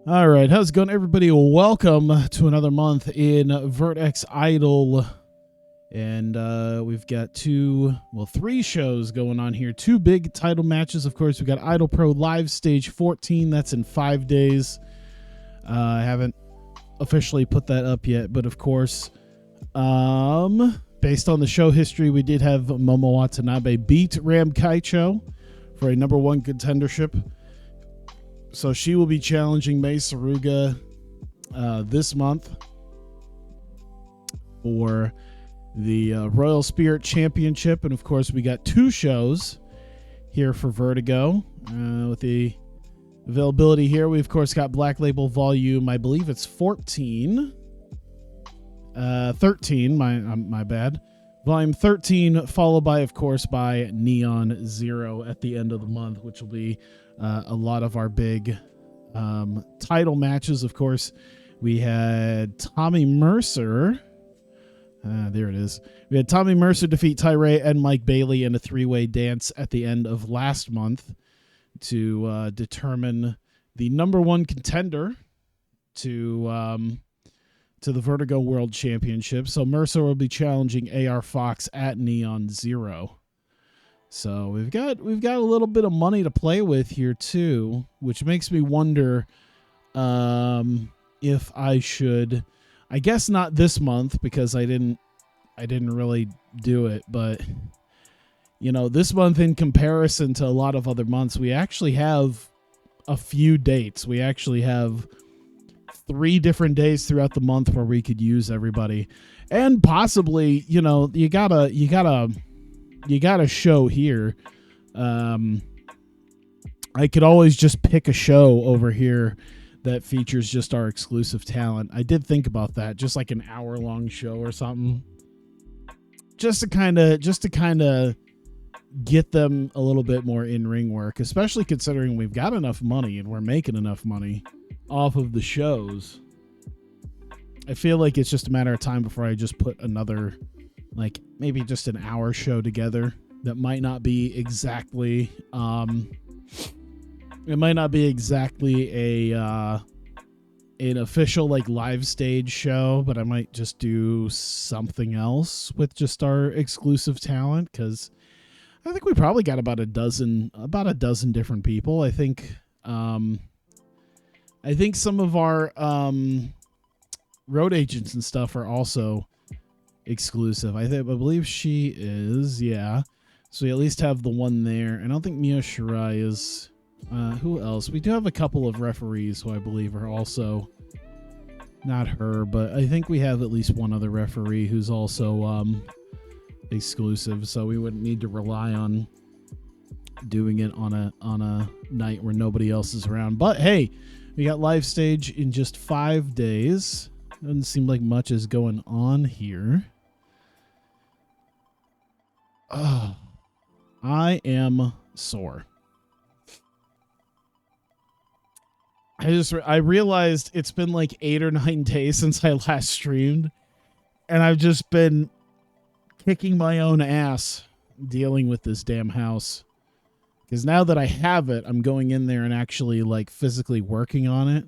All right, how's it going, everybody? Welcome to another month in VertXIdol. And we've got three shows going on here. Two big title matches, of course. We've got IdolPro Live Stage 14. That's in 5 days. I haven't officially put that up yet, but of course, based on the show history, we did have Momo Watanabe beat Ram Kaicho for a #1 contendership. So she will be challenging Mei Suruga this month for the Royal Spirit Championship. And of course, we got two shows here for Vertigo. With the availability here, we of course got Black Label Volume, I believe it's 13. 13, my bad. Volume 13, followed by, of course, by Neon Zero at the end of the month, which will be a lot of our big title matches. Of course, we had Tommy Mercer. There it is. We had Tommy Mercer defeat Tyree and Mike Bailey in a 3-way dance at the end of last month to determine the #1 contender to the Vertigo World Championship. So Mercer will be challenging AR Fox at Neon Zero. So we've got a little bit of money to play with here too, which makes me wonder if I should. I guess not this month because I didn't really do it, but you know, this month in comparison to a lot of other months, we actually have a few dates. We actually have 3 different days throughout the month where we could use everybody, and possibly, you know, you got a show here. I could always just pick a show over here that features just our exclusive talent. I did think about that, just like an hour-long show or something, just to kind of get them a little bit more in-ring work, especially considering we've got enough money and we're making enough money off of the shows. I feel like it's just a matter of time before I just put another, like, maybe just an hour show together that might not be exactly it might not be exactly an official like live stage show, but I might just do something else with just our exclusive talent, because I think we probably got about a dozen different people. I think some of our road agents and stuff are also exclusive. I believe she is, yeah. So we at least have the one there. And I don't think Mio Shirai is. Who else? We do have a couple of referees who I believe are also not her, but I think we have at least one other referee who's also exclusive. So we wouldn't need to rely on doing it on a night where nobody else is around. But hey, we got live stage in just 5 days. Doesn't seem like much is going on here. Oh, I am sore. I realized it's been like 8 or 9 days since I last streamed, and I've just been kicking my own ass dealing with this damn house. Because now that I have it, I'm going in there and actually like physically working on it,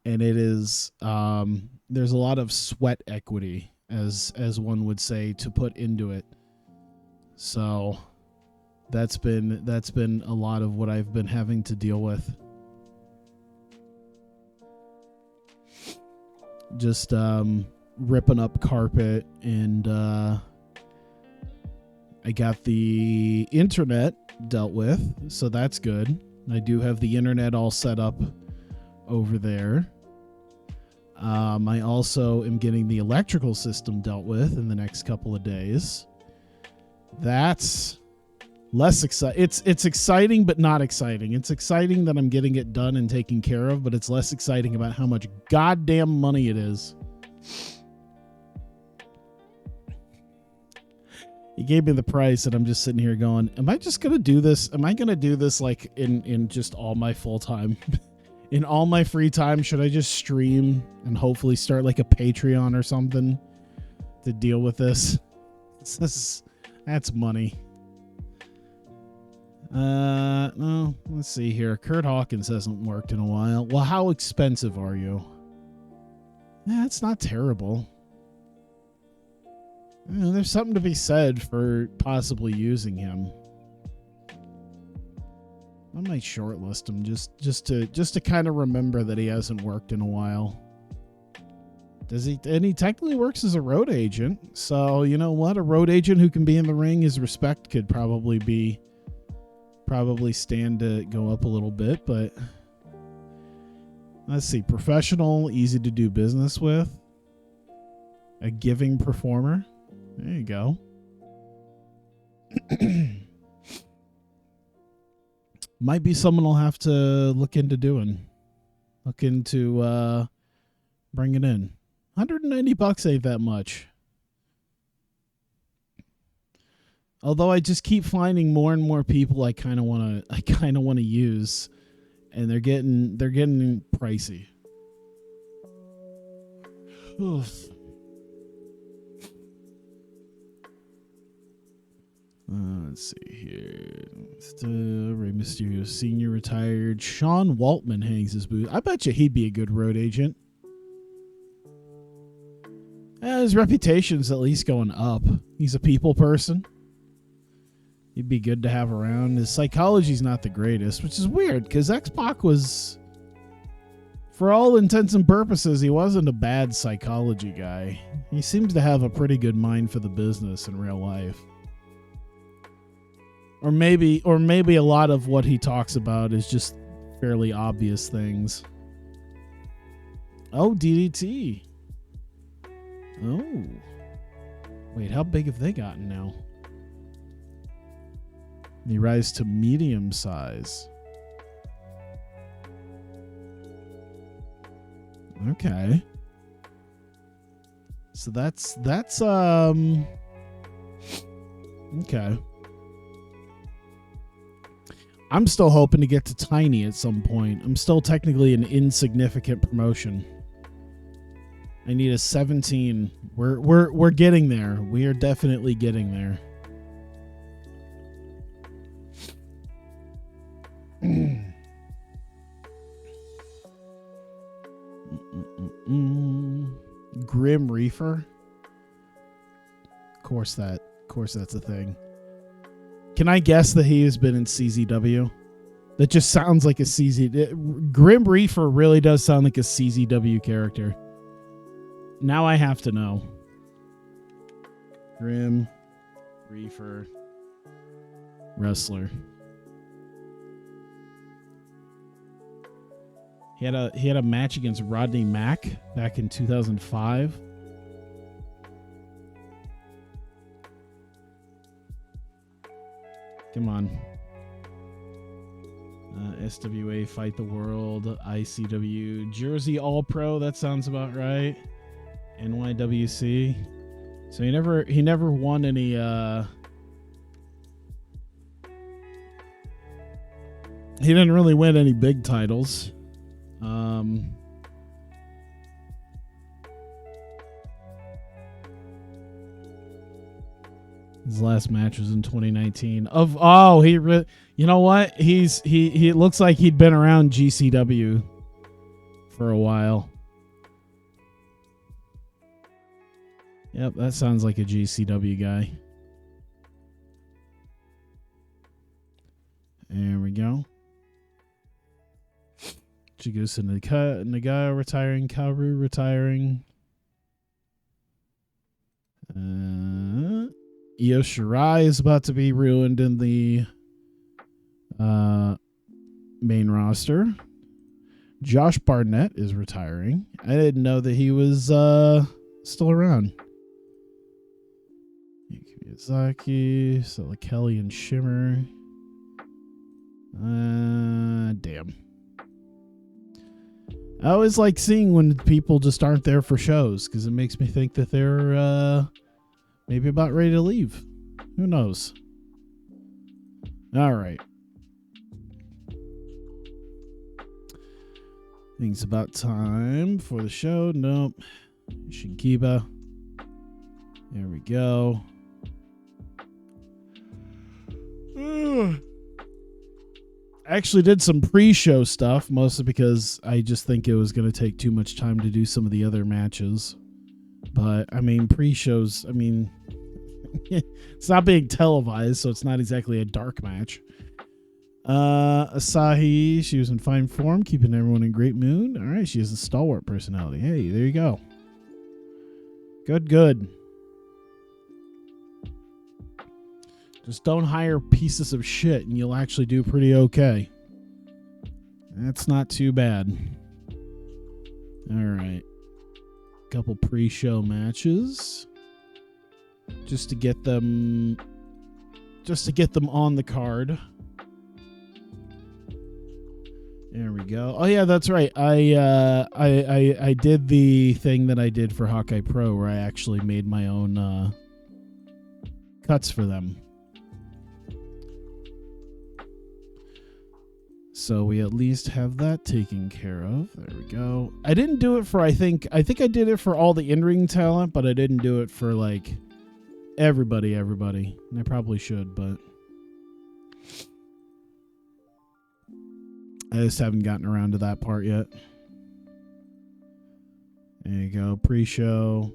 and it is there's a lot of sweat equity, as one would say, to put into it. So that's been a lot of what I've been having to deal with. Just ripping up carpet, and I got the internet dealt with, so that's good. I do have the internet all set up over there. I also am getting the electrical system dealt with in the next couple of days. That's less exciting. It's exciting, but not exciting. It's exciting that I'm getting it done and taken care of, but it's less exciting about how much goddamn money it is. He gave me the price, and I'm just sitting here going, am I just going to do this? Am I going to do this like in just all my full time? In all my free time, should I just stream and hopefully start like a Patreon or something to deal with this? That's money. No, let's see here. Kurt Hawkins hasn't worked in a while. Well, how expensive are you? Yeah, it's not terrible. There's something to be said for possibly using him. I might shortlist him just to kind of remember that he hasn't worked in a while. Does he? And he technically works as a road agent. So you know what? A road agent who can be in the ring, his respect could probably stand to go up a little bit. But let's see. Professional, easy to do business with. A giving performer. There you go. Might be someone I'll have to look into doing. Look into bringing in. $190 ain't that much. Although I just keep finding more and more people I kind of want to use, and they're getting pricey. Oof. Let's see here. Rey Mysterio Sr. retired. Sean Waltman hangs his boots. I bet you he'd be a good road agent. His reputation's at least going up. He's a people person. He'd be good to have around. His psychology's not the greatest, which is weird because X-Pac was, for all intents and purposes, he wasn't a bad psychology guy. He seems to have a pretty good mind for the business in real life. Or maybe a lot of what he talks about is just fairly obvious things. Oh, DDT. Oh. Wait, how big have they gotten now? They rise to medium size. Okay. So that's okay. I'm still hoping to get to Tiny at some point. I'm still technically an insignificant promotion. I need a 17. We're getting there. We are definitely getting there. Grim Reaper. Of course that's a thing. Can I guess that he has been in CZW? That just sounds like a Grim Reaper really does sound like a CZW character. Now I have to know. Grim Reaper wrestler. He had a match against Rodney Mack back in 2005. Come on. SWA Fight the World, ICW, Jersey All Pro, that sounds about right. NYWC. So he never won any he didn't really win any big titles. His last match was in 2019. You know what? He looks like he'd been around GCW for a while. Yep, that sounds like a GCW guy. There we go. Chigusa Nagaya retiring. Karu retiring. Io Shirai is about to be ruined in the main roster. Josh Barnett is retiring. I didn't know that he was still around. Miyazaki, Stella Kelly, and Shimmer. Damn. I always like seeing when people just aren't there for shows because it makes me think that they're maybe about ready to leave. Who knows? All right. I think it's about time for the show. Nope. Shinkiba. There we go. I actually did some pre-show stuff, mostly because I just think it was going to take too much time to do some of the other matches. But, I mean, pre-shows, I mean, it's not being televised, so it's not exactly a dark match. Asahi, she was in fine form, keeping everyone in great mood. All right, she has a stalwart personality. Hey, there you go. Good. Just don't hire pieces of shit and you'll actually do pretty okay. That's not too bad. All right. Couple pre-show matches. Just to get them on the card. There we go. Oh yeah, that's right. I did the thing that I did for Hawkeye Pro where I actually made my own cuts for them. So we at least have that taken care of. There we go. I didn't do it for, I think I did it for all the in-ring talent, but I didn't do it for like everybody. And I probably should, but I just haven't gotten around to that part yet. There you go. Pre-show.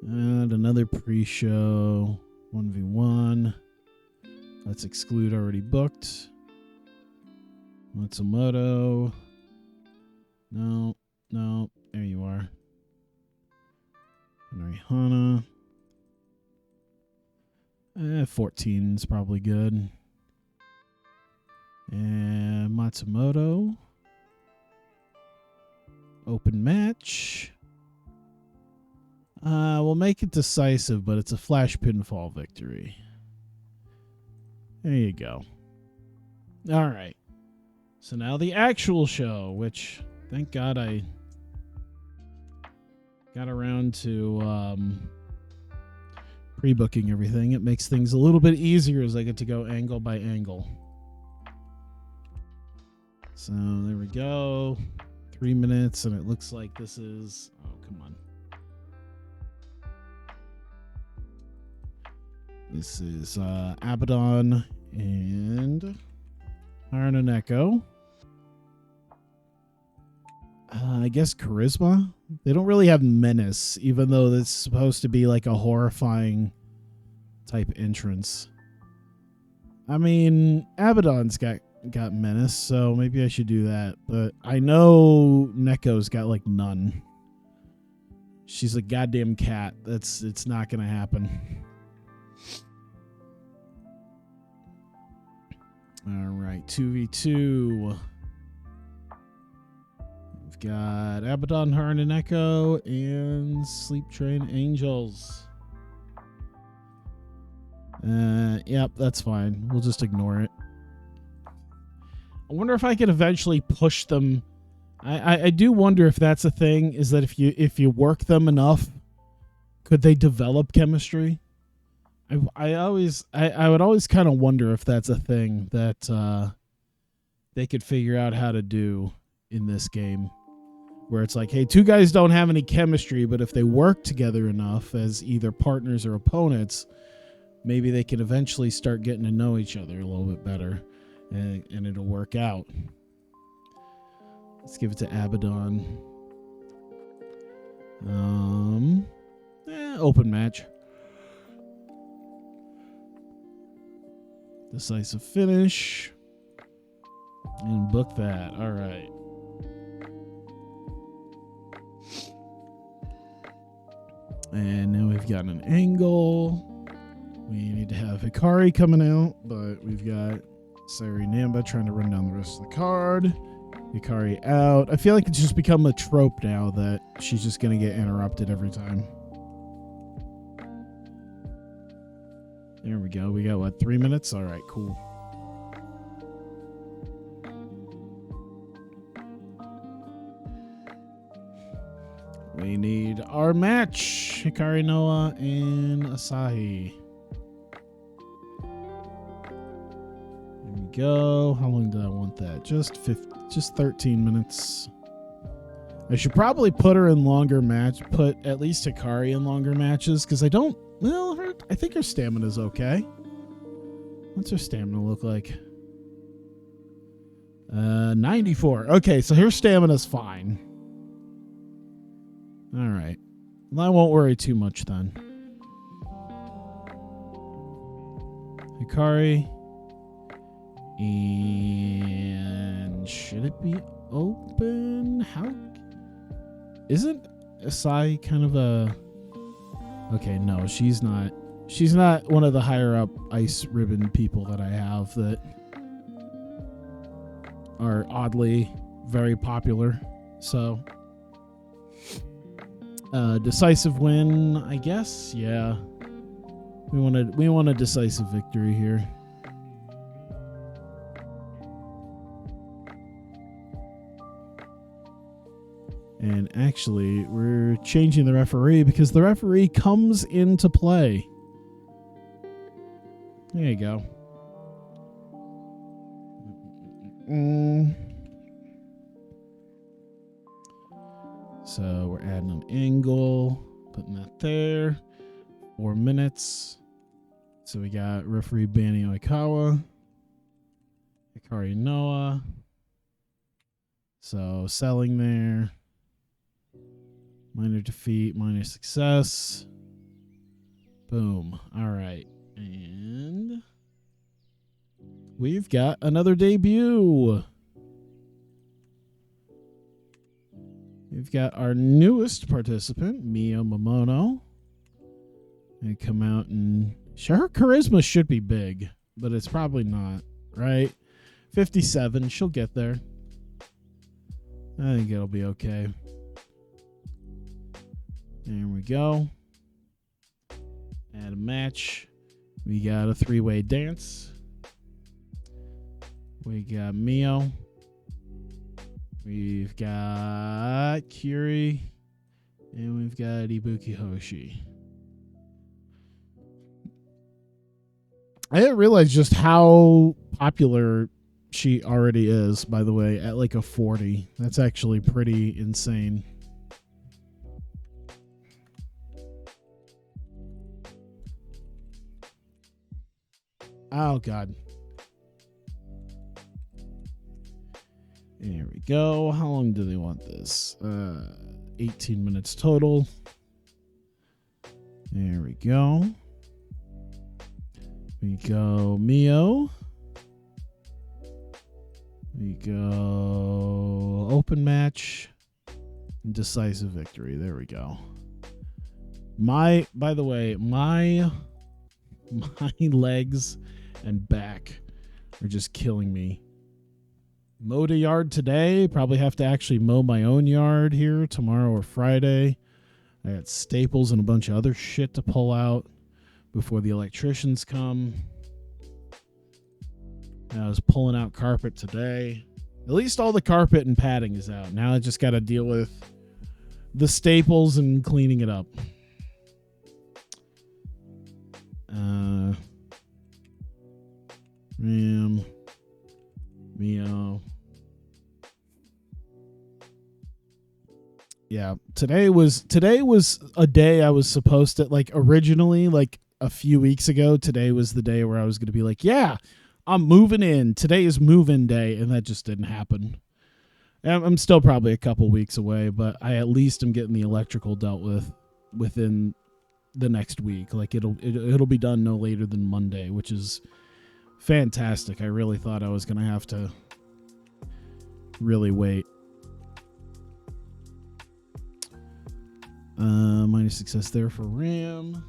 And another pre-show. 1v1. Let's exclude already booked. Matsumoto. No. There you are. Narihana. 14 is probably good. And Matsumoto. Open match. We'll make it decisive, but it's a flash pinfall victory. There you go. All right. So now the actual show, which thank God I got around to pre-booking everything. It makes things a little bit easier as I get to go angle by angle. So there we go. 3 minutes, and it looks like this is... Oh, come on. This is Abaddon and Haranoneko. I guess Charisma. They don't really have Menace, even though it's supposed to be like a horrifying type entrance. I mean, Abaddon's got Menace, so maybe I should do that. But I know Neko's got like none. She's a goddamn cat. It's not gonna happen. All right, 2v2. We've got Abaddon, Haranoneko, and Sleep Train Angels. Yep, that's fine. We'll just ignore it. I wonder if I could eventually push them. I do wonder if that's a thing, is that if you work them enough, could they develop chemistry? I would always kind of wonder if that's a thing that they could figure out how to do in this game, where it's like, hey, two guys don't have any chemistry, but if they work together enough as either partners or opponents, maybe they can eventually start getting to know each other a little bit better, and it'll work out. Let's give it to Abaddon. Open match. Decisive finish. And book that. All right. And now we've got an angle. We need to have Hikari coming out, but we've got Sayuri Namba trying to run down the rest of the card. Hikari out. I feel like it's just become a trope now that she's just going to get interrupted every time. There we go. We got, what, 3 minutes? All right, cool. We need our match. Hikari Noa and Asahi. There we go. How long did I want that? Just 13 minutes. I should probably put her in longer match. Put at least Hikari in longer matches, because I don't... Well, I think her stamina's okay. What's her stamina look like? 94. Okay, so her stamina's fine. All right. Well, I won't worry too much then. Hikari. And should it be open? How? Isn't Asai kind of a... Okay, no, she's not. She's not one of the higher up ice ribbon people that I have that are oddly very popular. So, decisive win, I guess. Yeah, we want a decisive victory here. And actually, we're changing the referee because the referee comes into play. There you go. So we're adding an angle, putting that there. 4 minutes. So we got referee Bani Oikawa, Hikari Noah. So selling there. Minor defeat, minor success. Boom. All right. And we've got another debut. We've got our newest participant, Mio Momono. And come out and her charisma should be big, but it's probably not, right? 57, she'll get there. I think it'll be okay. There we go. Add a match. We got a 3-way dance. We got Mio. We've got Kiri. And we've got Ibuki Hoshi. I didn't realize just how popular she already is, by the way, at like a 40. That's actually pretty insane. Oh, God. There we go. How long do they want this? 18 minutes total. There we go. We go Mio. We go open match. Decisive victory. There we go. By the way, my legs and back are just killing me. Mowed a yard today. Probably have to actually mow my own yard here tomorrow or Friday. I got staples and a bunch of other shit to pull out before the electricians come. I was pulling out carpet today. At least all the carpet and padding is out. Now I just got to deal with the staples and cleaning it up. Mio. Yeah, today was a day I was supposed to, like, originally, like a few weeks ago, today was the day where I was going to be like, yeah, I'm moving in. Today is move-in day, and that just didn't happen. I'm still probably a couple weeks away, but I at least am getting the electrical dealt with within the next week. Like it'll be done no later than Monday, which is fantastic. I really thought I was going to have to really wait. Minor success there for Ram.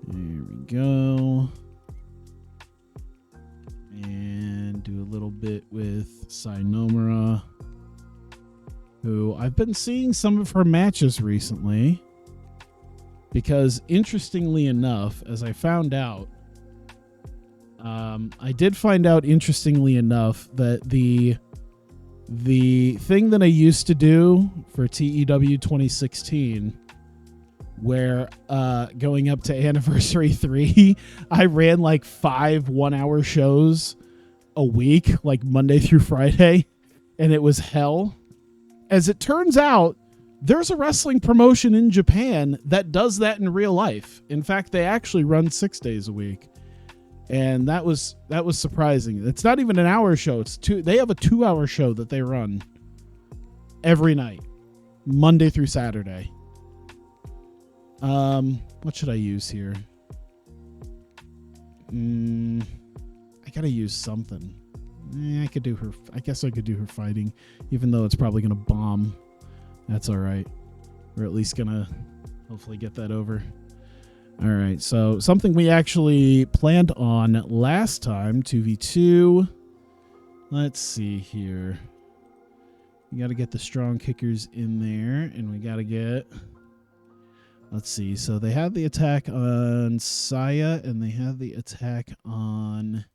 There we go. And do a little bit with Sainomura, who I've been seeing some of her matches recently. Because interestingly enough, as I found out, I did find out interestingly enough that the thing that I used to do for TEW 2016, where going up to Anniversary 3, I ran like 5 1-hour shows a week, like Monday through Friday, and it was hell. As it turns out, there's a wrestling promotion in Japan that does that in real life. In fact, they actually run 6 days a week. And that was surprising. It's not even an hour show. They have a 2-hour show that they run every night, Monday through Saturday. What should I use here? I gotta use something. I could do her. I guess I could do her fighting, even though it's probably gonna bomb. That's all right. We're at least gonna hopefully get that over. All right, so something we actually planned on last time, 2v2. Let's see here. We got to get the strong kickers in there, and we got to get... Let's see. So they have the attack on Saya, and they have the attack on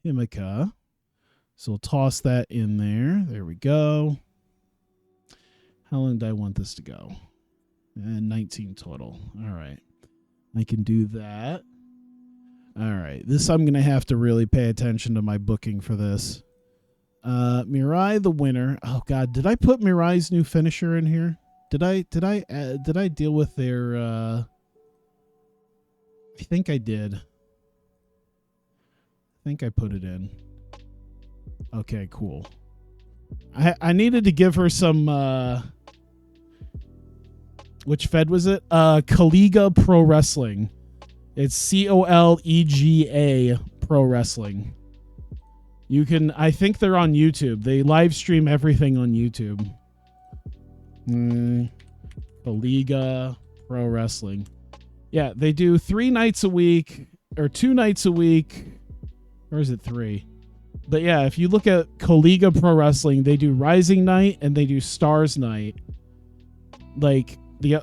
Himika. So we'll toss that in there. There we go. How long do I want this to go? 19 total. All right. I can do that. All right. This, I'm going to have to really pay attention to my booking for this. Mirai, the winner. Oh, God. Did I put Mirai's new finisher in here? Did I deal with their... I think I did. I think I put it in. Okay, cool. I needed to give her some... Which Fed was it? Colega Pro Wrestling. It's COLEGA Pro Wrestling. You can, I think they're on YouTube. They live stream everything on YouTube. Colega Pro Wrestling. Yeah, they do 3 nights a week or 2 nights a week. Or is it 3? But yeah, if you look at Colega Pro Wrestling, they do Rising Night and they do Stars Night. Like,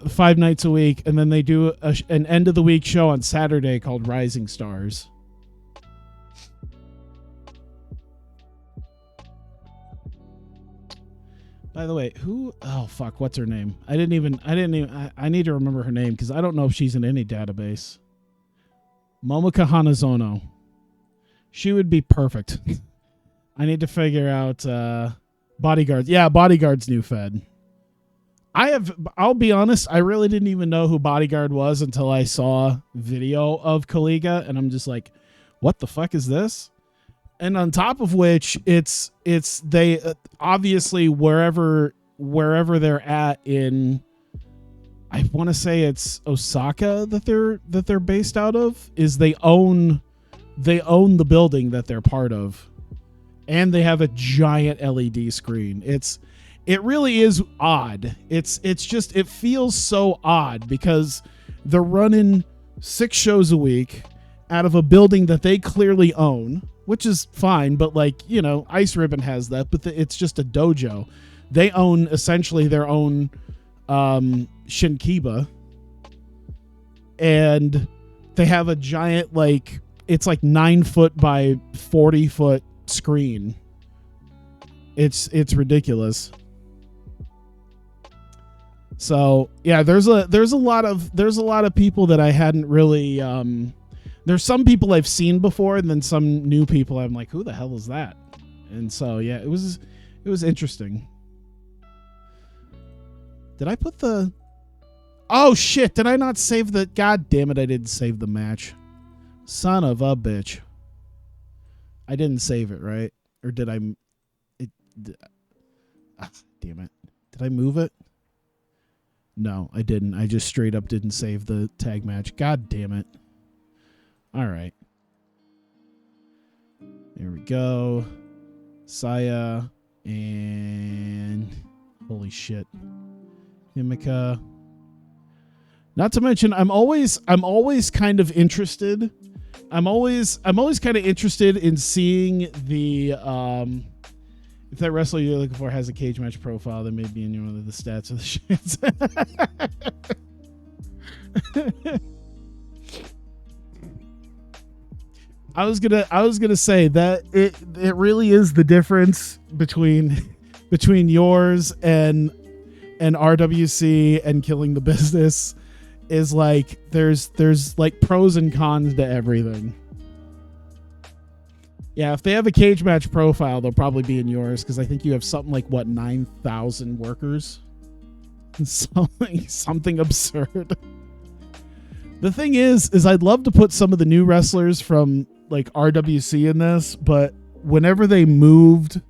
5 nights a week, and then they do an end of the week show on Saturday called Rising Stars. By the way, what's her name? I need to remember her name because I don't know if she's in any database. Momoko Hanazono. She would be perfect. I need to figure out Bodyguards. Yeah, Bodyguard's new Fed. I'll be honest, I really didn't even know who Bodyguard was until I saw video of Colega, and I'm just like, what the fuck is this? And on top of which, it's they obviously wherever they're at in, I want to say it's Osaka that they're based out of, is they own the building that they're part of, and they have a giant LED screen. It really is odd. It's just, it feels so odd because they're running 6 shows a week out of a building that they clearly own, which is fine. But like, you know, Ice Ribbon has that, but it's just a dojo. They own essentially their own Shinkiba, and they have a giant, like, it's like 9 foot by 40 foot screen. It's ridiculous. So yeah, there's a lot of people that I hadn't really. There's some people I've seen before, and then some new people I'm like, who the hell is that? And so yeah, it was interesting. Did I put the? Oh shit! Did I not save the? God damn it! I didn't save the match. Son of a bitch. I didn't save it, right? Or did I? Damn it! Did I move it? No, I didn't. I just straight up didn't save the tag match. God damn it. All right. There we go. Saya and holy shit. Himika. Not to mention, I'm always kind of interested. I'm always kind of interested in seeing the if that wrestler you're looking for has a cage match profile, then maybe in one of the stats of the shits. I was gonna say that it really is the difference between yours and RWC and Killing the Business is like there's like pros and cons to everything. Yeah, if they have a cage match profile, they'll probably be in yours because I think you have something like 9,000 workers, something absurd. The thing is I'd love to put some of the new wrestlers from like RWC in this, but whenever they moved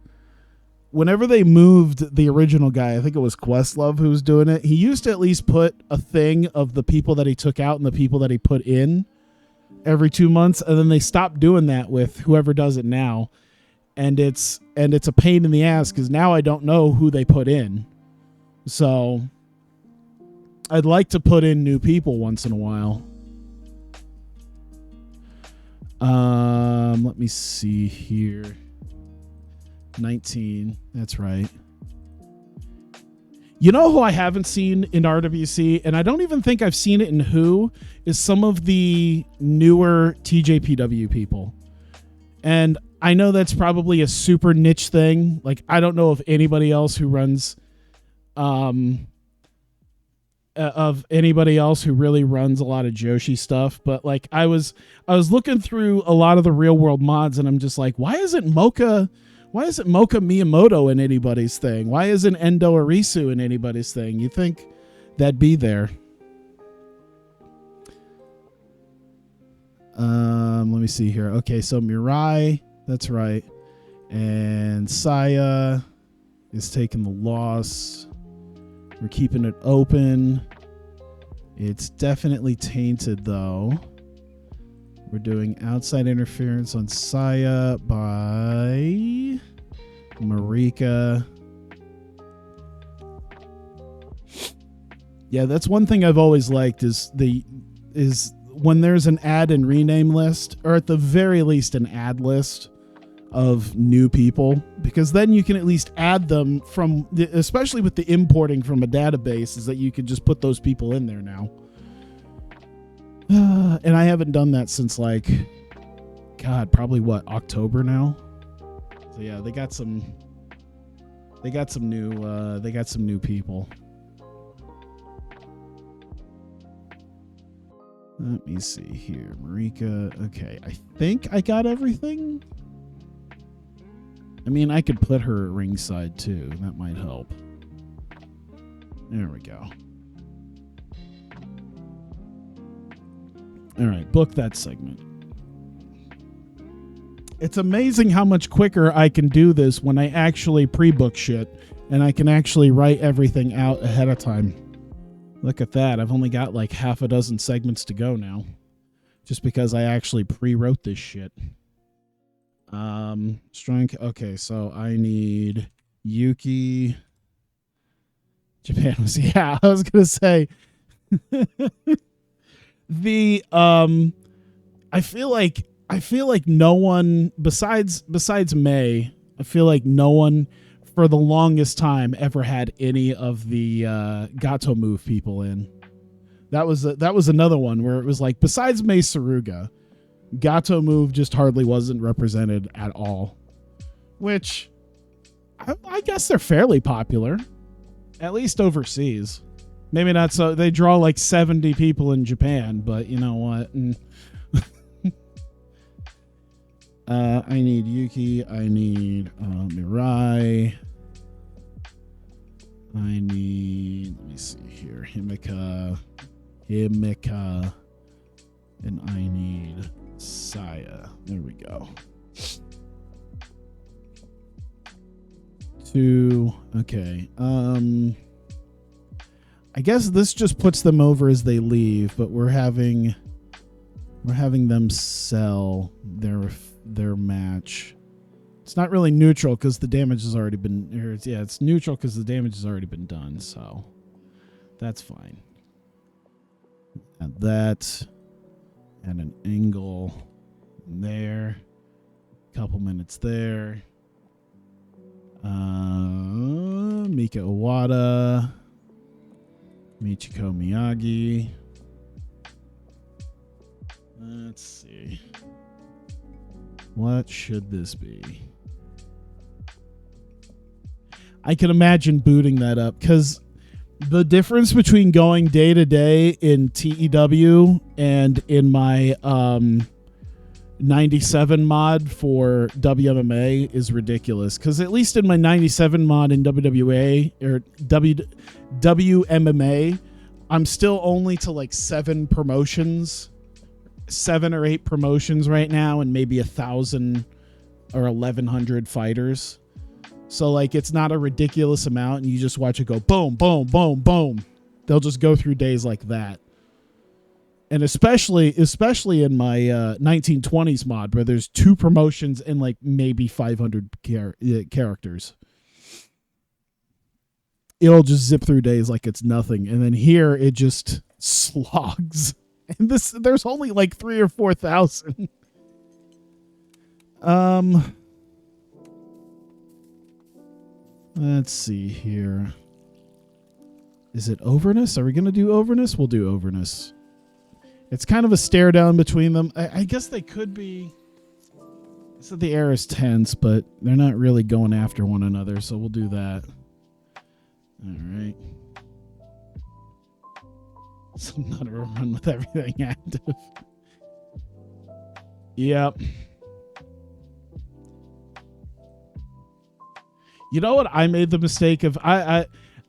the original guy, I think it was Questlove who was doing it, he used to at least put a thing of the people that he took out and the people that he put in every 2 months, and then they stopped doing that with whoever does it now. And it's a pain in the ass because now I don't know who they put in. So I'd like to put in new people once in a while. Let me see here. 19. That's right. You know who I haven't seen in RWC, and I don't even think I've seen it in Who, is some of the newer TJPW people. And I know that's probably a super niche thing. Like, I don't know of anybody else who runs, really runs a lot of Joshi stuff. But like, I was looking through a lot of the real world mods, and I'm just like, why isn't Mocha Miyamoto in anybody's thing? Why isn't Endo Arisu in anybody's thing? You think that'd be there? Let me see here. Okay, so Mirai, that's right. And Saya is taking the loss. We're keeping it open. It's definitely tainted, though. We're doing outside interference on Saya by Marika. Yeah, that's one thing I've always liked is when there's an add and rename list, or at the very least an add list of new people, because then you can at least add them from, especially with the importing from a database, is that you can just put those people in there now. And I haven't done that since like, God, probably what, October now? So yeah, they got some new people. Let me see here. Marika. Okay, I think I got everything. I mean, I could put her at ringside too. That might help. There we go. All right, book that segment. It's amazing how much quicker I can do this when I actually pre-book shit and I can actually write everything out ahead of time. Look at that. I've only got like half a dozen segments to go now, just because I actually pre-wrote this shit. Strength. Okay, so I need Yuki. Japan was, yeah, I was going to say I feel like no one besides May, I feel like no one for the longest time ever had any of the Gato move people in. That was another one where it was like, besides May Saruga, Gato move just hardly wasn't represented at all, which I guess they're fairly popular, at least overseas. Maybe not so. They draw like 70 people in Japan, but you know what? I need Yuki. I need Mirai. I need, let me see here, Himika, and I need Saya. There we go. 2. Okay. I guess this just puts them over as they leave, but we're having them sell their match. It's not really neutral because the damage has already been. Yeah, it's neutral because the damage has already been done, so that's fine. And that, and an angle there. Couple minutes there. Mika Iwata, Michiko Miyagi. Let's see. What should this be? I can imagine booting that up because the difference between going day to day in TEW and in my 97 mod for WMMA is ridiculous. Because at least in my 97 mod in WWA or WMMA, I'm still only to like 7 promotions 7 or 8 promotions right now and maybe 1,000 or 1,100 fighters. So like it's not a ridiculous amount, and you just watch it go boom, boom, boom, boom. They'll just go through days like that. And especially in my 1920s mod, where there's 2 promotions and like maybe 500 characters. It'll just zip through days like it's nothing. And then here it just slogs. And there's only like 3,000 or 4,000. Let's see here. Is it Overness? Are we going to do Overness? We'll do Overness. It's kind of a stare down between them. I guess they could be. So the air is tense, but they're not really going after one another, so we'll do that. All right. So not a run with everything active. Yep. You know what I made the mistake of?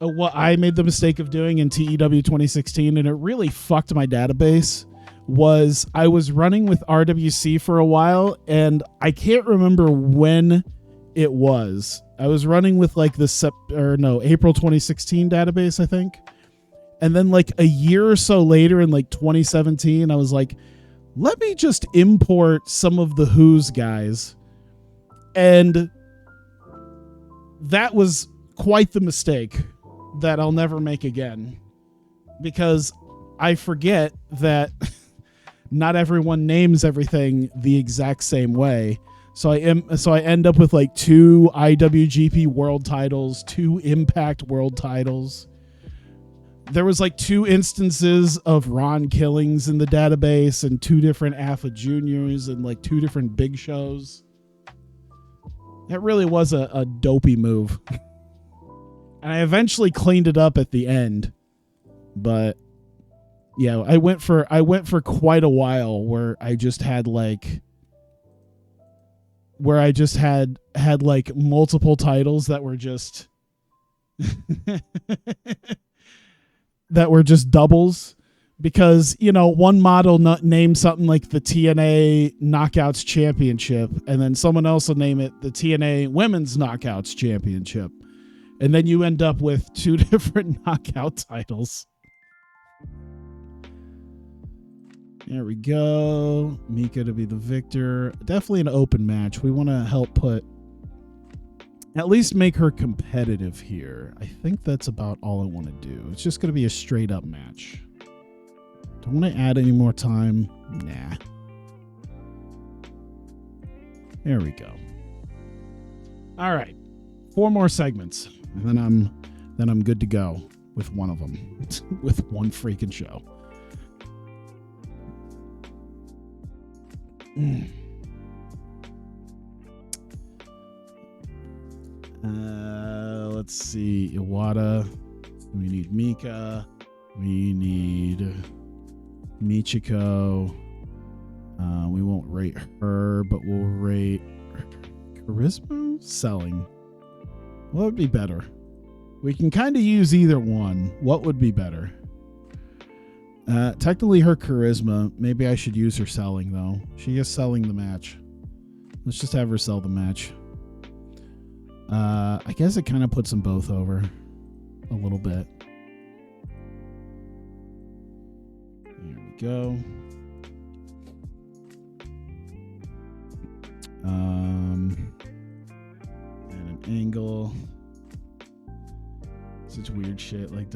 What I made the mistake of doing in TEW 2016, and it really fucked my database, was I was running with RWC for a while, and I can't remember when it was. I was running with like the April 2016 database, I think. And then like a year or so later in like 2017, I was like, let me just import some of the Who's guys. And that was quite the mistake that I'll never make again, because I forget that not everyone names everything the exact same way. So I end up with like 2 IWGP world titles, 2 Impact world titles. There was like 2 instances of Ron Killings in the database, and 2 different Alpha Juniors, and like 2 different big shows. That really was a dopey move. And I eventually cleaned it up at the end. But yeah, I went for quite a while where I just had like multiple titles that were just that were just doubles, because, you know, one model named something like the TNA Knockouts Championship, and then someone else will name it the TNA Women's Knockouts Championship. And then you end up with 2 different knockout titles. There we go. Mika to be the victor. Definitely an open match. We want to help at least make her competitive here. I think that's about all I want to do. It's just going to be a straight up match. Don't want to add any more time. Nah. There we go. All right. 4 more segments, and then I'm good to go with one of them. With one freaking show. Let's see. Iwata. We need Mika. We need Michiko. We won't rate her, but we'll rate charisma, selling. What would be better? We can kind of use either one. What would be better? Technically her charisma. Maybe I should use her selling, though. She is selling the match. Let's just have her sell the match. I guess it kind of puts them both over a little bit. There we go. And an angle. Such weird shit like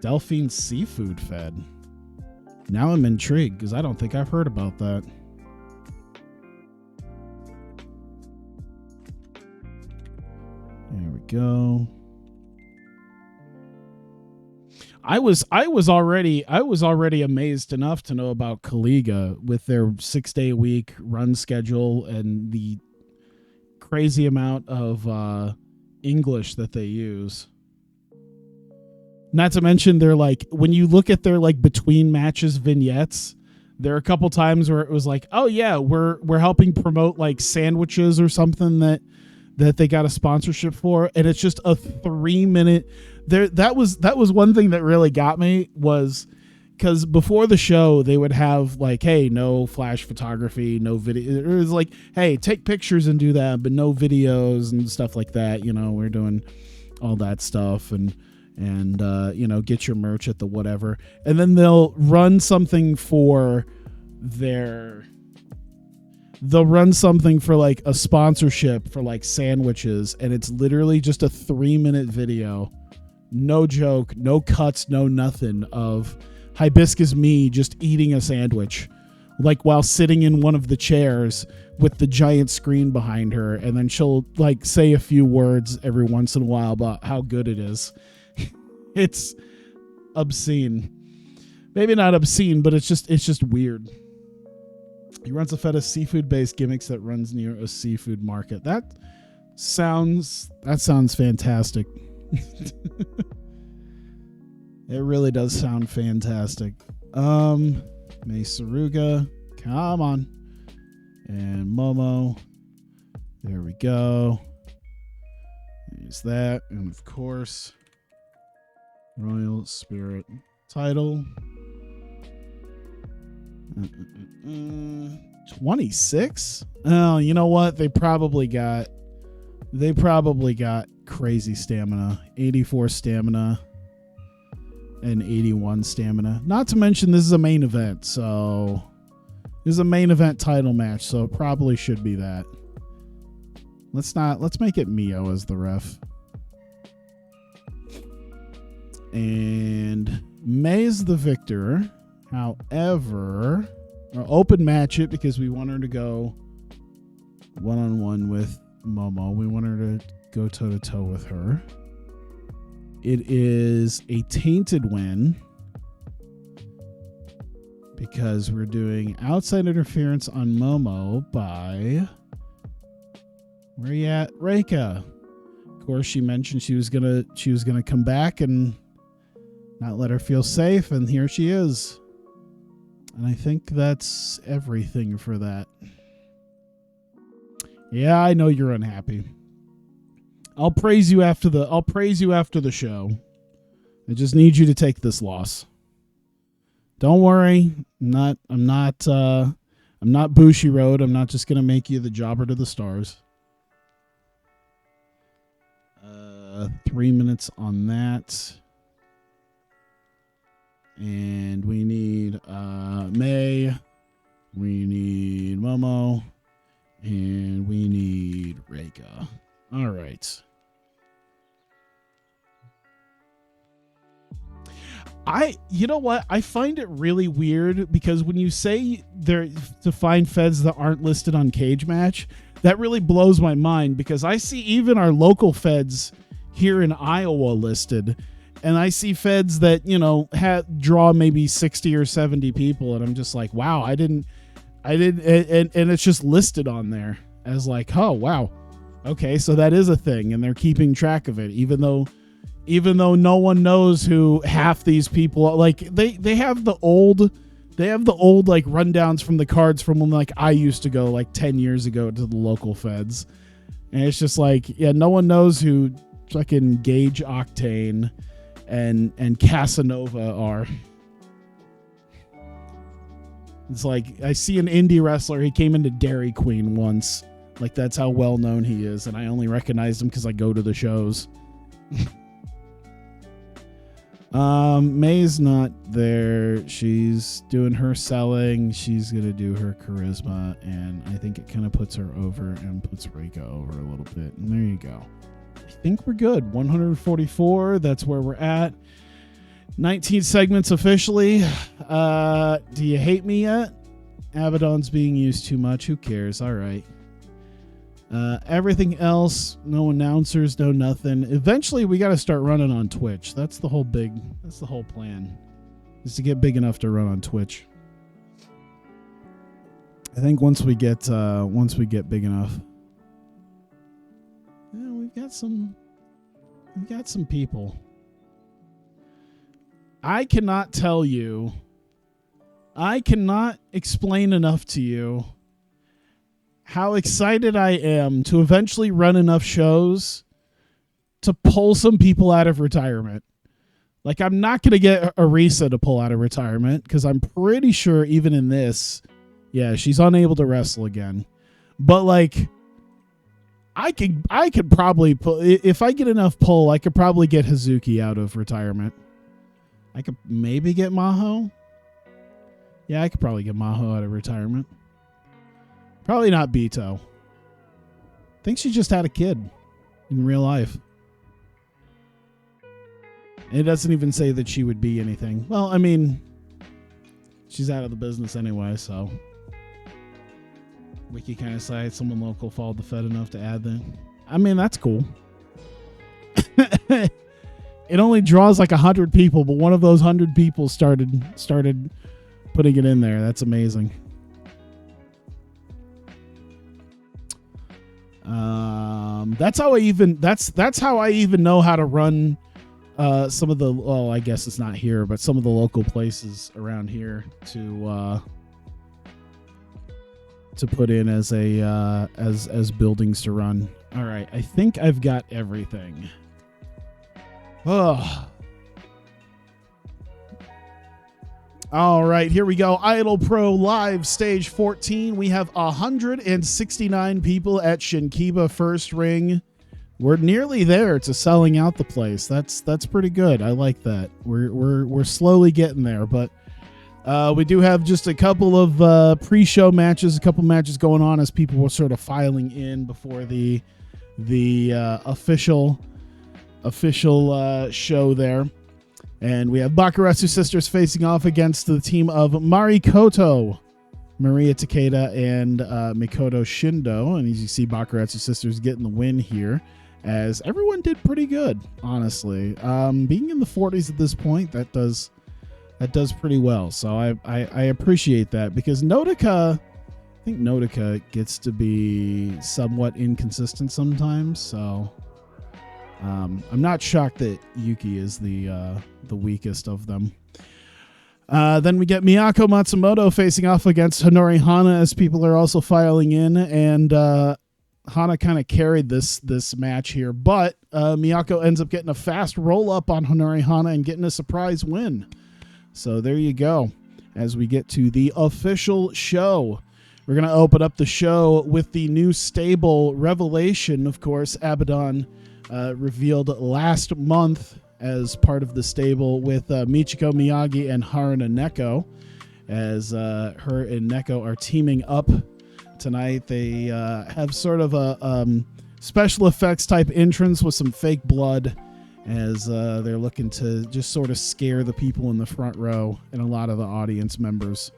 Delphine Seafood Fed. Now I'm intrigued because I don't think I've heard about that. There we go. I was already amazed enough to know about Kaliga with their 6-day-a-week run schedule and the crazy amount of English that they use. Not to mention they're like, when you look at their like between matches vignettes, there are a couple times where it was like, oh yeah, we're helping promote like sandwiches or something that they got a sponsorship for, and it's just a 3-minute. That was one thing that really got me was, because before the show they would have like, hey, no flash photography, no video. It was like, hey, take pictures and do that, but no videos and stuff like that. You know, we're doing all that stuff and you know, get your merch at the whatever. And then they'll run something for like a sponsorship for like sandwiches, and it's literally just a 3-minute video, no joke, no cuts, no nothing, of Hibiscus Me just eating a sandwich, like while sitting in one of the chairs with the giant screen behind her, and then she'll like say a few words every once in a while about how good it is. It's obscene. Maybe not obscene, but it's just weird. He runs a fed of seafood-based gimmicks that runs near a seafood market. That sounds fantastic. It really does sound fantastic. May Saruga, come on. And Momo. There we go. Use that. And of course, Royal Spirit title. 26? Oh, you know what? They probably got crazy stamina. 84 stamina and 81 stamina. Not to mention this is a main event, so this is a main event title match, so it probably should be that. Let's make it Mio as the ref. And May's the victor. However, we'll open match it because we want her to go one-on-one with Momo. We want her to go toe-to-toe with her. It is a tainted win because we're doing outside interference on Momo by, where you at, Reika. Of course, she mentioned she was gonna come back and not let her feel safe, and here she is. And I think that's everything for that. Yeah, I know you're unhappy. I'll praise you after the show. I just need you to take this loss. Don't worry. I'm not Bushiroad. I'm not just gonna make you the jobber to the stars. 3 minutes on that. And we need May, we need Momo, and we need Reika. All right. You know what? I find it really weird because when you say they're to find feds that aren't listed on Cage Match, that really blows my mind because I see even our local feds here in Iowa listed. And I see feds that, you know, draw maybe 60 or 70 people. And I'm just like, wow, I didn't, and it's just listed on there as like, oh, wow. Okay. So that is a thing. And they're keeping track of it, even though no one knows who half these people are. Like they have the old like rundowns from the cards from when like I used to go like 10 years ago to the local feds. And it's just like, yeah, no one knows who fucking Gage Octane and Casanova are. It's like I see an indie wrestler, he came into Dairy Queen once, like that's how well known he is, and I only recognized him because I go to the shows. May's not there. She's doing her selling, she's gonna do her charisma, and I think it kind of puts her over and puts Reika over a little bit, and there you go. I think we're good. 144. That's where we're at. 19 segments officially. Do you hate me yet? Abaddon's being used too much. Who cares? All right. Everything else, no announcers, no nothing. Eventually, we got to start running on Twitch. That's the whole plan, is to get big enough to run on Twitch. I think once we get big enough. Yeah, we've got some people. I cannot explain enough to you how excited I am to eventually run enough shows to pull some people out of retirement. Like, I'm not going to get Arisa to pull out of retirement because I'm pretty sure even in this, yeah, she's unable to wrestle again. But, like, I could probably pull, if I get enough pull, I could probably get Hazuki out of retirement. I could maybe get Maho. Yeah, I could probably get Maho out of retirement. Probably not Bito. I think she just had a kid in real life. It doesn't even say that she would be anything. Well, I mean, she's out of the business anyway, so. Wiki kind of side, someone local followed the Fed enough to add that. I mean, that's cool. It only draws like 100 people, but one of those 100 people started putting it in there. That's amazing. That's how I even know how to run some of the, well, I guess it's not here, but some of the local places around here to put in as a as buildings to run. All right, I think I've got everything. Oh. All right, here we go. IdolPro Live Stage 14. We have 169 people at Shinkiba First Ring. We're nearly there to selling out the place. That's pretty good. I like that. We're slowly getting there, but we do have just a couple of pre-show matches, a couple matches going on as people were sort of filing in before the official show there. And we have Bakuretsu Sisters facing off against the team of Marikoto, Maria Takeda, and Mikoto Shindo. And as you see, Bakuretsu Sisters getting the win here, as everyone did pretty good, honestly. Being in the 40s at this point, that does pretty well. So I appreciate that, because I think Notica gets to be somewhat inconsistent sometimes. So I'm not shocked that Yuki is the weakest of them. Then we get Miyako Matsumoto facing off against Honori Hana as people are also filing in, and Hana kind of carried this match here, but Miyako ends up getting a fast roll up on Honori Hana and getting a surprise win. So there you go. As we get to the official show, we're going to open up the show with the new stable Revelation. Of course, Abaddon revealed last month as part of the stable with Michiko Miyagi and Haruna Neko, as her and Neko are teaming up tonight. They have sort of a special effects type entrance with some fake blood, as they're looking to just sort of scare the people in the front row and a lot of the audience members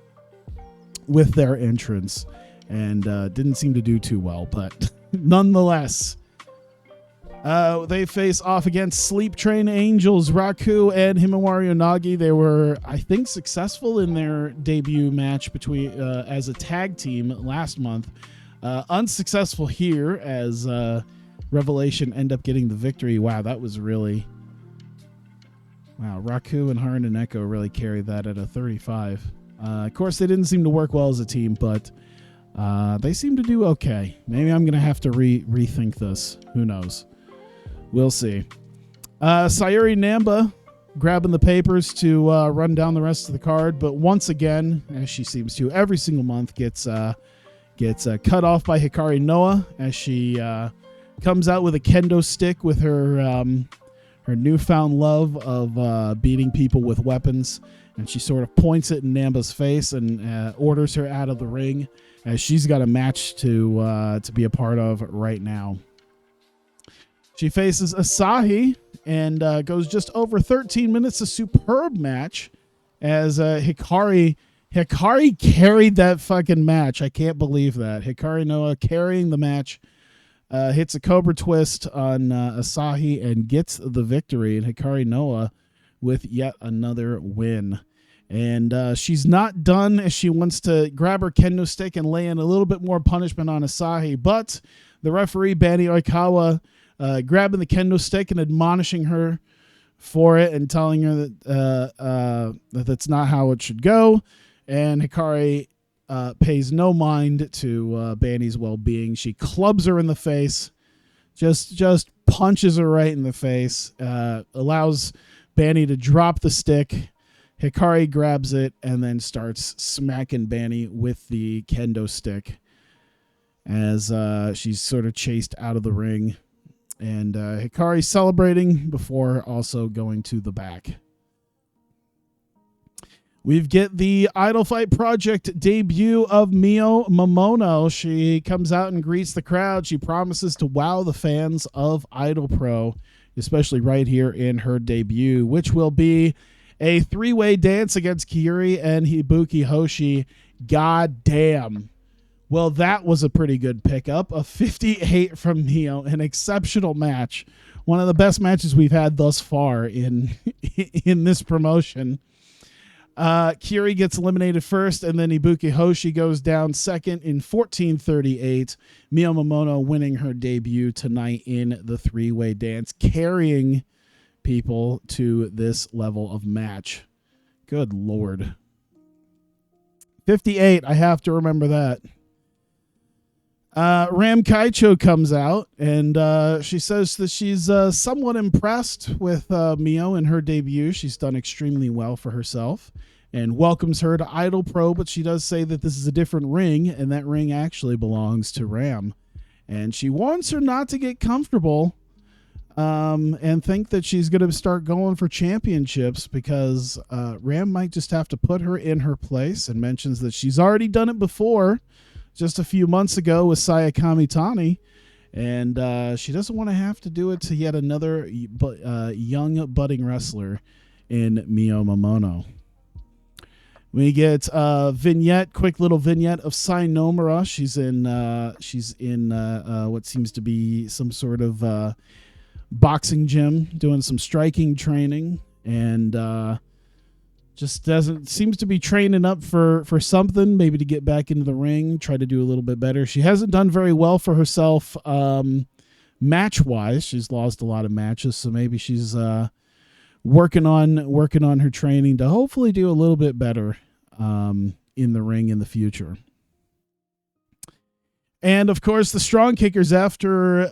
with their entrance, and didn't seem to do too well, but nonetheless, they face off against Sleep Train Angels, Raku, and Himawari Onagi. They were, I think, successful in their debut match between as a tag team last month. Unsuccessful here, as Revelation end up getting the victory. Wow, that was really... Wow, Raku and Haruna Neko really carried that at a 35. Of course, they didn't seem to work well as a team, but they seem to do okay. Maybe I'm going to have to rethink this. Who knows? We'll see. Sayuri Namba grabbing the papers to run down the rest of the card, but once again, as she seems to every single month, gets cut off by Hikari Noa as she comes out with a kendo stick with her newfound love of beating people with weapons, and she sort of points it in Namba's face and orders her out of the ring, as she's got a match to be a part of right now. She faces Asahi and goes just over 13 minutes. A superb match, as Hikari carried that fucking match. I can't believe that. Hikari Noa carrying the match, hits a Cobra Twist on Asahi and gets the victory. And Hikari Noa with yet another win. And she's not done, as she wants to grab her kendo stick and lay in a little bit more punishment on Asahi. But the referee, Bani Oikawa, grabbing the kendo stick and admonishing her for it and telling her that that's not how it should go. And Hikari pays no mind to Bani's well-being. She clubs her in the face, just punches her right in the face, allows Banny to drop the stick. Hikari grabs it and then starts smacking Banny with the kendo stick as she's sort of chased out of the ring. And Hikari celebrating before also going to the back. We get the Idolfight Project debut of Mio Momono. She comes out and greets the crowd. She promises to wow the fans of IdolPro, especially right here in her debut, which will be a three-way dance against Kyuri and Ibuki Hoshi. God damn. Well, that was a pretty good pickup. A 58 from Mio, an exceptional match. One of the best matches we've had thus far in this promotion. Kyuri gets eliminated first, and then Ibuki Hoshi goes down second in 14:38. Mio Momono winning her debut tonight in the three-way dance, carrying people to this level of match. Good Lord. 58, I have to remember that. Ram Kaicho comes out, and she says that she's somewhat impressed with Mio in her debut. She's done extremely well for herself and welcomes her to IdolPro, but she does say that this is a different ring, and that ring actually belongs to Ram. And she wants her not to get comfortable and think that she's going to start going for championships, because Ram might just have to put her in her place, and mentions that she's already done it before just a few months ago with Saya Kamitani, and she doesn't want to have to do it to yet another young budding wrestler in Mio Momono. We get a vignette, quick little vignette of Sai Nomura. She's in what seems to be some sort of boxing gym, doing some striking training, and just seems to be training up for something, maybe to get back into the ring, try to do a little bit better. She hasn't done very well for herself match-wise. She's lost a lot of matches, so maybe she's working on her training to hopefully do a little bit better in the ring in the future. And of course, the Strong Kickers, after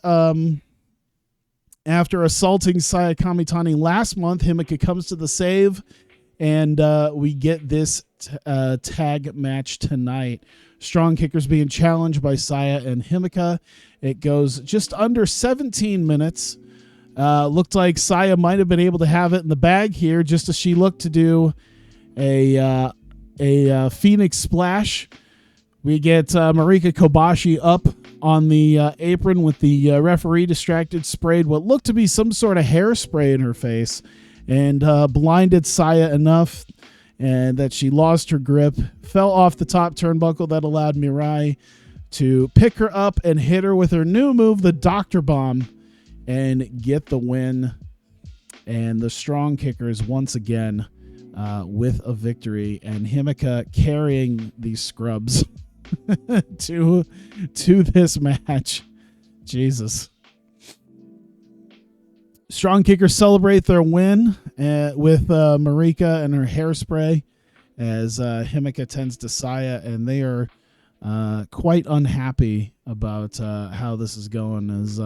assaulting Saya Kamitani last month, Himeka comes to the save. And we get this tag match tonight. Strong Kickers being challenged by Saya and Himeka. It goes just under 17 minutes. Looked like Saya might have been able to have it in the bag here, just as she looked to do a Phoenix Splash. We get Marika Kobashi up on the apron with the referee distracted, sprayed what looked to be some sort of hairspray in her face, and blinded Saya enough and that she lost her grip, fell off the top turnbuckle. That allowed Mirai to pick her up and hit her with her new move, the Dr. Bomb, and get the win. And the Strong Kickers once again with a victory, and Himeka carrying these scrubs to this match. Jesus. Strong Kickers celebrate their win with Marika and her hairspray as Himeka tends to Saya, and they are quite unhappy about how this is going, as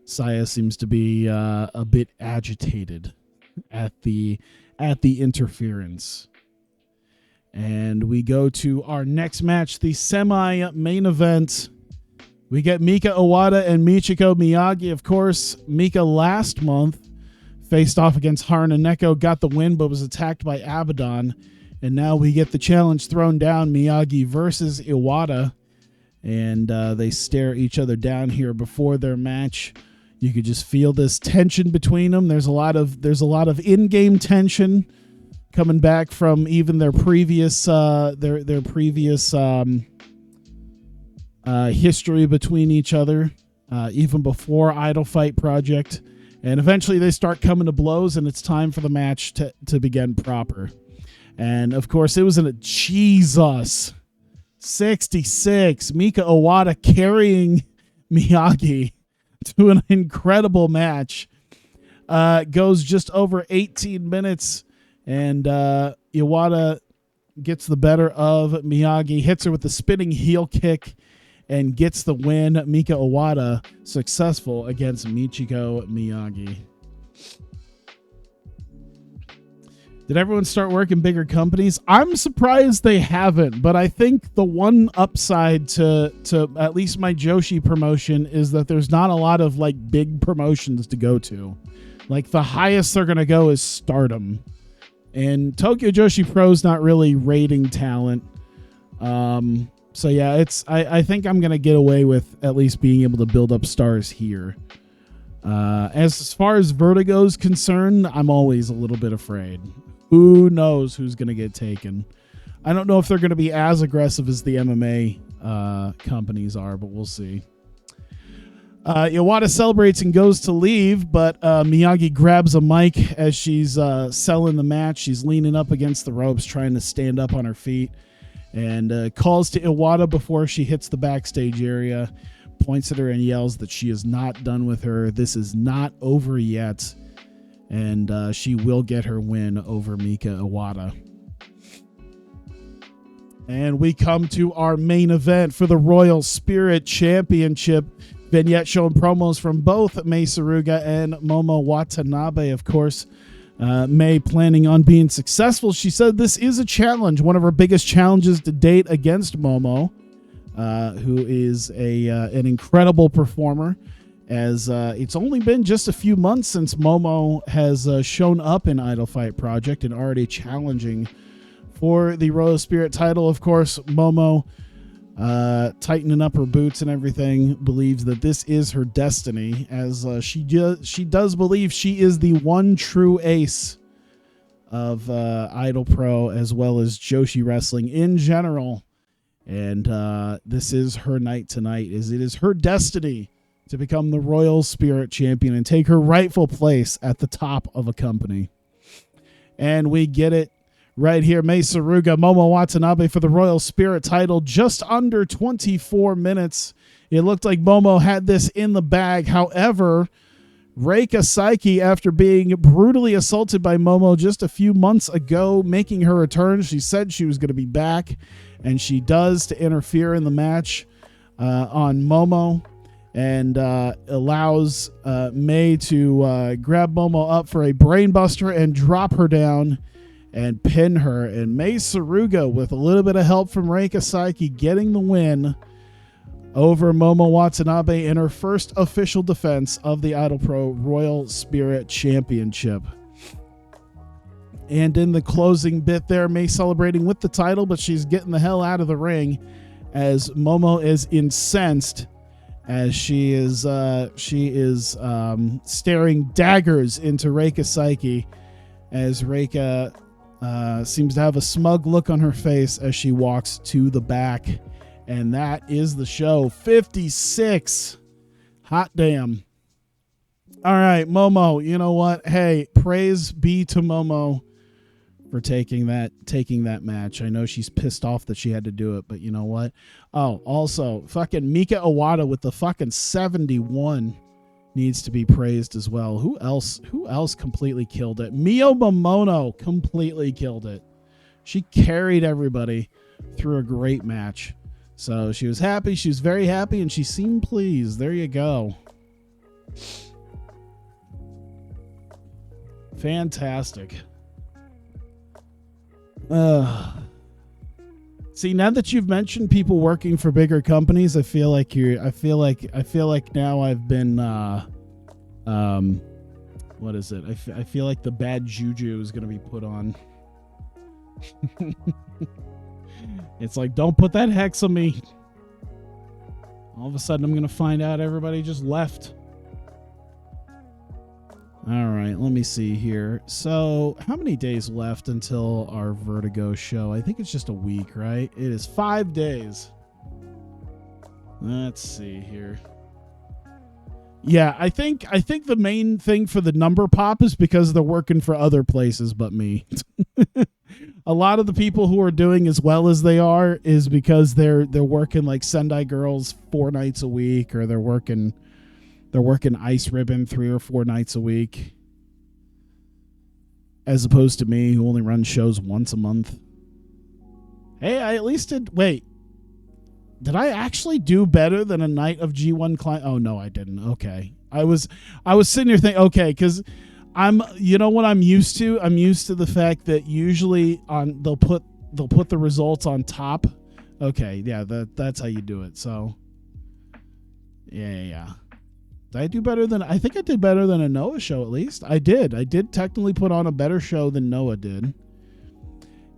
Saya seems to be a bit agitated at the interference. And we go to our next match, the semi-main event. We get Mika Owada and Michiko Miyagi. Of course, Mika last month faced off against Haruna Neko, got the win, but was attacked by Abaddon. And now we get the challenge thrown down, Miyagi versus Iwata. And they stare each other down here before their match. You could just feel this tension between them. There's a lot of in-game tension coming back from even their previous history between each other, even before Idolfight Project. And eventually they start coming to blows, and it's time for the match to begin proper. And of course, it was a Jesus 66. Mika Owada carrying Miyagi to an incredible match. Goes just over 18 minutes, and Iwata gets the better of Miyagi, hits her with the spinning heel kick, and gets the win. Mika Owada successful against Michiko Miyagi. Did everyone start working bigger companies? I'm surprised they haven't, but I think the one upside to at least my Joshi promotion is that there's not a lot of like big promotions to go to. Like the highest they're going to go is Stardom. And Tokyo Joshi Pro's not really rating talent. So yeah, I think I'm going to get away with at least being able to build up stars here. As far as Vertigo's concerned, I'm always a little bit afraid. Who knows who's going to get taken? I don't know if they're going to be as aggressive as the MMA companies are, but we'll see. Iwata celebrates and goes to leave, but Miyagi grabs a mic as she's selling the match. She's leaning up against the ropes, trying to stand up on her feet, and calls to Iwata before she hits the backstage area, points at her and yells that she is not done with her. This is not over yet. And she will get her win over Mika Iwata. And we come to our main event for the Royal Spirit Championship. Vignette showing promos from both Mei Suruga and Momo Watanabe, of course. Mei planning on being successful. She said this is a challenge, one of her biggest challenges to date against Momo, who is an incredible performer. As it's only been just a few months since Momo has shown up in Idolfight Project and already challenging for the Royal Spirit title. Of course, Momo, tightening up her boots and everything, believes that this is her destiny, as she does believe she is the one true ace of IdolPro as well as Joshi Wrestling in general. And this is her night tonight, as it is her destiny to become the Royal Spirit Champion and take her rightful place at the top of a company. And we get it right here. Mei Suruga, Momo Watanabe for the Royal Spirit title, just under 24 minutes. It looked like Momo had this in the bag. However, Reika Saiki, after being brutally assaulted by Momo just a few months ago, making her return, she said she was going to be back, and she does, to interfere in the match on Momo. And allows Mei to grab Momo up for a brainbuster and drop her down and pin her. And Mei Suruga, with a little bit of help from Reika Saiki, getting the win over Momo Watanabe in her first official defense of the IdolPro Royal Spirit Championship. And in the closing bit there, Mei celebrating with the title, but she's getting the hell out of the ring as Momo is incensed, as she is staring daggers into Reika Saiki, as Reika seems to have a smug look on her face as she walks to the back. And that is the show. 56. Hot damn. All right, Momo, you know what? Hey, praise be to Momo for taking that match. I know she's pissed off that she had to do it, but you know what? Oh, also, fucking Mika Iwata with the fucking 71 needs to be praised as well. Who else completely killed it? Mio Momono completely killed it. She carried everybody through a great match. So she was happy. She was very happy, and she seemed pleased. There you go. Fantastic. See, now that you've mentioned people working for bigger companies, I feel like now I've been what is it? I feel like the bad juju is going to be put on. It's like, don't put that hex on me. All of a sudden I'm going to find out everybody just left. All right, let me see here. So how many days left until our Vertigo show? I think it's just a week, right? It is 5 days. Let's see here. Yeah, I think the main thing for the number pop is because they're working for other places but me. A lot of the people who are doing as well as they are is because they're working like Sendai Girls 4 nights a week, or they're working Ice Ribbon 3 or 4 nights a week, as opposed to me, who only runs shows once a month. Hey, I at least did. Wait, did I actually do better than a night of G1 client? Oh no, I didn't. Okay, I was sitting here thinking, okay, because you know what I'm used to? I'm used to the fact that usually they'll put the results on top. Okay, yeah, that's how you do it. So yeah. Did I do better than, I think I did better than a Noah show at least. I did technically put on a better show than Noah did.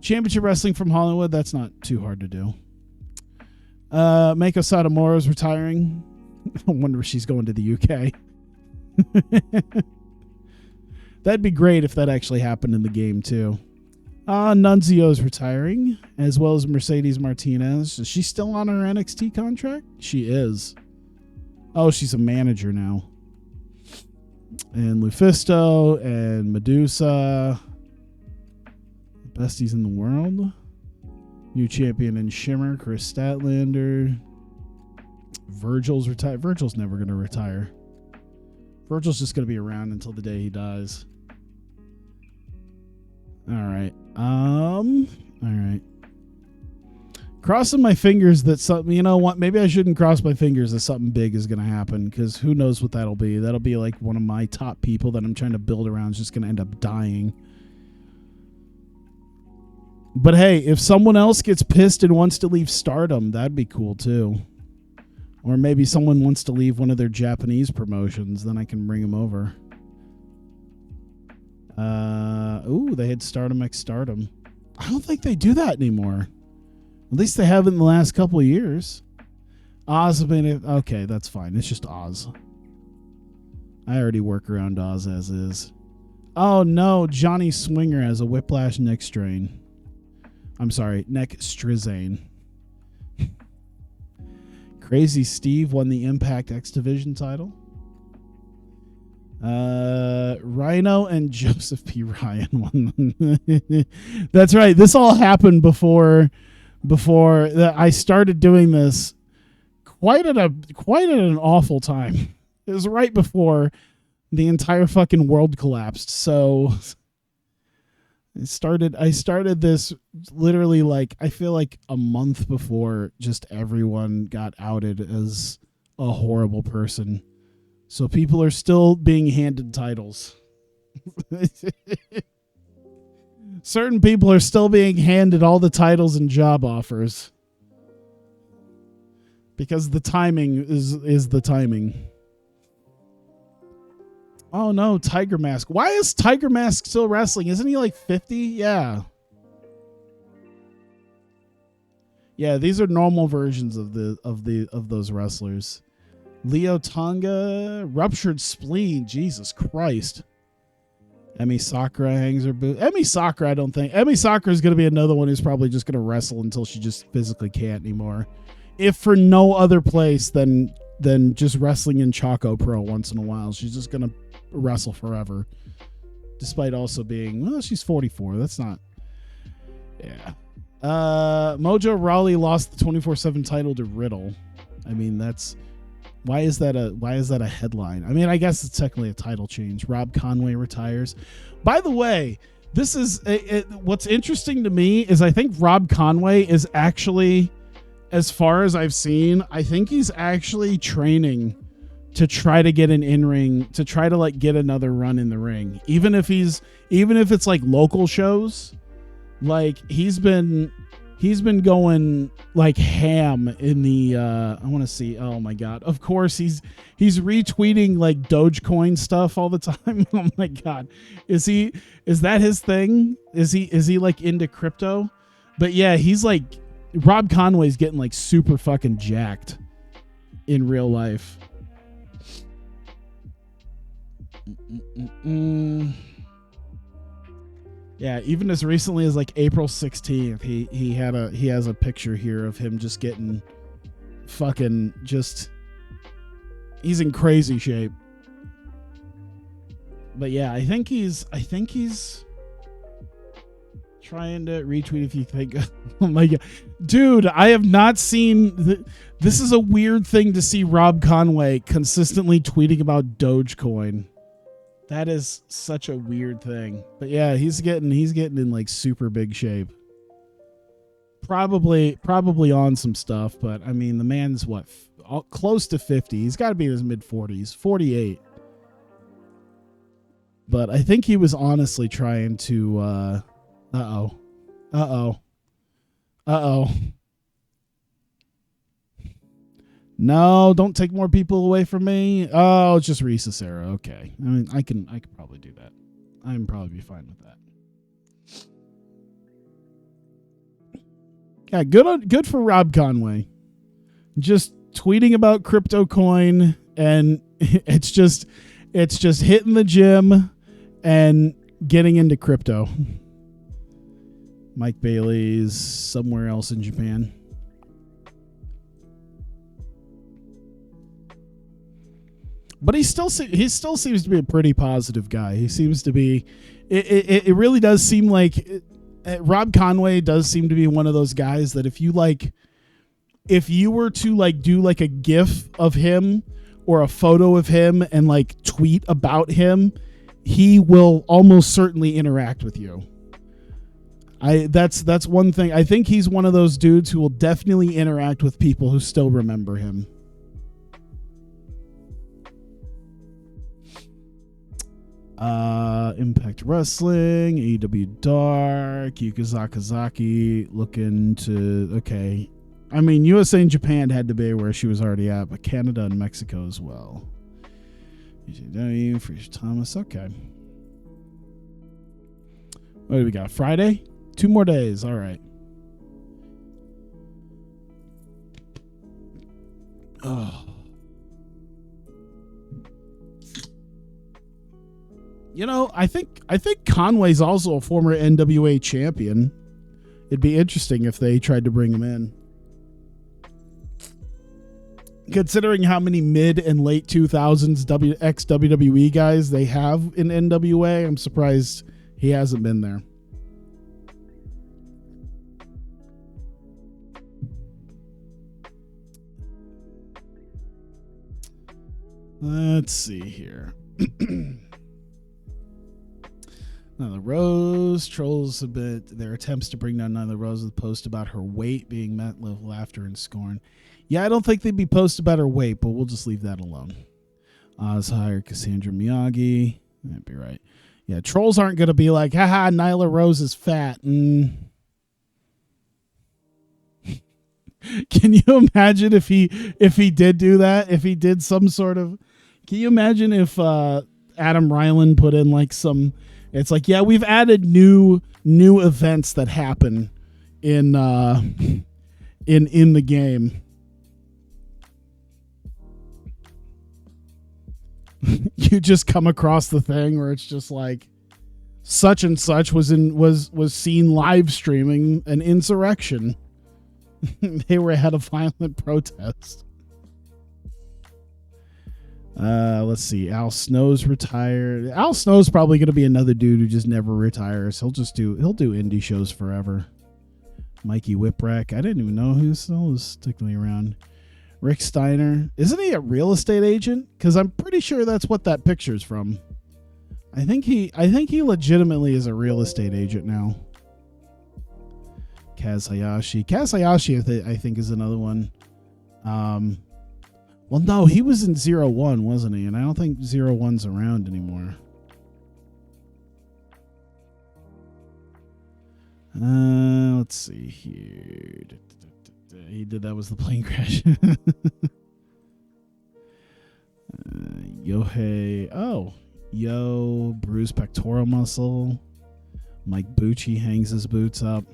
Championship Wrestling from Hollywood, that's not too hard to do. Meiko Satomura is retiring. I wonder if she's going to the UK. That'd be great if that actually happened in the game too. Nunzio's retiring, as well as Mercedes Martinez. Is she still on her NXT contract? She is. Oh, she's a manager now. And Lufisto and Medusa. Besties in the world. New champion in Shimmer, Chris Statlander. Virgil's retired. Virgil's never going to retire. Virgil's just going to be around until the day he dies. All right. All right. Crossing my fingers that something, you know what? Maybe I shouldn't cross my fingers that something big is going to happen, because who knows what that'll be. That'll be like one of my top people that I'm trying to build around is just going to end up dying. But hey, if someone else gets pissed and wants to leave Stardom, that'd be cool too. Or maybe someone wants to leave one of their Japanese promotions, then I can bring them over. Ooh, they had Stardom X Stardom. I don't think they do that anymore. At least they haven't in the last couple of years. Oz, okay, that's fine. It's just Oz. I already work around Oz as is. Oh no, Johnny Swinger has a whiplash neck strain. I'm sorry, neck strizane. Crazy Steve won the Impact X Division title. Rhino and Joseph P. Ryan won. That's right. This all happened before I started doing this. Quite at an awful time. It was right before the entire fucking world collapsed. So I started this literally like, I feel like a month before just everyone got outed as a horrible person. So people are still being handed titles. Certain people are still being handed all the titles and job offers. Because the timing is the timing. Oh no, Tiger Mask. Why is Tiger Mask still wrestling? Isn't he like 50? Yeah. Yeah, these are normal versions of those wrestlers. Leo Tonga, ruptured spleen. Jesus Christ. Emi Sakura hangs her boot. Emi Sakura, I don't think. Emi Sakura is going to be another one who's probably just going to wrestle until she just physically can't anymore. If for no other place than just wrestling in Choco Pro once in a while. She's just going to wrestle forever. Despite also being, well, she's 44. That's not. Yeah. Mojo Rawley lost the 24/7 title to Riddle. I mean, that's. Why is that a headline? I mean, I guess it's technically a title change. Rob Conway retires. By the way, this is what's interesting to me is I think Rob Conway is actually, as far as I've seen, I think he's actually training to try to get an in-ring, to try to like get another run in the ring. Even if it's like local shows, like he's been going like ham in the I want to see. Oh my god. Of course he's retweeting like Dogecoin stuff all the time. Oh my god. Is that his thing? Is he like into crypto? But yeah, he's like Rob Conway's getting like super fucking jacked in real life. Yeah, even as recently as like April 16th, he has a picture here of him just getting fucking just, he's in crazy shape. But yeah, I think he's trying to retweet if you think. Oh my god, dude, I have not seen this is a weird thing to see Rob Conway consistently tweeting about Dogecoin. That is such a weird thing. But yeah, he's getting in like super big shape. Probably on some stuff, but I mean, the man's what, close to 50. He's got to be in his mid 40s, 48. But I think he was honestly trying to uh-oh. Uh-oh. Uh-oh. No, don't take more people away from me. Oh, it's just Risa Sarah. Okay. I mean, I can probably do that. I'm probably be fine with that. Yeah, good for Rob Conway. Just tweeting about crypto coin, and it's just hitting the gym and getting into crypto. Mike Bailey's somewhere else in Japan. But he still seems to be a pretty positive guy. He seems to be. It really does seem like Rob Conway does seem to be one of those guys that if you were to do like a GIF of him or a photo of him and like tweet about him, he will almost certainly interact with you. That's one thing. I think he's one of those dudes who will definitely interact with people who still remember him. Impact Wrestling, AEW Dark, Yuka Sakazaki looking to, okay. I mean, USA and Japan had to be where she was already at, but Canada and Mexico as well. TEW, Freeze Thomas, okay. What do we got? Friday? 2 more days, all right. Oh. You know, I think Conway's also a former NWA champion. It'd be interesting if they tried to bring him in. Considering how many mid and late 2000s ex-WWE guys they have in NWA, I'm surprised he hasn't been there. Let's see here. Nyla Rose trolls a bit their attempts to bring down Nyla Rose with a post about her weight being met with laughter and scorn. Yeah, I don't think they'd be post about her weight, but we'll just leave that alone. Oz hired Cassandra Miyagi. That'd be right. Yeah, trolls aren't going to be like, haha, Nyla Rose is fat. Can you imagine if he did do that? If he did some sort of... Can you imagine if Adam Ryland put in like some... It's like, yeah, we've added new events that happen in the game. You just come across the thing where it's just like such and such was seen live streaming an insurrection. They were at a violent protest. Let's see. Al Snow's retired. Al Snow's probably going to be another dude who just never retires. He'll do indie shows forever. Mikey Whipwreck. I didn't even know who still was technically around. Rick Steiner. Isn't he a real estate agent? Because I'm pretty sure that's what that picture's from. I think he legitimately is a real estate agent now. Kaz Hayashi. Kaz Hayashi, I think, is another one. Well, no, he was in 01, wasn't he? And I don't think 01's around anymore. Let's see here. He did that was the plane crash. Yohei. Oh, Yo, bruised pectoral muscle. Mike Bucci hangs his boots up.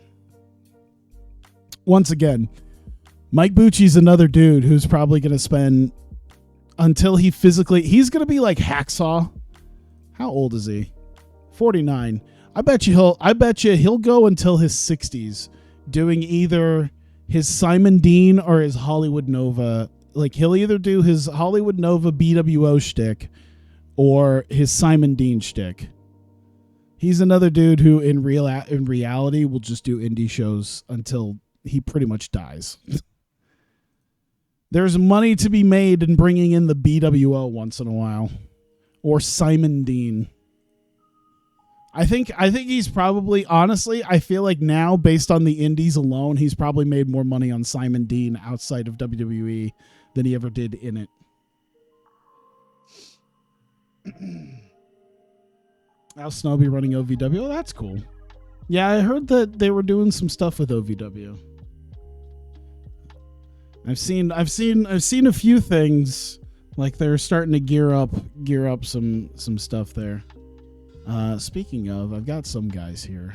Once again, Mike Bucci's another dude who's probably going to spend until he physically... He's going to be like Hacksaw. How old is he? 49. I bet you he'll go until his 60s doing either his Simon Dean or his Hollywood Nova. Like, he'll either do his Hollywood Nova BWO shtick or his Simon Dean shtick. He's another dude who in reality will just do indie shows until he pretty much dies. There's money to be made in bringing in the BWO once in a while, or Simon Dean. I think he's probably, honestly, I feel like now, based on the indies alone, he's probably made more money on Simon Dean outside of WWE than he ever did in it. Al Snowby running OVW. Oh, that's cool. Yeah, I heard that they were doing some stuff with OVW. I've seen a few things, like they're starting to gear up some stuff there. Speaking of, I've got some guys here.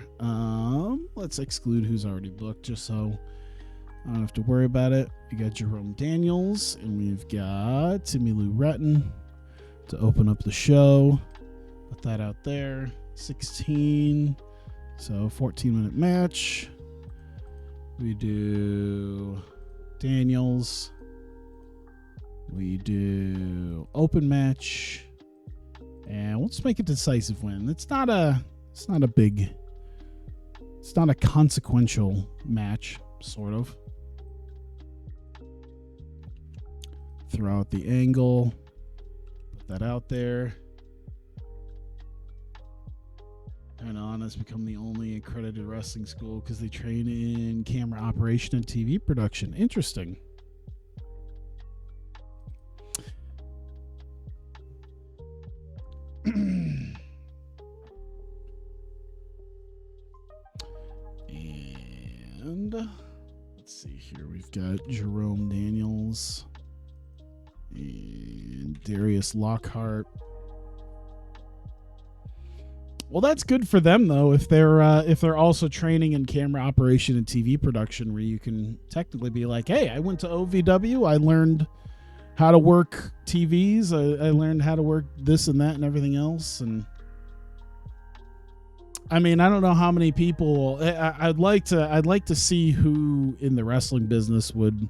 Let's exclude who's already booked, just so I don't have to worry about it. We got Jerome Daniels, and we've got Timmy Lou Retton to open up the show. Put that out there. 16. So 14-minute match. We do Daniels. We do open match. And let's make a decisive win. It's not a consequential match, sort of. Throw out the angle. Put that out there. And On has become the only accredited wrestling school because they train in camera operation and TV production. Interesting. And let's see here. We've got Jerome Daniels and Darius Lockhart. Well, that's good for them though. If they're also training in camera operation and TV production, where you can technically be like, "Hey, I went to OVW. I learned how to work TVs. I learned how to work this and that and everything else." And I mean, I don't know how many people. I'd like to see who in the wrestling business would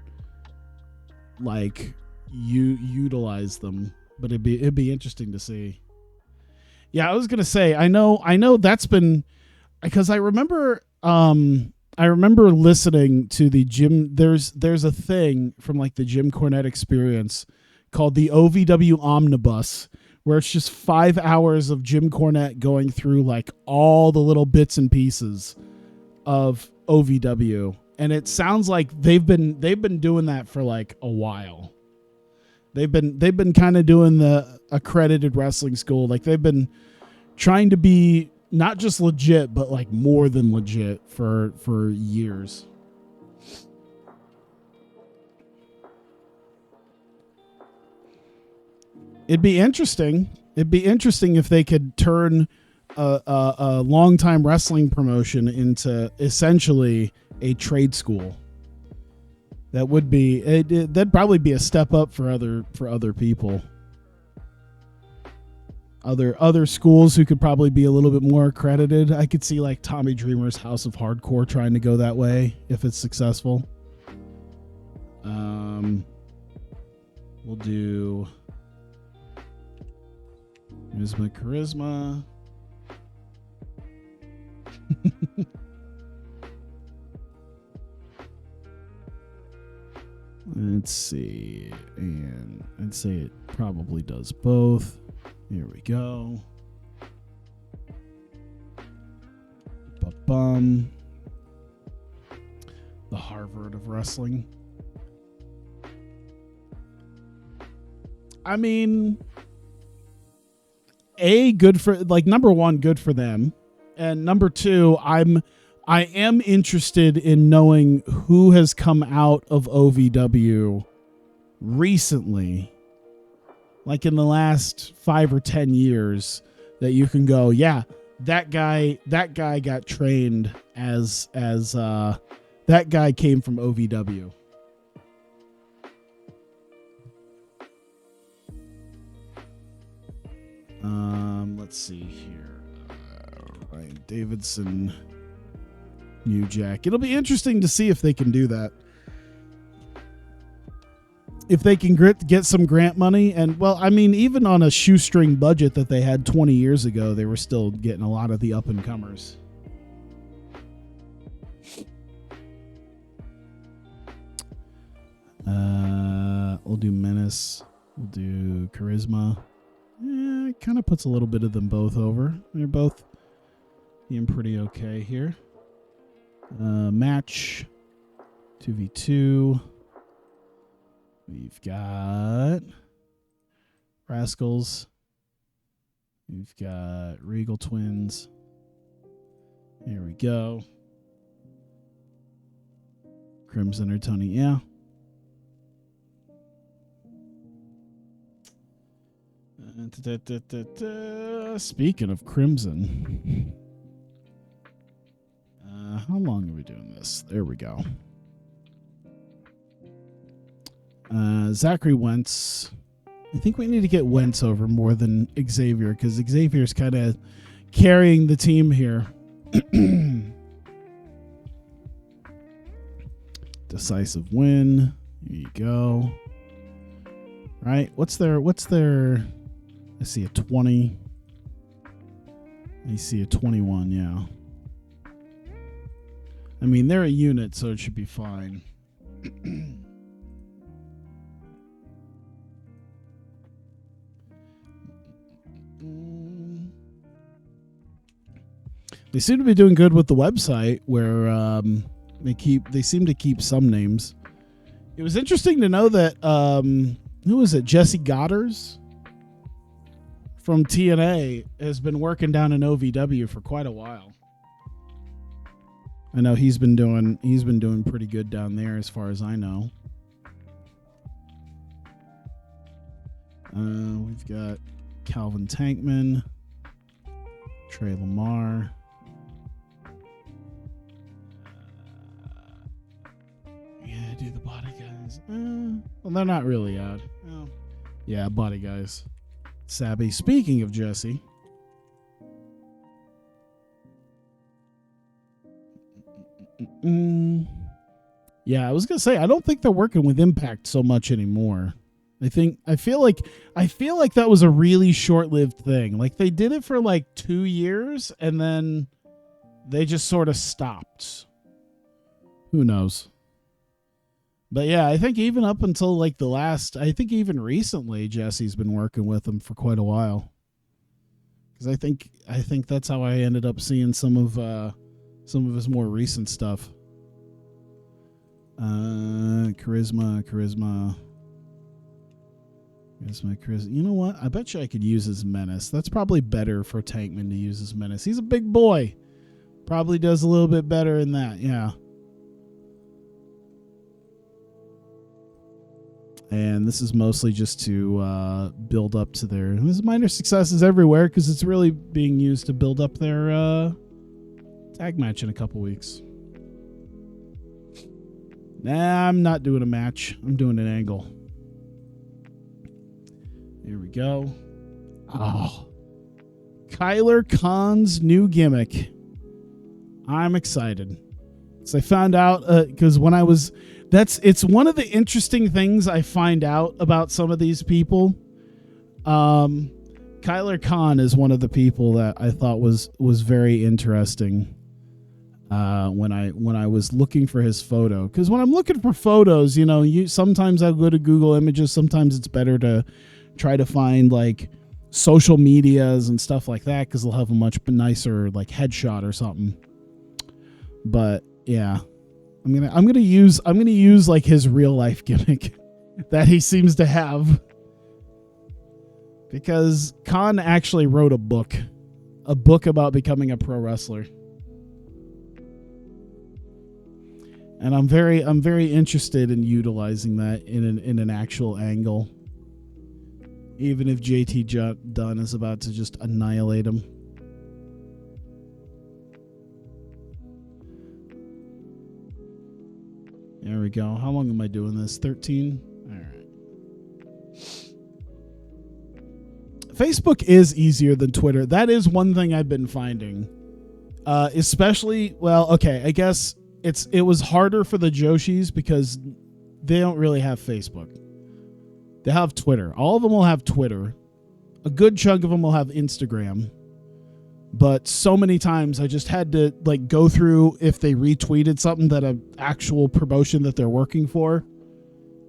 like utilize them, but it'd be interesting to see. Yeah, I was gonna say, I know that's been, because I remember listening to the Jim. There's a thing from like the Jim Cornette Experience called the OVW Omnibus, where it's just 5 hours of Jim Cornette going through like all the little bits and pieces of OVW, and it sounds like they've been doing that for like a while. They've been kind of doing the accredited wrestling school. Like they've been trying to be not just legit, but like more than legit for years. It'd be interesting if they could turn a long-time wrestling promotion into essentially a trade school. That would be that'd probably be a step up for other people. Other schools who could probably be a little bit more accredited. I could see like Tommy Dreamer's House of Hardcore trying to go that way if it's successful. We'll do Here's my charisma. Let's see. And I'd say it probably does both. Here we go. Ba-bum. The Harvard of wrestling. I mean, good for, like, number one, good for them. And number two, I am interested in knowing who has come out of OVW recently, like in the last 5 or 10 years, that you can go, yeah, that guy got trained as that guy came from OVW. Let's see here. Ryan Davidson, New Jack. It'll be interesting to see if they can do that. If they can get some grant money. And, well, I mean, even on a shoestring budget that they had 20 years ago, they were still getting a lot of the up-and-comers. We'll do Menace. We'll do Charisma. It kind of puts a little bit of them both over. They're both being pretty okay here. Match 2v2. We've got Rascals We've got Regal Twins. Here we go. Crimson or Tony, yeah. Speaking of Crimson, how long are we doing this? There we go. Zachary Wentz. I think we need to get Wentz over more than Xavier because Xavier's kind of carrying the team here. Decisive win. Here you go. Right? What's their I see a 20. I see a 21, yeah. I mean, they're a unit, so it should be fine. They seem to be doing good with the website where they seem to keep some names. It was interesting to know that who was it? Jesse Godders from TNA has been working down in OVW for quite a while. I know he's been doing pretty good down there as far as I know. We've got Calvin Tankman, Trey Lamar. Yeah, do the body guys. Well, they're not really out. Oh. Yeah, body guys. Sabby. Speaking of Jesse. Yeah, I was gonna say I don't think they're working with Impact so much anymore. I feel like that was a really short-lived thing. Like they did it for like 2 years and then they just sort of stopped. Who knows? But yeah, I think even up until like I think even recently, Jesse's been working with them for quite a while. Because I think that's how I ended up seeing some of his more recent stuff. Charisma. You know what? I bet you I could use his Menace. That's probably better for Tankman to use his Menace. He's a big boy. Probably does a little bit better in that. Yeah. And this is mostly just to build up to there's minor successes everywhere because it's really being used to build up their tag match in a couple weeks. Nah, I'm not doing a match. I'm doing an angle. Here we go. Oh. Kyler Khan's new gimmick. I'm excited. So I found out because when I was... It's one of the interesting things I find out about some of these people. Kyler Khan is one of the people that I thought was very interesting when I was looking for his photo. Because when I'm looking for photos, sometimes I'll go to Google Images. Sometimes it's better to try to find like social medias and stuff like that because they'll have a much nicer like headshot or something. But yeah. I'm gonna use like his real life gimmick that he seems to have, because Khan actually wrote a book about becoming a pro wrestler, and I'm very interested in utilizing that in an actual angle, even if JT Dunn is about to just annihilate him. There we go. How long am I doing this? 13? All right. Facebook is easier than Twitter. That is one thing I've been finding. Especially, well, okay, I guess it was harder for the Joshis because they don't really have Facebook. They have Twitter. All of them will have Twitter. A good chunk of them will have Instagram. But so many times I just had to like go through if they retweeted something that an actual promotion that they're working for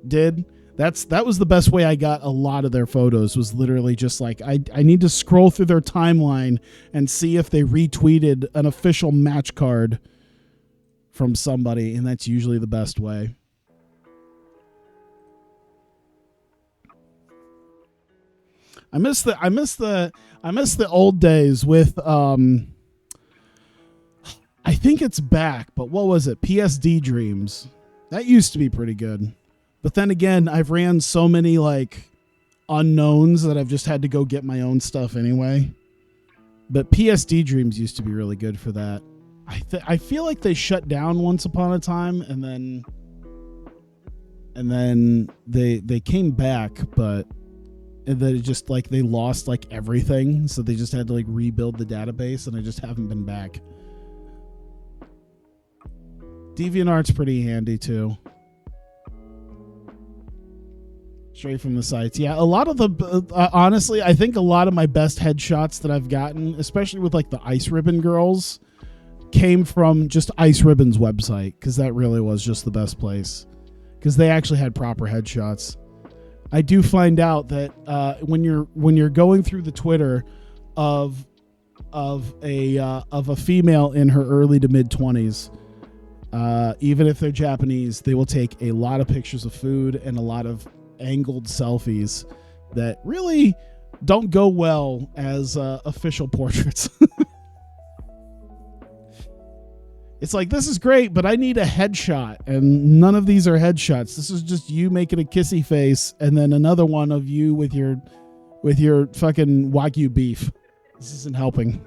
did. That was the best way I got a lot of their photos, was literally just like I need to scroll through their timeline and see if they retweeted an official match card from somebody, and that's usually the best way. I miss the old days with I think it's back, but what was it? PSD Dreams. That used to be pretty good. But then again, I've ran so many like unknowns that I've just had to go get my own stuff anyway. But PSD Dreams used to be really good for that. I feel like they shut down once upon a time and then they came back, but then it just like they lost like everything, so they just had to like rebuild the database, and I just haven't been back. DeviantArt's pretty handy too. Straight from the sites. Yeah, a lot of the honestly, I think a lot of my best headshots that I've gotten, especially with like the Ice Ribbon girls, came from just Ice Ribbon's website, because that really was just the best place, because they actually had proper headshots. I do find out that when you're going through the Twitter of a female in her early to mid 20s, even if they're Japanese, they will take a lot of pictures of food and a lot of angled selfies that really don't go well as official portraits. It's like, this is great, but I need a headshot, and none of these are headshots. This is just you making a kissy face, and then another one of you with your fucking Wagyu beef. This isn't helping.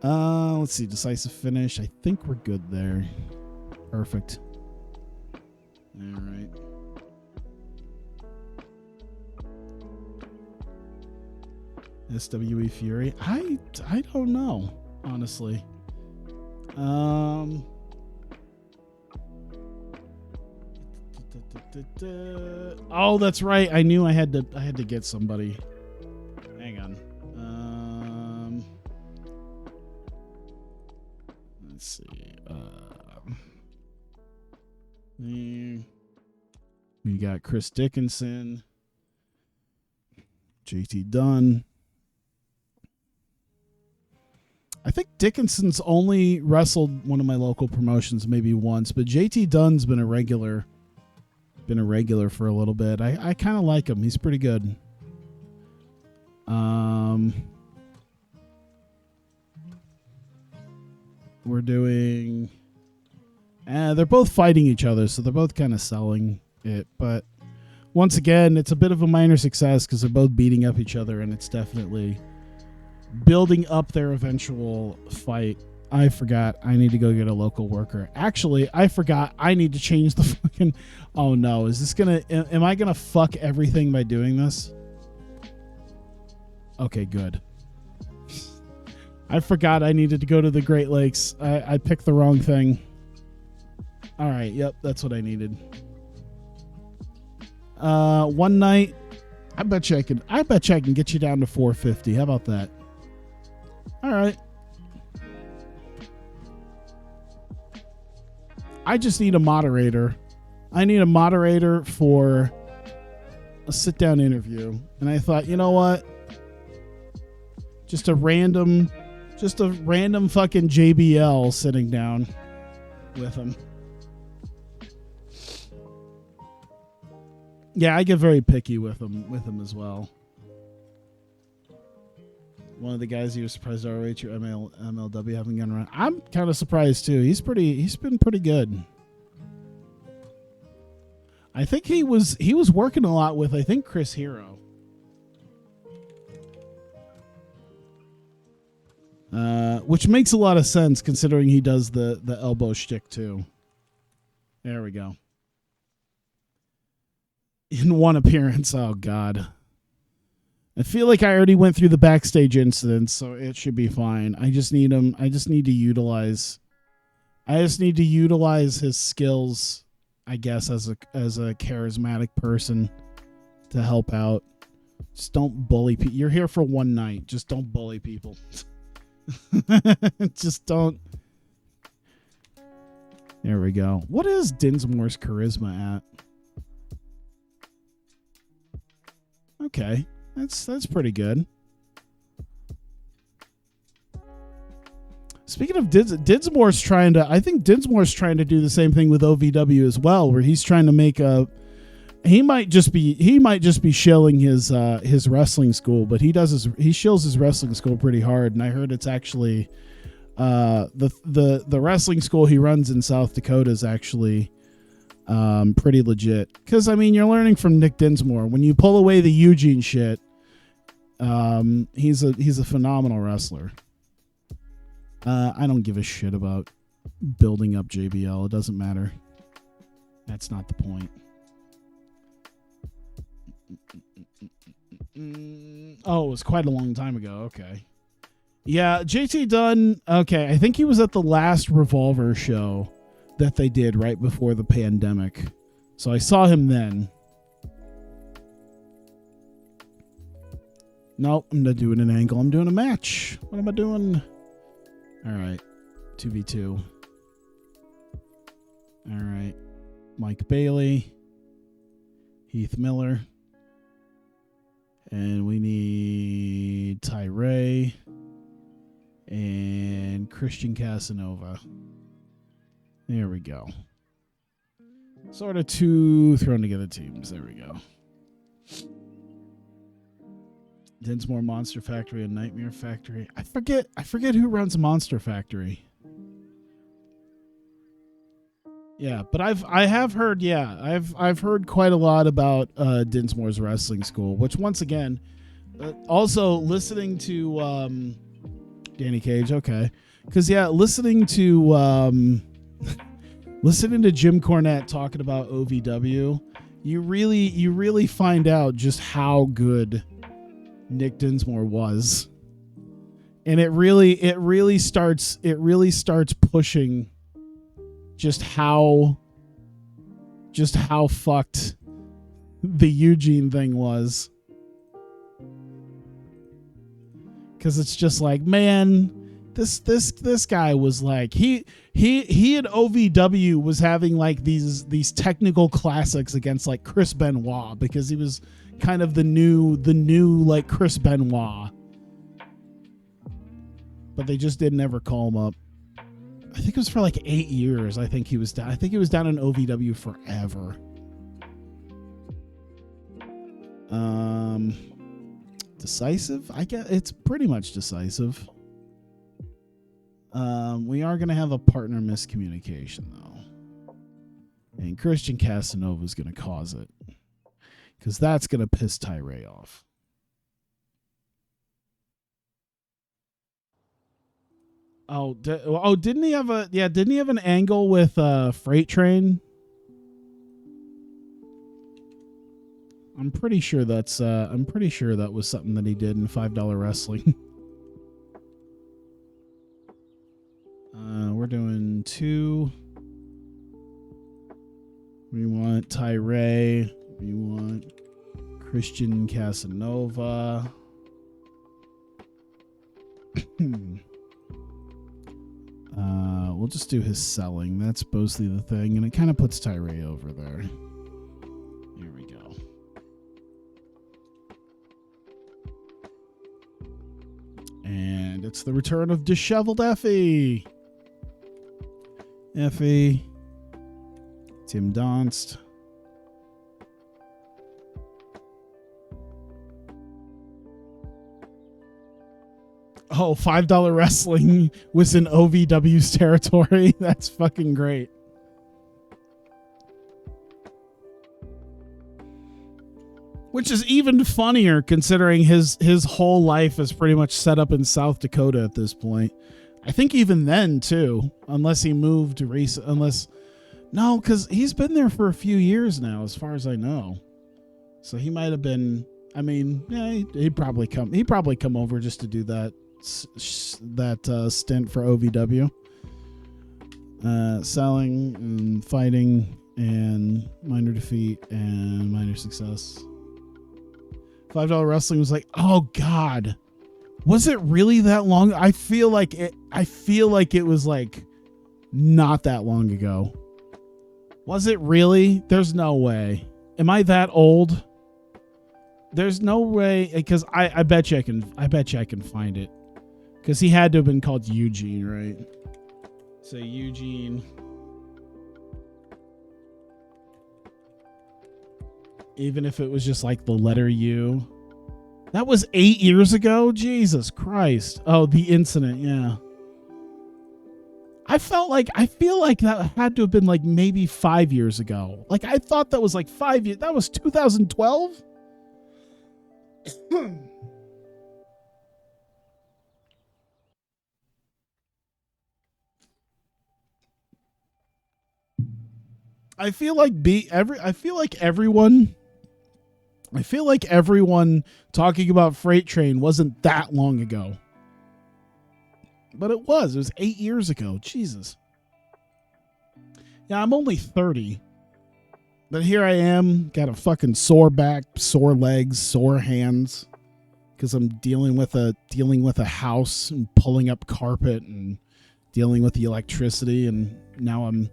Let's see, decisive finish. I think we're good there. Perfect. All right. SWE Fury. I don't know. Honestly, oh, that's right. I knew I had to get somebody. Hang on. Let's see. We got Chris Dickinson, JT Dunn. I think Dickinson's only wrestled one of my local promotions maybe once, but JT Dunn's been a regular for a little bit. I kind of like him. He's pretty good. We're doing they're both fighting each other, so they're both kind of selling it, but once again, it's a bit of a minor success because they're both beating up each other, and it's definitely building up their eventual fight. I forgot I need to go get a local worker. Actually, I forgot I need to change the fucking... Oh no, is this gonna... Am I gonna fuck everything by doing this? Okay, good. I forgot I needed to go to the Great Lakes. I picked the wrong thing. Alright, yep, that's what I needed. One night... I bet you I can get you down to 450. How about that? All right. I just need a moderator. I need a moderator for a sit-down interview. And I thought, you know what? Just a random fucking JBL sitting down with him. Yeah, I get very picky with him as well. One of the guys you were surprised ROH or MLW haven't gone around. I'm kind of surprised too. He's been pretty good. I think he was working a lot with, I think, Chris Hero. Which makes a lot of sense considering he does the elbow shtick too. There we go. In one appearance. Oh God. I feel like I already went through the backstage incidents, so it should be fine. I just need him. I just need to utilize his skills, I guess, as a charismatic person to help out. Just don't bully people. You're here for one night. Just don't bully people. Just don't. There we go. What is Dinsmore's charisma at? Okay. That's pretty good. Speaking of Dinsmore's trying to do the same thing with OVW as well, where he's trying to make a He might just be shilling his wrestling school, but he shills his wrestling school pretty hard. And I heard it's actually the wrestling school he runs in South Dakota is actually pretty legit. Because I mean, you're learning from Nick Dinsmore. When you pull away the Eugene shit, he's a phenomenal wrestler. I don't give a shit about building up JBL. It doesn't matter. That's not the point. Oh, it was quite a long time ago. Okay. Yeah, JT Dunn. Okay, I think he was at the last Revolver show that they did right before the pandemic. So I saw him then. Nope, I'm not doing an angle. I'm doing a match. What am I doing? All right, 2v2. All right, Mike Bailey, Heath Miller. And we need Tyree and Christian Casanova. There we go. Sort of two thrown together teams. There we go. Dinsmore Monster Factory and Nightmare Factory. I forget who runs Monster Factory. Yeah, but I've heard quite a lot about Dinsmore's wrestling school, which once again, also listening to Danny Cage, okay, because listening to Jim Cornette talking about OVW, you really find out just how good Nick Dinsmore was, and it really starts pushing just how fucked the Eugene thing was. Cause it's just like, man, this guy was like, he at OVW was having like these technical classics against like Chris Benoit, because he was kind of the new like Chris Benoit. But they just didn't ever call him up. I think it was for like 8 years. I think he was down in OVW forever. Decisive? I guess it's pretty much decisive. We are going to have a partner miscommunication though. And Christian Casanova is going to cause it. Because that's going to piss Tyree off. Didn't he have an angle with Freight Train? I'm pretty sure that was something that he did in $5 wrestling. We're doing 2. We want Tyree. We want Christian Casanova. We'll just do his selling. That's mostly the thing, and it kind of puts Tyree over there. Here we go. And it's the return of Disheveled Effie. Effie. Tim Donst. Oh, $5 wrestling was in OVW's territory. That's fucking great. Which is even funnier considering his whole life is pretty much set up in South Dakota at this point. I think even then too, unless he moved no, because he's been there for a few years now, as far as I know. So he might have been. I mean, yeah, he'd probably come over just to do that stint for OVW. Selling and fighting and minor defeat and minor success. $5 wrestling was like, oh God, was it really that long? I feel like it was like not that long ago. Was it really? There's no way. Am I that old? There's no way, because I bet you I can find it. Because he had to have been called Eugene, right? So Eugene. Even if it was just like the letter U. That was 8 years ago? Jesus Christ. Oh, the incident, yeah. I feel like that had to have been like maybe 5 years ago. Like I thought that was like 5 years. That was 2012? I feel like everyone talking about Freight Train wasn't that long ago. But it was 8 years ago. Jesus. Yeah, I'm only 30. But here I am, got a fucking sore back, sore legs, sore hands, because I'm dealing with a house and pulling up carpet and dealing with the electricity, and now I'm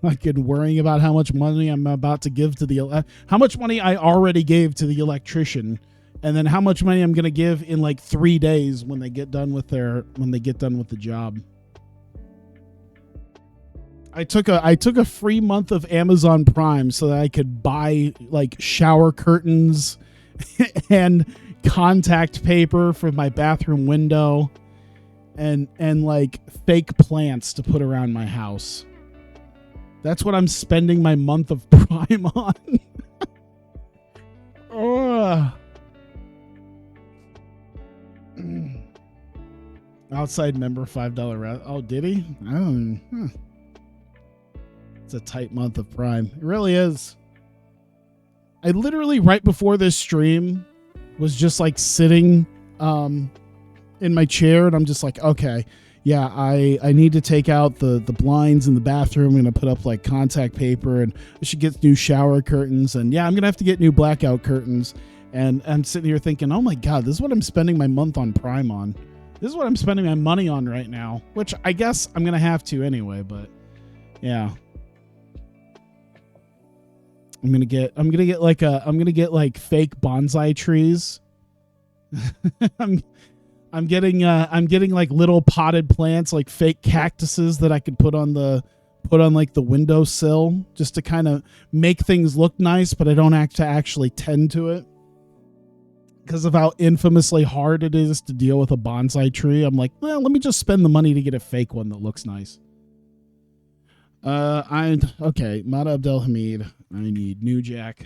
fucking worrying about how much money I'm about to give to how much money I already gave to the electrician, and then how much money I'm gonna give in like 3 days when they get done with the job. I took a free month of Amazon Prime so that I could buy like shower curtains and contact paper for my bathroom window and like fake plants to put around my house. That's what I'm spending my month of Prime on. Outside member $5. Oh, did he? I don't. It's a tight month of Prime. It really is. I literally right before this stream was just like sitting in my chair, and I'm just like, okay, yeah, I need to take out the blinds in the bathroom. I'm gonna put up like contact paper, and I should get new shower curtains, and yeah, I'm gonna have to get new blackout curtains. And I'm sitting here thinking, oh my god, this is what I'm spending my month on Prime on. This is what I'm spending my money on right now, which I guess I'm gonna have to anyway. But yeah. I'm gonna get like fake bonsai trees. I'm getting like little potted plants, like fake cactuses that I could put on like the windowsill just to kind of make things look nice, but I don't have to actually tend to it because of how infamously hard it is to deal with a bonsai tree. I'm like, well, let me just spend the money to get a fake one that looks nice. Okay, Mada Abdel Hamid. I need New Jack.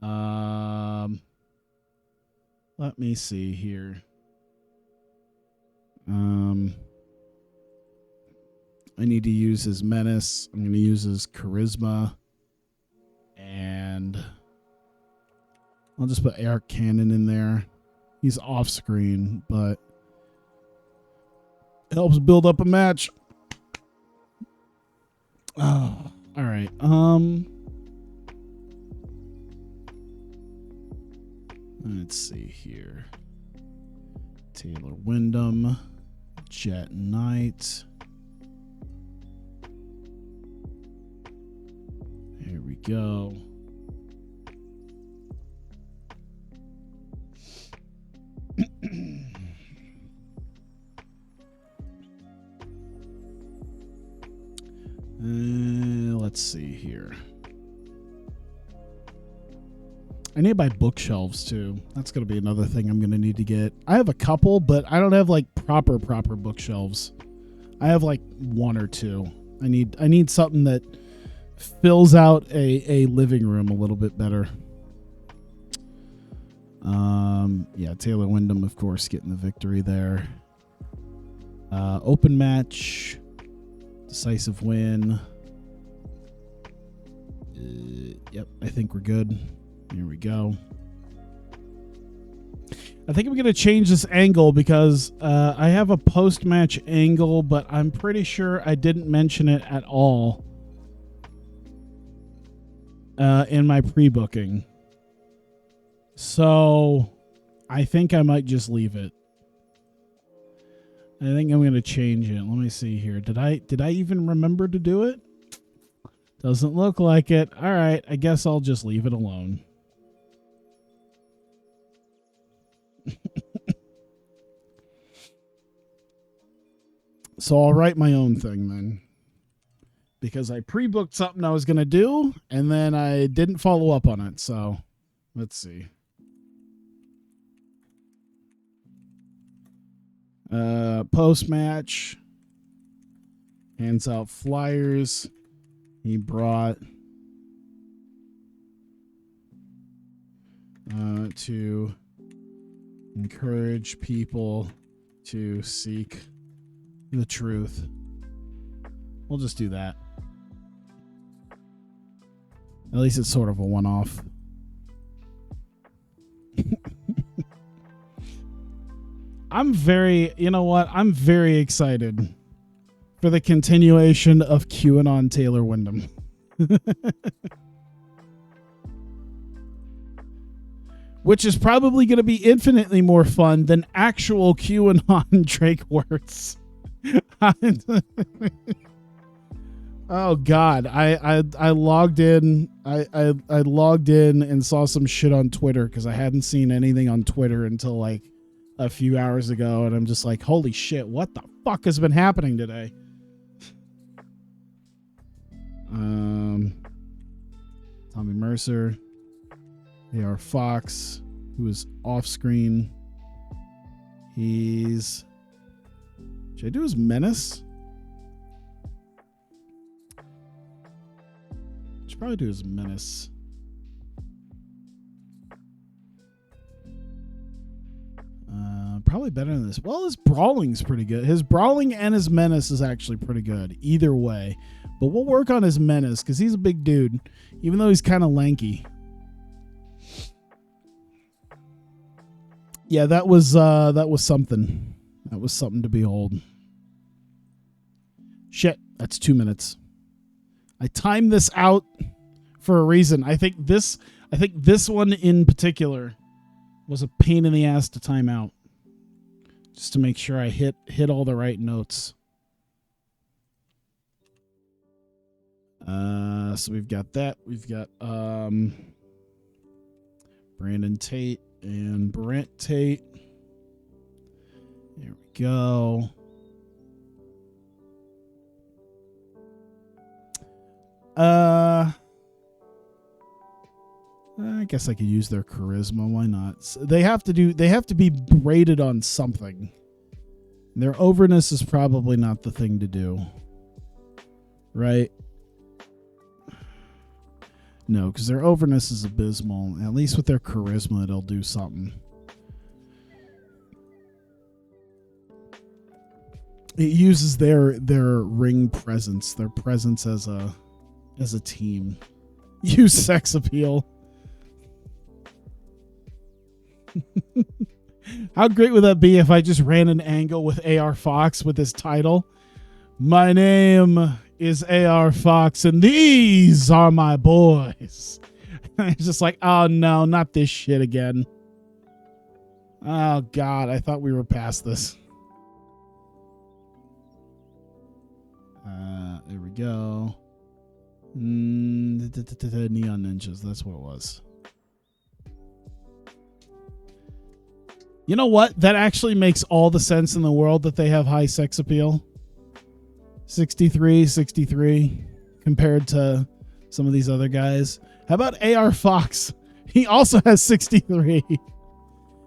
Let me see here. I need to use his menace. I'm going to use his charisma, and I'll just put Eric Cannon in there. He's off screen, but it helps build up a match. Oh, all right. Let's see here. Taylor Wyndham, Jet Knight. Here we go. Let's see here. I need to buy bookshelves too. That's going to be another thing I'm going to need to get. I have a couple, but I don't have like proper bookshelves. I have like one or two. I need something that fills out a living room a little bit better. Yeah, Taylor Wyndham, of course, getting the victory there. Open match, decisive win. Yep, I think we're good. Here we go. I think I'm going to change this angle because I have a post-match angle, but I'm pretty sure I didn't mention it at all in my pre-booking. So I think I might just leave it. I think I'm going to change it. Let me see here. Did I even remember to do it? Doesn't look like it. All right, I guess I'll just leave it alone. So I'll write my own thing then. because I pre-booked something I was going to do, and then I didn't follow up on it. So let's see. Post-match. Hands out flyers. He brought to encourage people to seek the truth. We'll just do that. At least it's sort of a one-off. You know what? I'm very excited for the continuation of QAnon Taylor Wyndham. Which is probably going to be infinitely more fun than actual QAnon Drake Wirtz. Oh God, I logged in. I logged in and saw some shit on Twitter because I hadn't seen anything on Twitter until like a few hours ago, and I'm just like, holy shit, what the fuck has been happening today? Tommy Mercer, AR Fox, who is off screen. Should I do his menace? Should probably do his menace. Probably better than this. Well, his brawling's pretty good. His brawling and his menace is actually pretty good. Either way. But we'll work on his menace because he's a big dude. Even though he's kind of lanky. Yeah, that was something. That was something to behold. Shit, that's 2 minutes. I timed this out for a reason. I think this one in particular was a pain in the ass to time out. Just to make sure I hit all the right notes. So we've got that. We've got Brandon Tate and Brent Tate. There we go. I guess I could use their charisma. Why not? They have to be rated on something. Their overness is probably not the thing to do. Right? No, because their overness is abysmal. At least with their charisma, it'll do something. It uses their ring presence, their presence as a team. Use sex appeal. How great would that be if I just ran an angle with AR Fox with his title? My name is AR Fox and these are my boys. It's just like, oh no, not this shit again. Oh God, I thought we were past this. There we go. Neon Ninjas, that's what it was. You know what? That actually makes all the sense in the world that they have high sex appeal. 63 compared to some of these other guys. How about AR Fox? He also has 63. How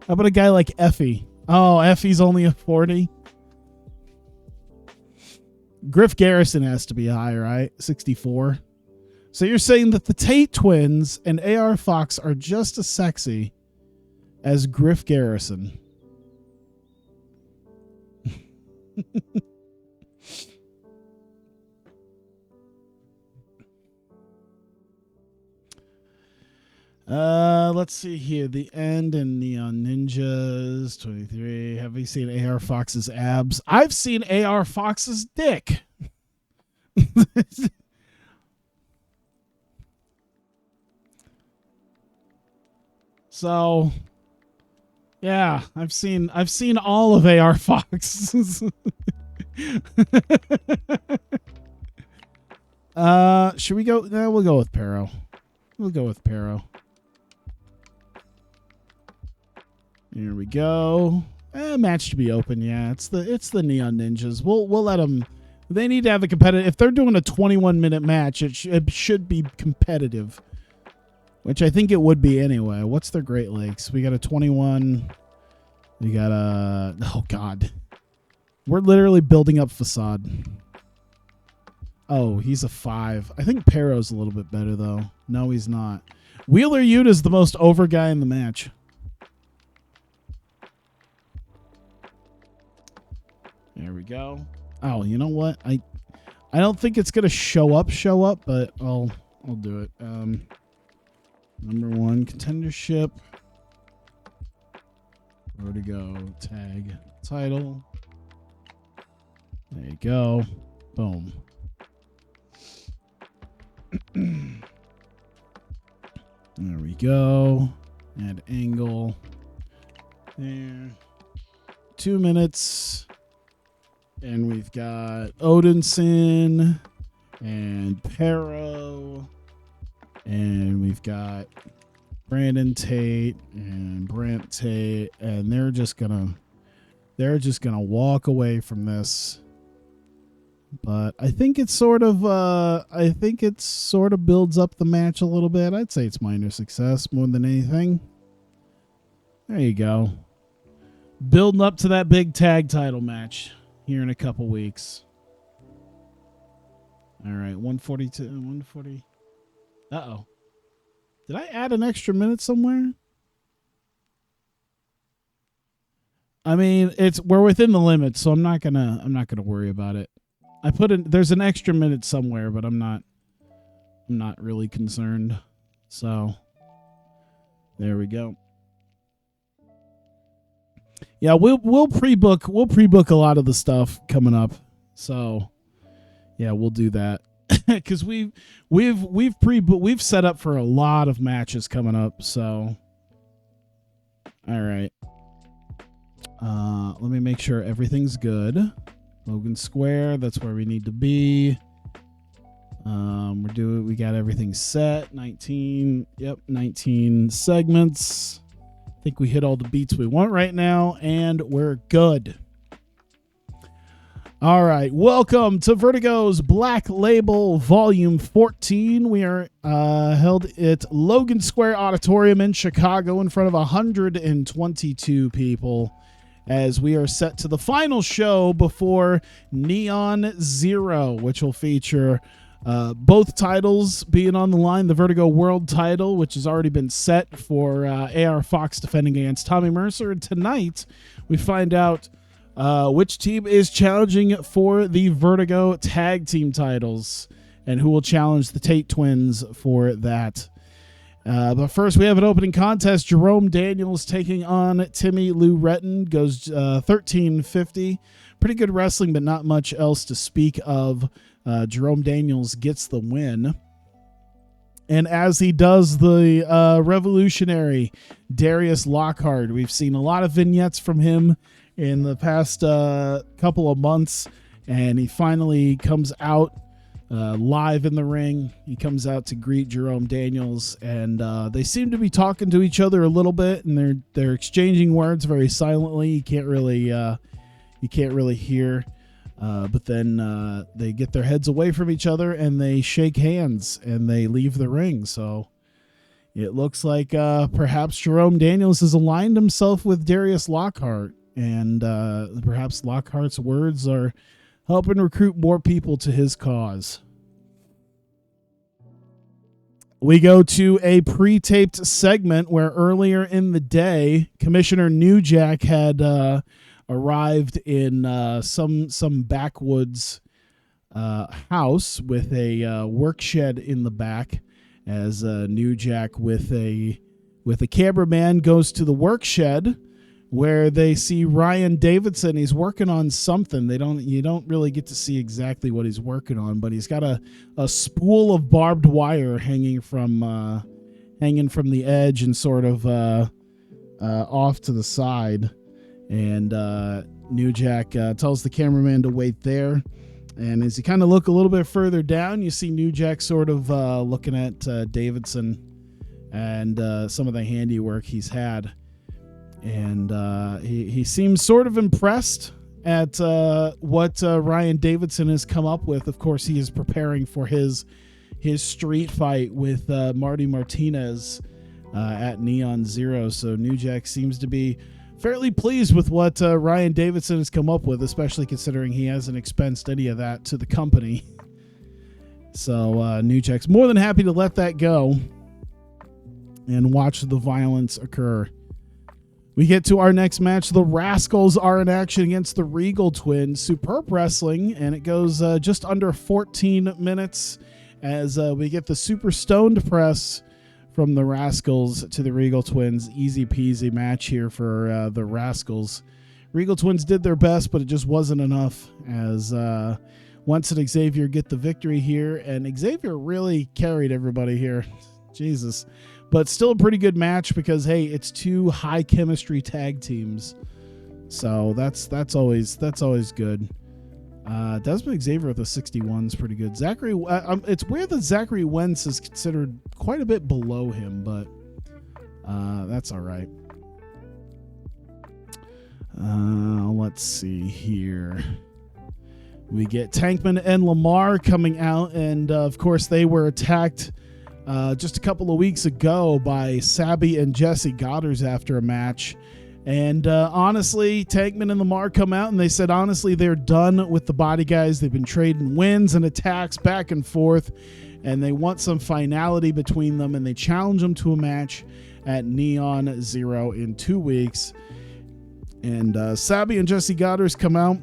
about a guy like Effie? Oh, Effie's only a 40. Griff Garrison has to be high, right? 64. So you're saying that the Tate twins and AR Fox are just as sexy as Griff Garrison. Let's see here. The End and Neon Ninjas 23. Have you seen AR Fox's abs? I've seen AR Fox's dick. So yeah, I've seen all of AR Fox. Should we go? No, we'll go with Pero. We'll go with Pero. Here we go. Match to be open. Yeah, it's the Neon Ninjas. We'll let them. They need to have a competitive. If they're doing a 21-minute match, it should be competitive, which I think it would be anyway. What's their Great Lakes? We got a 21. We got a. Oh God, we're literally building up Facade. Oh, he's a 5. I think Pero's a little bit better though. No, he's not. Wheeler Yuta is the most over guy in the match. There we go. Oh, you know what? I don't think it's gonna show up, but I'll do it. Number 1 contendership. Vertigo tag title. There you go. Boom. There we go. Add angle. There. 2 minutes. And we've got Odinson and Pero. And we've got Brandon Tate and Brant Tate. And they're just gonna walk away from this. But I think it's sort of builds up the match a little bit. I'd say it's minor success more than anything. There you go. Building up to that big tag title match here in a couple weeks. All right, 142, 140. Uh-oh. Did I add an extra minute somewhere? I mean, we're within the limits, so I'm not gonna worry about it. I put in there's an extra minute somewhere, but I'm not really concerned. So there we go. Yeah, we'll pre-book a lot of the stuff coming up. So yeah, we'll do that. Cuz we've set up for a lot of matches coming up, so all right. Let me make sure everything's good. Logan Square, that's where we need to be. We got everything set. 19 segments. I think we hit all the beats we want right now, and we're good. All right, welcome to Vertigo's Black Label Volume 14. We are held at Logan Square Auditorium in Chicago in front of 122 people, as we are set to the final show before Neon Zero, which will feature both titles being on the line. The Vertigo World title, which has already been set for AR Fox defending against Tommy Mercer. And tonight, we find out which team is challenging for the Vertigo tag team titles and who will challenge the Tate twins for that. But first, we have an opening contest. Jerome Daniels taking on Timmy Lou Retton. Goes 13:50. Pretty good wrestling, but not much else to speak of. Jerome Daniels gets the win. And as he does, the revolutionary Darius Lockhart. We've seen a lot of vignettes from him in the past couple of months, and he finally comes out live in the ring. He comes out to greet Jerome Daniels, and they seem to be talking to each other a little bit, and they're exchanging words very silently. You can't really hear, but then they get their heads away from each other and they shake hands and they leave the ring. So it looks like perhaps Jerome Daniels has aligned himself with Darius Lockhart, and perhaps Lockhart's words are helping recruit more people to his cause. We go to a pre-taped segment where earlier in the day, Commissioner New Jack had arrived in some backwoods house with a work shed in the back, as New Jack with a cameraman goes to the work shed, where they see Ryan Davidson. He's working on something. You don't really get to see exactly what he's working on, but he's got a spool of barbed wire hanging from the edge and sort of off to the side. And New Jack tells the cameraman to wait there. And as you kind of look a little bit further down, you see New Jack sort of looking at Davidson and some of the handiwork he's had. And he seems sort of impressed, at what Ryan Davidson has come up with. Of course, he is preparing for his street fight with Marty Martinez at Neon Zero. So New Jack seems to be fairly pleased with what Ryan Davidson has come up with, especially considering he hasn't expensed any of that to the company. So New Jack's more than happy to let that go and watch the violence occur. We get to our next match. The Rascals are in action against the Regal Twins. Superb wrestling, and it goes just under 14 minutes as we get the super stoned press from the Rascals to the Regal Twins. Easy peasy match here for the Rascals. Regal Twins did their best, but it just wasn't enough as Wentz and Xavier get the victory here, and Xavier really carried everybody here. Jesus. But still a pretty good match because, hey, it's two high chemistry tag teams. So that's always good. Desmond Xavier with a 61 is pretty good. Zachary, it's weird that Zachary Wentz is considered quite a bit below him, but that's all right. Let's see here. We get Tankman and Lamar coming out, and of course they were attacked just a couple of weeks ago by Sabby and Jesse Goddard after a match. And honestly, Tankman and Lamar come out and they said, honestly, they're done with the body guys. They've been trading wins and attacks back and forth, and they want some finality between them, and they challenge them to a match at Neon Zero in 2 weeks. And Sabby and Jesse Goddard come out.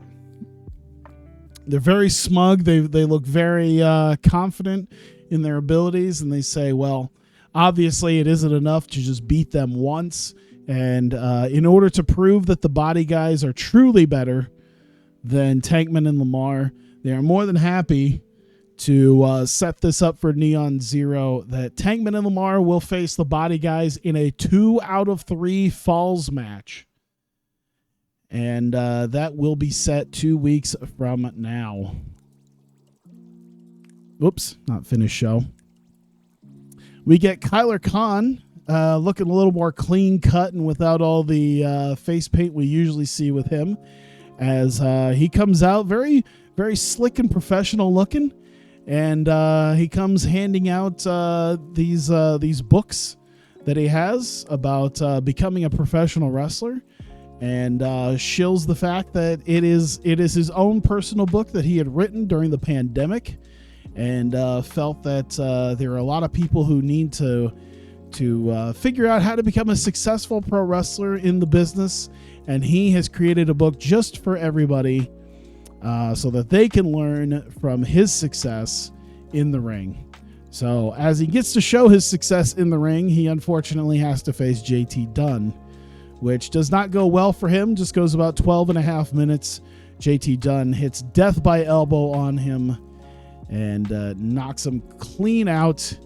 They're very smug. They look very confident in their abilities, and they say, well, obviously it isn't enough to just beat them once. And in order to prove that the body guys are truly better than Tankman and Lamar, they are more than happy to set this up for Neon Zero, that Tankman and Lamar will face the body guys in a 2 out of 3 falls match. And that will be set 2 weeks from now. Oops, not finished show. We get Kyler Khan looking a little more clean cut and without all the face paint we usually see with him, as he comes out very, very slick and professional looking, and he comes handing out these books that he has about becoming a professional wrestler, and shills the fact that it is his own personal book that he had written during the pandemic, and felt that there are a lot of people who need to figure out how to become a successful pro wrestler in the business, and he has created a book just for everybody so that they can learn from his success in the ring. So as he gets to show his success in the ring, he unfortunately has to face JT Dunn, which does not go well for him. Just goes about 12 and a half minutes. JT Dunn hits death by elbow on him and knocks him clean out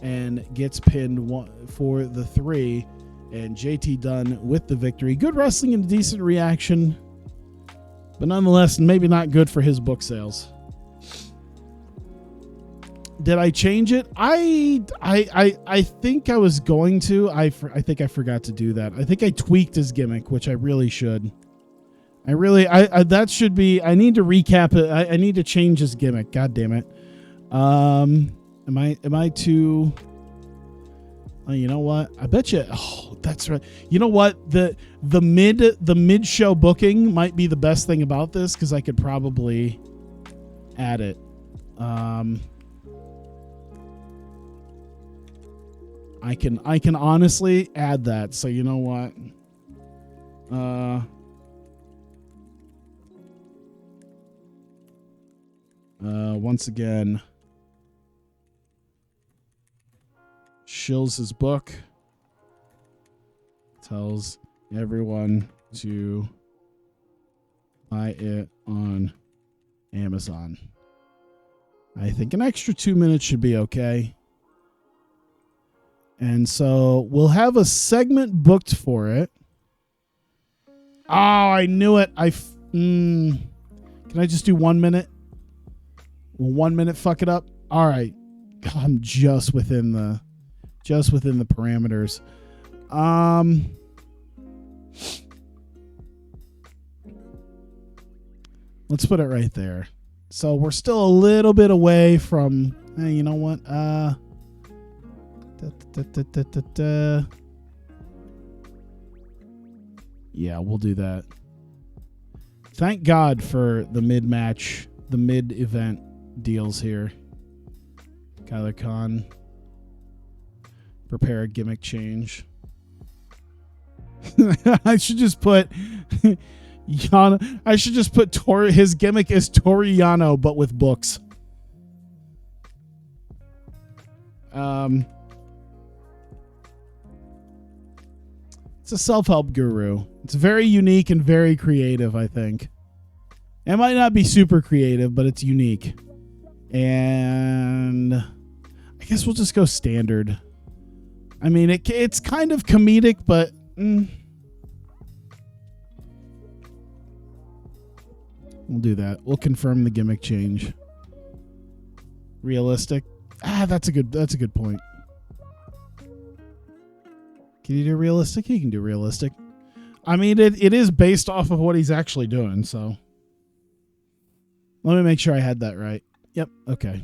and gets pinned for the 3. And JT Dunn with the victory. Good wrestling and a decent reaction, but nonetheless, maybe not good for his book sales. Did I change it? I think I was going to. I think I forgot to do that. I think I tweaked his gimmick, which I really should. That should be. I need to recap it. I need to change his gimmick. God damn it. Am I too? Oh, you know what? I bet you. Oh, that's right. You know what? The mid show booking might be the best thing about this, because I could probably add it. I can honestly add that. So you know what? Once again, shills his book, tells everyone to buy it on Amazon. I think an extra 2 minutes should be okay. And so we'll have a segment booked for it. Oh, I knew it. Can I just do 1 minute? Will 1 minute fuck it up? All right. God, I'm just within the parameters. Let's put it right there. So we're still a little bit away from, you know what? Yeah, we'll do that. Thank God for the mid-match, the mid-event deals here. Kyler Khan, prepare a gimmick change. I should just put Yano. I should just put his gimmick is Toru Yano, but with books. It's a self-help guru. It's very unique and very creative, I think. It might not be super creative, but it's unique. And I guess we'll just go standard. I mean, it's kind of comedic, but we'll do that. We'll confirm the gimmick change. Realistic. That's a good point. Can you do realistic? He can do realistic. I mean, it is based off of what he's actually doing, so let me make sure I had that right. Yep, okay.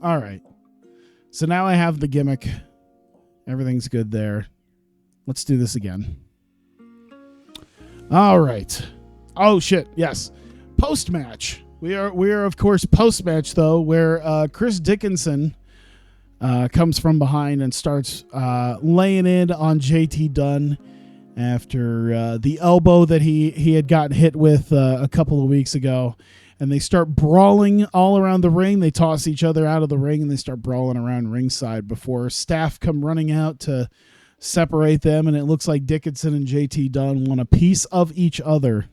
All right. So now I have the gimmick. Everything's good there. Let's do this again. All right. Oh shit, yes. Post-match. We are of course post-match though, where Chris Dickinson comes from behind and starts laying in on JT Dunn after the elbow that he had gotten hit with a couple of weeks ago. And they start brawling all around the ring. They toss each other out of the ring and they start brawling around ringside before staff come running out to separate them. And it looks like Dickinson and JT Dunn want a piece of each other.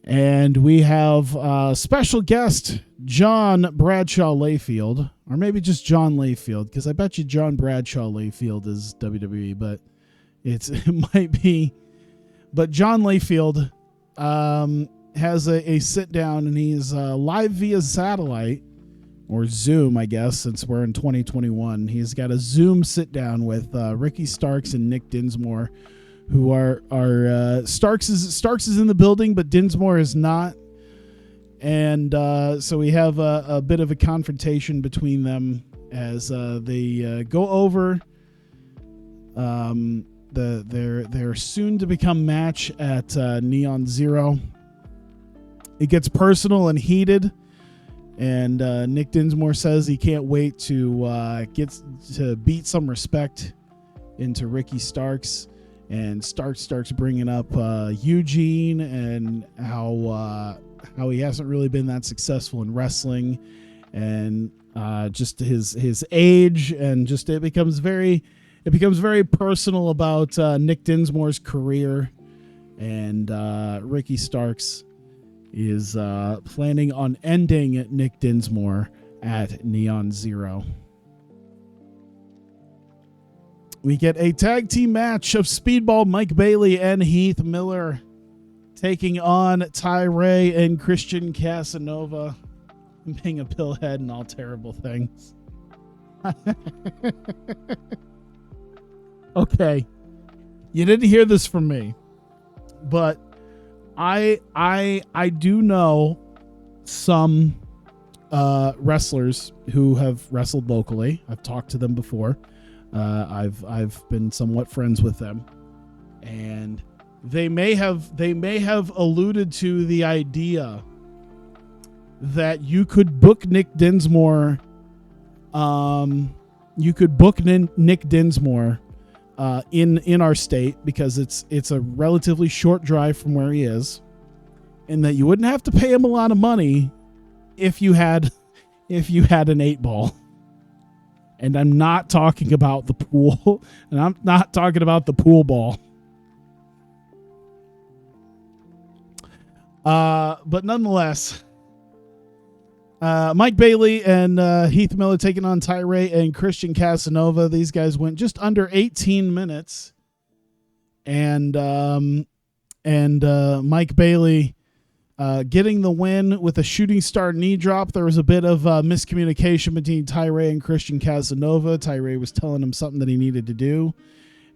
And we have special guest John Bradshaw Layfield, or maybe just John Layfield, because I bet you John Bradshaw Layfield is WWE, but it might be. But John Layfield has a sit down, and he's live via satellite or Zoom, I guess, since we're in 2021. He's got a Zoom sit down with Ricky Starks and Nick Dinsmore, who are Starks is in the building, but Dinsmore is not. And so we have a bit of a confrontation between them as they go over their soon to become match at Neon Zero. It gets personal and heated, and Nick Dinsmore says he can't wait to get to beat some respect into Ricky Starks. And Starks bringing up Eugene and how he hasn't really been that successful in wrestling, and just his age, and just it becomes very personal about Nick Dinsmore's career, and Ricky Starks is planning on ending Nick Dinsmore at Neon Zero. We get a tag team match of Speedball Mike Bailey and Heath Miller taking on Ty Ray and Christian Casanova, being a pillhead and all terrible things. Okay, you didn't hear this from me, but I do know some wrestlers who have wrestled locally. I've talked to them before. I've been somewhat friends with them, and they may have alluded to the idea that you could book Nick Dinsmore. You could book Nick Dinsmore in our state, because it's a relatively short drive from where he is, and that you wouldn't have to pay him a lot of money if you had an 8-ball. And I'm not talking about the pool, and I'm not talking about the pool ball. But nonetheless, Mike Bailey and Heath Miller taking on Ty Ray and Christian Casanova. These guys went just under 18 minutes. And Mike Bailey getting the win with a shooting star knee drop. There was a bit of miscommunication between Ty Ray and Christian Casanova. Ty Ray was telling him something that he needed to do,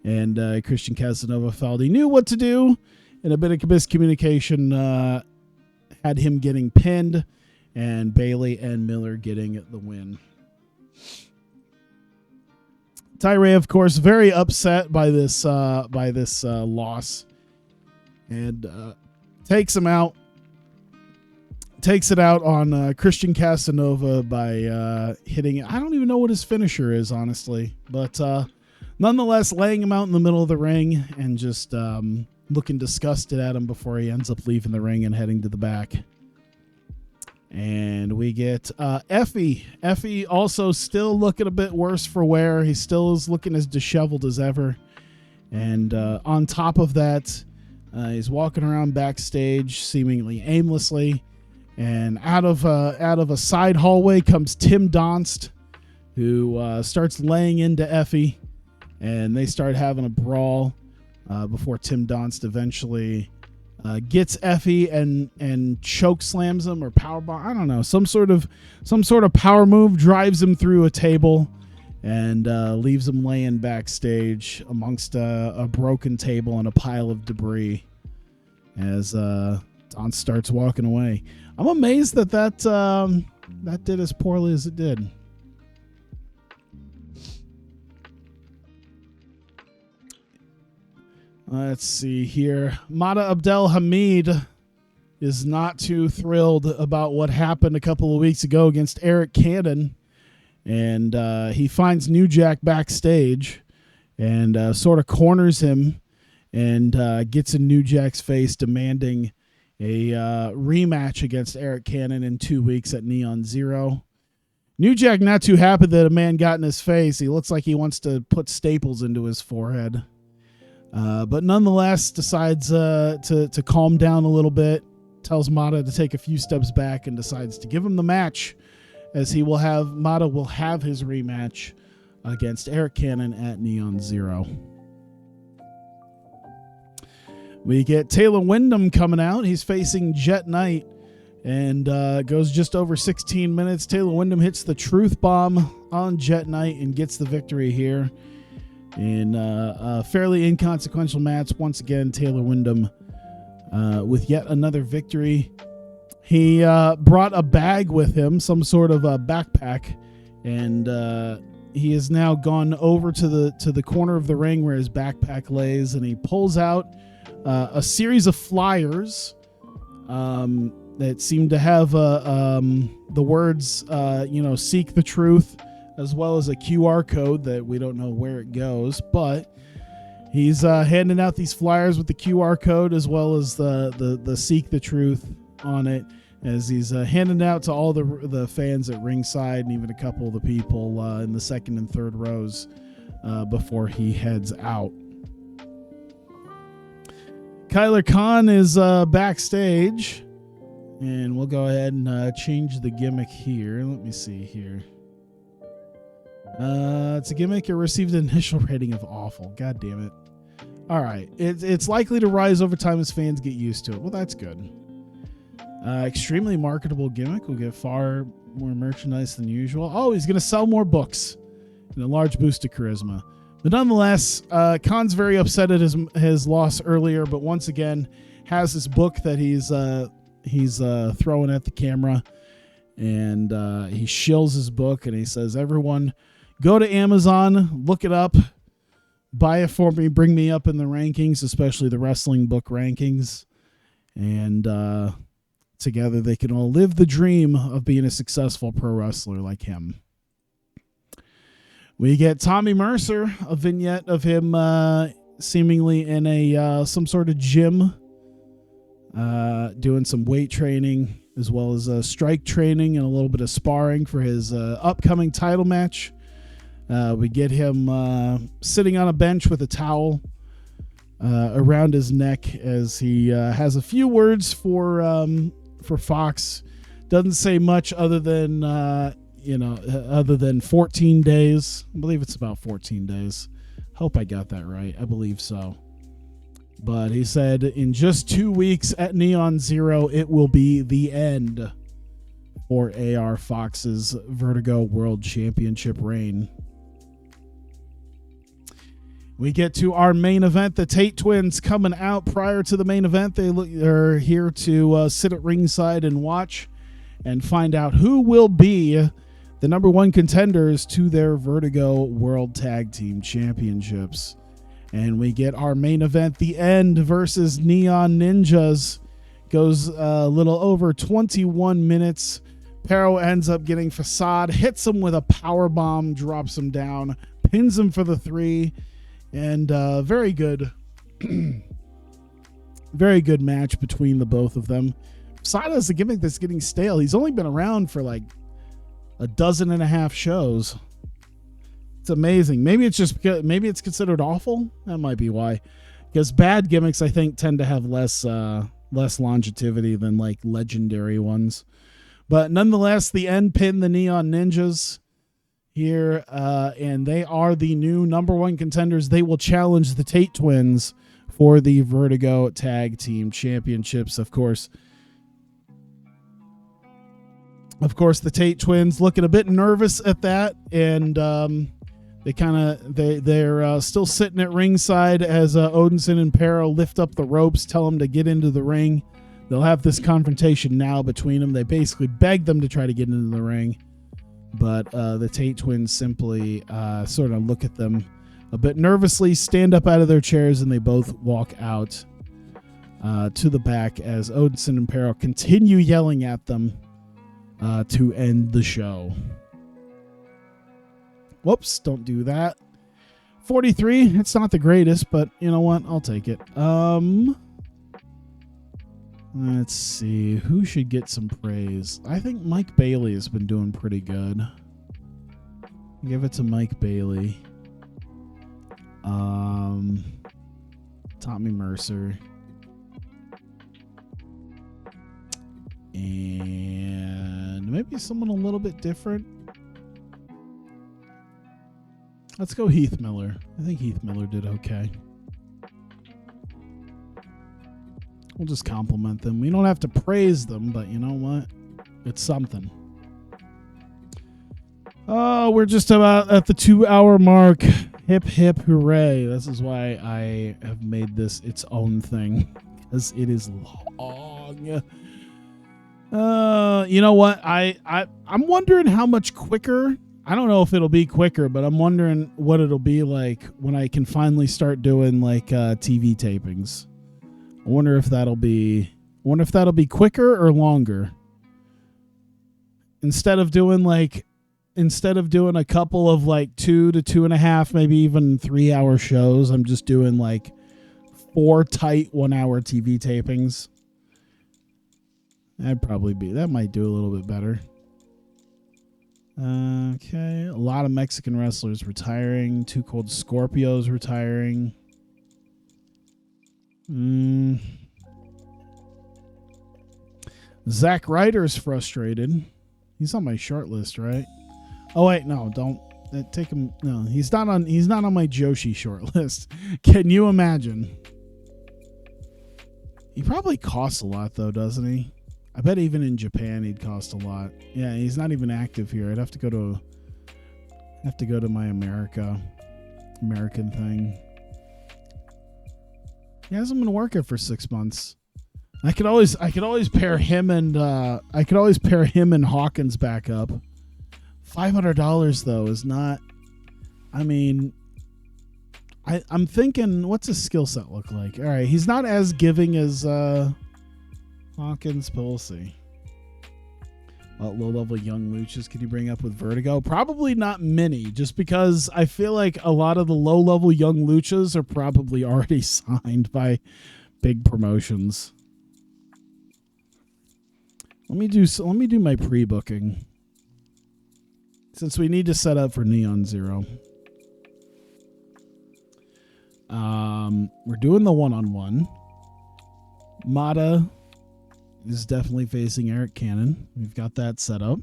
and Christian Casanova felt he knew what to do, and a bit of miscommunication had him getting pinned, and Bailey and Miller getting the win. Tyree, of course, very upset by this loss, and takes it out on Christian Casanova by hitting. I don't even know what his finisher is, honestly, but nonetheless, laying him out in the middle of the ring and just looking disgusted at him before he ends up leaving the ring and heading to the back. And we get Effie. Effie also still looking a bit worse for wear. He still is looking as disheveled as ever. And on top of that, he's walking around backstage seemingly aimlessly. And out of a side hallway comes Tim Donst, who starts laying into Effie. And they start having a brawl before Tim Donst eventually gets Effie and choke slams him or powerbomb. I don't know, some sort of power move, drives him through a table and leaves him laying backstage amongst a broken table and a pile of debris as Donst starts walking away. I'm amazed that did as poorly as it did. Let's see here. Mata Abdel Hamid is not too thrilled about what happened a couple of weeks ago against Eric Cannon. And he finds New Jack backstage and sort of corners him and gets in New Jack's face, demanding a rematch against Eric Cannon in 2 weeks at Neon Zero. New Jack not too happy that a man got in his face. He looks like he wants to put staples into his forehead. But nonetheless decides to calm down a little bit, tells Mata to take a few steps back, and decides to give him the match, as Mata will have his rematch against Eric Cannon at Neon Zero. We get Taylor Wyndham coming out. He's facing Jet Knight and goes just over 16 minutes. Taylor Wyndham hits the Truth Bomb on Jet Knight and gets the victory here. In a fairly inconsequential match, once again, Taylor Wyndham with yet another victory. He brought a bag with him, some sort of a backpack, and he has now gone over to the corner of the ring where his backpack lays, and he pulls out a series of flyers that seem to have the words, seek the truth, as well as a QR code that we don't know where it goes, but he's handing out these flyers with the QR code as well as the Seek the Truth on it, as he's handing out to all the fans at ringside and even a couple of the people in the second and third rows before he heads out. Kyler Khan is backstage, and we'll go ahead and change the gimmick here. Let me see here. It's a gimmick. It received an initial rating of awful. God damn it. All right. It's likely to rise over time as fans get used to it. Well, that's good. Extremely marketable gimmick. Will get far more merchandise than usual. Oh, he's going to sell more books and a large boost to charisma. But nonetheless, Khan's very upset at his loss earlier, but once again has this book that he's throwing at the camera, and he shills his book, and he says, "Everyone, go to Amazon, look it up, buy it for me, bring me up in the rankings, especially the wrestling book rankings, and together they can all live the dream of being a successful pro wrestler like him." We get Tommy Mercer, a vignette of him seemingly in a some sort of gym, doing some weight training as well as strike training and a little bit of sparring for his upcoming title match. We get him sitting on a bench with a towel around his neck as he has a few words for Fox. Doesn't say much other than other than 14 days. I believe it's about 14 days. Hope I got that right. I believe so. But he said in just 2 weeks at Neon Zero, it will be the end for AR Fox's Vertigo World Championship reign. We get to our main event. The Tate twins coming out prior to the main event. They're here to sit at ringside and watch and find out who will be the number one contenders to their Vertigo World Tag Team Championships. And we get our main event, The End versus Neon Ninjas. Goes a little over 21 minutes. Pero ends up getting Facade, hits him with a power bomb, drops him down, pins him for the 3. And very good match between the both of them. Facade has a gimmick that's getting stale. He's only been around for like a dozen and a half shows. It's amazing. Maybe it's just because maybe it's considered awful. That might be why. Because bad gimmicks, I think, tend to have less longevity than like legendary ones. But nonetheless, The End pinned the Neon Ninjas here, and they are the new number one contenders. They will challenge the Tate twins for the Vertigo Tag Team Championships. Of course, the Tate twins looking a bit nervous at that, and they're still sitting at ringside as Odinson and Pero lift up the ropes, tell them to get into the ring. They'll have this confrontation now between them. They basically beg them to try to get into the ring. But the Tate twins simply sort of look at them a bit nervously, stand up out of their chairs, and they both walk out to the back as Odinson and Pero continue yelling at them to end the show. Whoops, don't do that. 43, it's not the greatest, but you know what? I'll take it. Let's see. Who should get some praise? I think Mike Bailey has been doing pretty good. Give it to Mike Bailey. Tommy Mercer. And maybe someone a little bit different. Let's go Heath Miller. I think Heath Miller did okay. We'll just compliment them. We don't have to praise them, but you know what? It's something. Oh, we're just about at the 2-hour mark. Hip, hip, hooray. This is why I have made this its own thing, because it is long. You know what? I'm wondering how much quicker. I don't know if it'll be quicker, but I'm wondering what it'll be like when I can finally start doing like TV tapings. I wonder if that'll be quicker or longer. Instead of doing a couple of like 2 to 2.5, maybe even 3-hour shows, I'm just doing like 4 tight 1-hour TV tapings. That might do a little bit better. Okay, a lot of Mexican wrestlers retiring. Too Cold Scorpios retiring. Zack Ryder's frustrated. He's on my short list, right? Oh wait, no, don't take him. No, he's not on my Joshi short list. Can you imagine? He probably costs a lot though, doesn't he? I bet even in Japan he'd cost a lot. Yeah, he's not even active here. I'd have to go to my American thing. He hasn't been working for 6 months. I could always pair him and Hawkins back up. $500 though is not. I mean, I'm thinking, what's his skill set look like? All right, he's not as giving as Hawkins, but we'll see. What low-level young luchas can you bring up with Vertigo? Probably not many, just because I feel like a lot of the low-level young luchas are probably already signed by big promotions. Let me do my pre-booking, since we need to set up for Neon Zero. We're doing the one-on-one. Mata is definitely facing Eric Cannon. We've got that set up.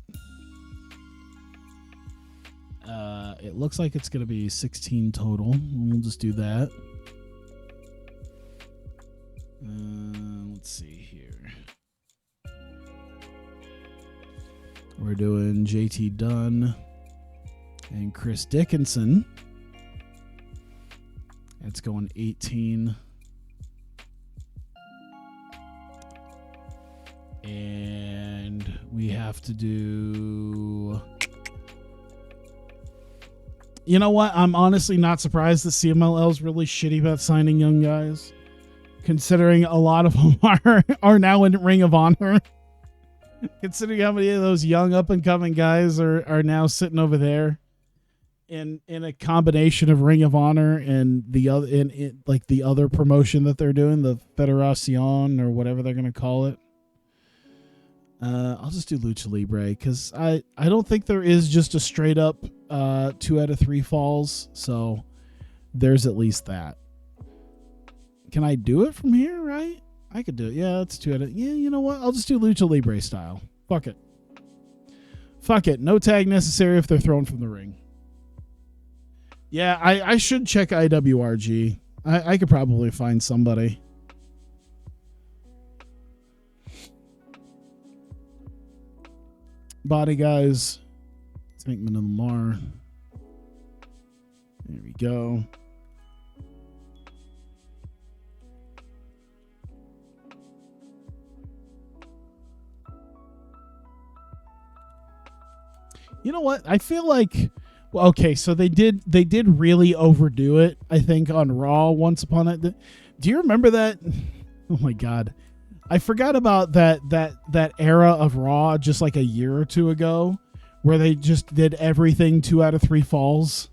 It looks like it's going to be 16 total. We'll just do that. Let's see here. We're doing JT Dunn and Chris Dickinson. It's going 18. And we have to do... You know what? I'm honestly not surprised that CMLL is really shitty about signing young guys, considering a lot of them are now in Ring of Honor. Considering how many of those young up-and-coming guys are now sitting over there in a combination of Ring of Honor and the other like the other promotion that they're doing, the Federación or whatever they're going to call it. I'll just do Lucha Libre because I don't think there is just a straight up 2 out of 3 falls, so there's at least that. Can I do it from here, right? I could do it. Yeah, it's 2 out of... Yeah, you know what? I'll just do Lucha Libre style. Fuck it. Fuck it. No tag necessary if they're thrown from the ring. Yeah, I should check IWRG. I could probably find somebody. Body guys. Tankman and Lamar. There we go. You know what? I feel like, well, okay, so they did really overdo it, I think, on Raw once upon a... Do you remember that? Oh my God. I forgot about that era of Raw just like a year or two ago where they just did everything 2 out of 3 falls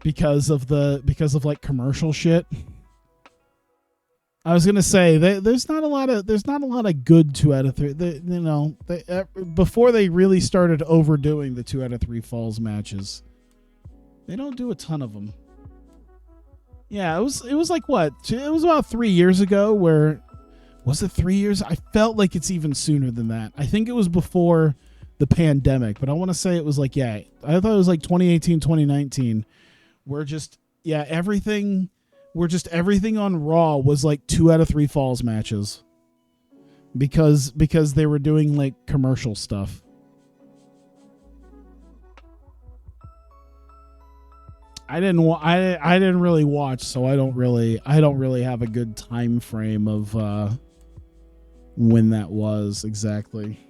because of like commercial shit. I was gonna say there's not a lot of good 2 out of 3. Before they really started overdoing the 2 out of 3 falls matches, they don't do a ton of them. Yeah, it was like what? It was about 3 years ago. Where was it? 3 years? I felt like it's even sooner than that. I think it was before the pandemic, but I want to say it was like, yeah, I thought it was like 2018, 2019. Everything on Raw was like 2 out of 3 falls matches because they were doing like commercial stuff. I didn't really watch, so I don't really have a good time frame of when that was exactly.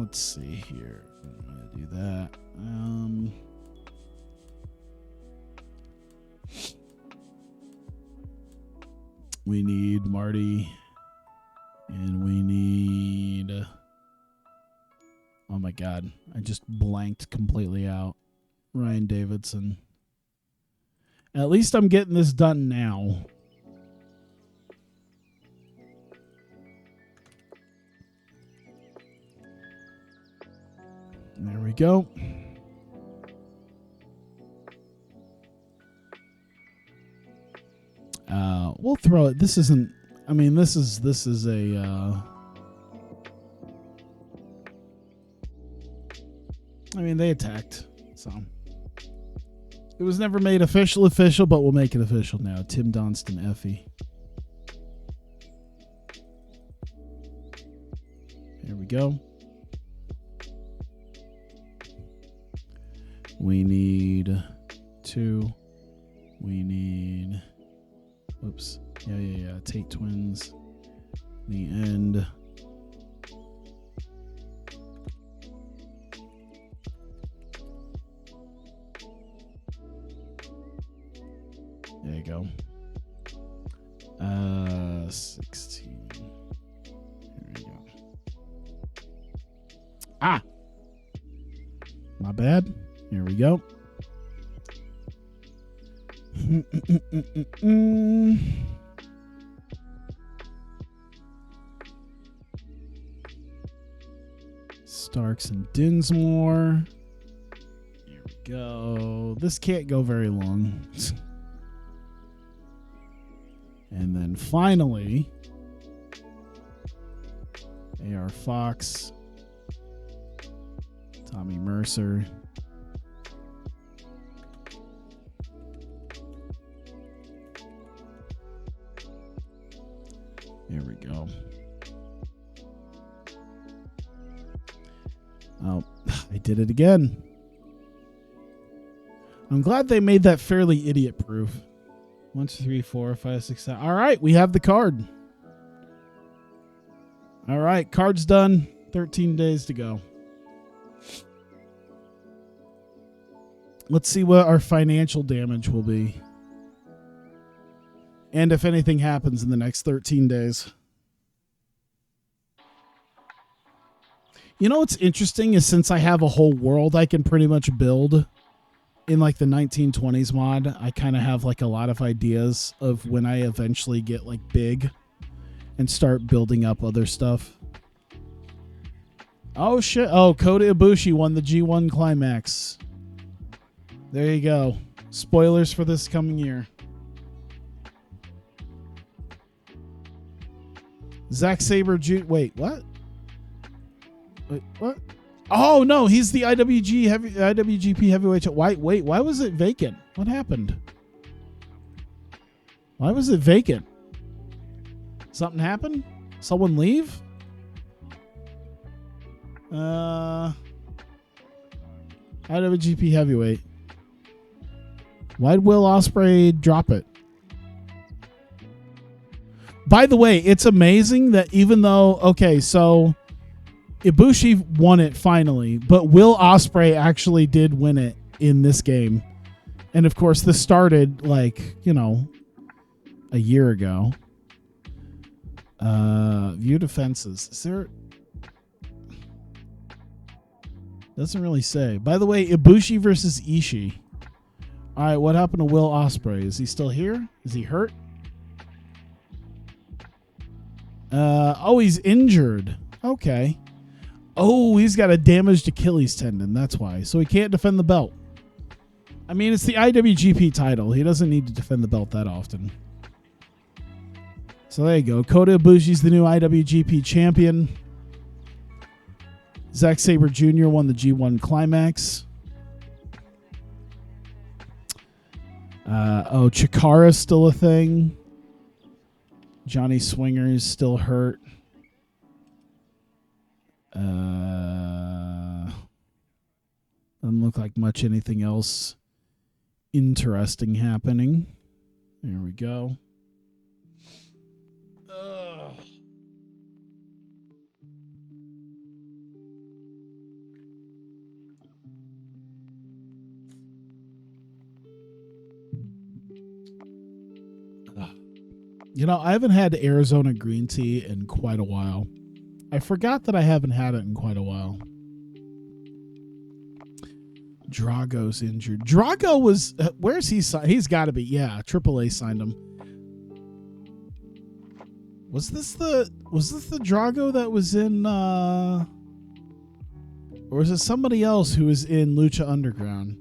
Let's see here. I'm gonna do that. We need Marty, and we need... Oh my God, I just blanked completely out. Ryan Davidson. At least I'm getting this done now. There we go. We'll throw it. This isn't... I mean, this is a... I mean, they attacked, so it was never made official, but we'll make it official now. Tim Donston, Effie. Here we go. We need 2. We need... Whoops. Yeah. Tate twins. The end. There you go. 16. Here we go. Ah! My bad. Here we go. Starks and Dinsmore. Here we go. This can't go very long. And then finally, AR Fox, Tommy Mercer. There we go. Oh, I did it again. I'm glad they made that fairly idiot-proof. 1, 2, 3, 4, 5, 6, 7. All right, we have the card. All right, card's done. 13 days to go. Let's see what our financial damage will be. And if anything happens in the next 13 days. You know what's interesting is since I have a whole world I can pretty much build in like the 1920s mod, I kind of have like a lot of ideas of when I eventually get like big and start building up other stuff. Oh shit. Oh, Kota Ibushi won the G1 Climax. There you go. Spoilers for this coming year. Zack Sabre Wait, what? Wait, what? Oh no, he's the IWGP heavyweight. Why was it vacant? What happened? Why was it vacant? Something happened? Someone leave? IWGP heavyweight. Why'd Will Ospreay drop it? By the way, it's amazing that even though, okay, so Ibushi won it finally, but Will Ospreay actually did win it in this game. And of course, this started like, you know, a year ago. View defenses. Is there... Doesn't really say. By the way, Ibushi versus Ishii. All right, what happened to Will Ospreay? Is he still here? Is he hurt? Oh, he's injured. Okay. Oh, he's got a damaged Achilles tendon. That's why. So he can't defend the belt. I mean, it's the IWGP title. He doesn't need to defend the belt that often. So there you go. Kota Ibushi's the new IWGP champion. Zack Sabre Jr. won the G1 Climax. Oh, Chikara's still a thing. Johnny Swinger's still hurt. Doesn't look like much anything else interesting happening. There we go. You know, I haven't had Arizona green tea in quite a while. I forgot that I haven't had it in quite a while. Drago's injured. Drago was... where's he signed? He's got to be. Yeah, AAA signed him. Was this the Drago that was in... or was it somebody else who was in Lucha Underground?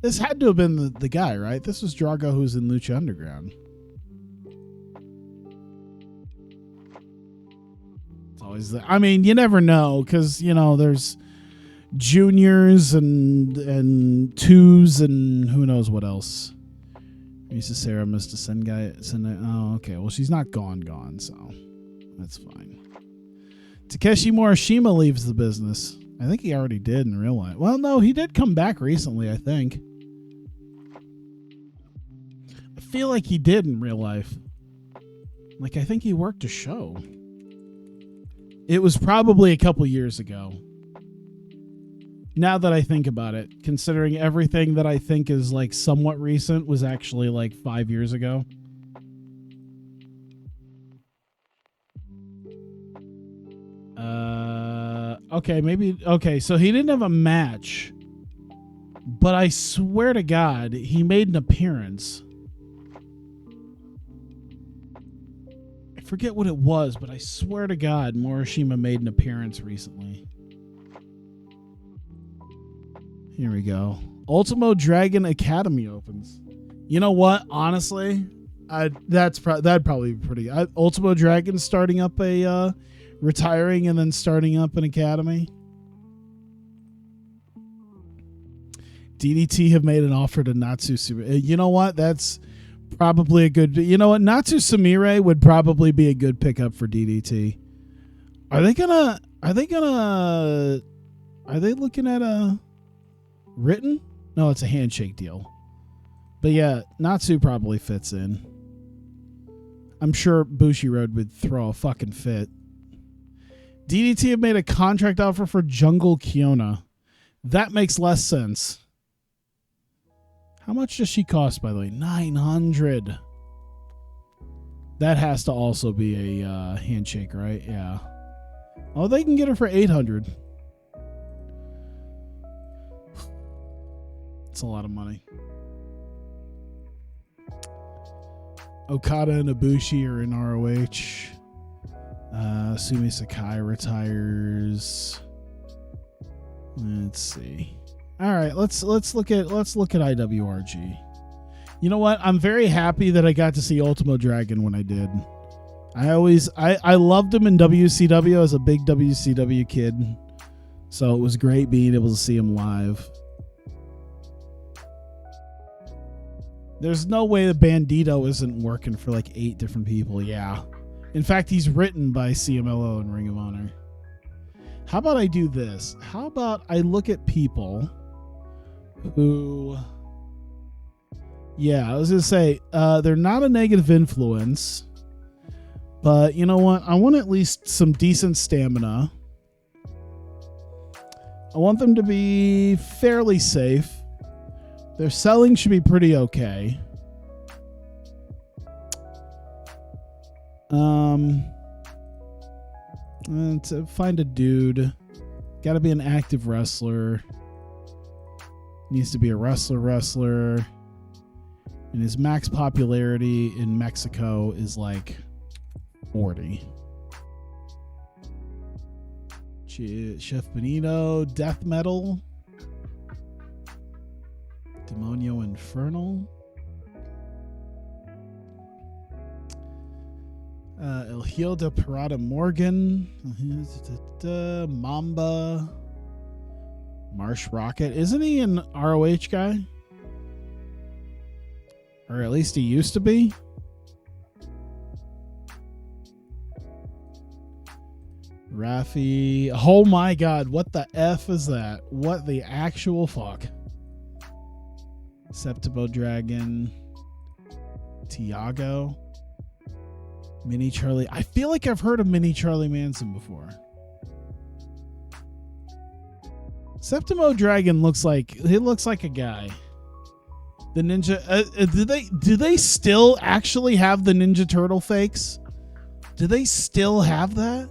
This had to have been the guy, right? This was Drago who was in Lucha Underground. I mean, you never know because, you know, there's juniors and twos and who knows what else. Misa Sarah missed a oh, okay. Well, she's not gone, so that's fine. Takeshi Morishima leaves the business. I think he already did in real life. Well, no, he did come back recently, I think. I feel like he did in real life. Like, I think he worked a show. It was probably a couple years ago. Now that I think about it, considering everything that I think is like somewhat recent was actually like 5 years ago. Okay, maybe. Okay, so he didn't have a match, but I swear to God, he made an appearance. Forget what it was, but I swear to God, Morishima made an appearance recently. Here we go. Ultimo Dragon Academy opens. You know what? Honestly, that'd probably be pretty. Ultimo Dragon starting up a retiring and then starting up an academy. DDT have made an offer to Natsu Sumire. You know what? That's probably a good... You know what? Natsu Sumire would probably be a good pickup for DDT. Are they looking at a written? No, it's a handshake deal. But yeah, Natsu probably fits in. I'm sure Bushiroad would throw a fucking fit. DDT have made a contract offer for Jungle Kiona. That makes less sense. How much does she cost, by the way? 900. That has to also be a handshake, right? Yeah. Oh, they can get her for 800. It's a lot of money. Okada and Ibushi are in ROH. Sumi Sakai retires. Let's see. All right, let's look at IWRG. You know what? I'm very happy that I got to see Ultimo Dragon when I did. I loved him in WCW. I was a big WCW kid, so it was great being able to see him live. There's no way the Bandito isn't working for like 8 different people. Yeah. In fact, he's written by CMLO and Ring of Honor. How about I do this? How about I look at people who... Yeah, I was going to say, they're not a negative influence. But you know what? I want at least some decent stamina. I want them to be fairly safe. Their selling should be pretty okay. And to find a dude, gotta be an active wrestler. Needs to be a wrestler. And his max popularity in Mexico is like 40. Chef Benito, death metal. Demonio Infernal. El Hijo de Parada Morgan. Mamba. Marsh Rocket. Isn't he an ROH guy? Or at least he used to be. Rafi. Oh my god, what the F is that? What the actual fuck? Septimo Dragon. Tiago. Mini Charlie. I feel like I've heard of Mini Charlie Manson before. Septimo Dragon looks like a guy. The ninja. Do they still actually have the Ninja Turtle fakes? Do they still have that?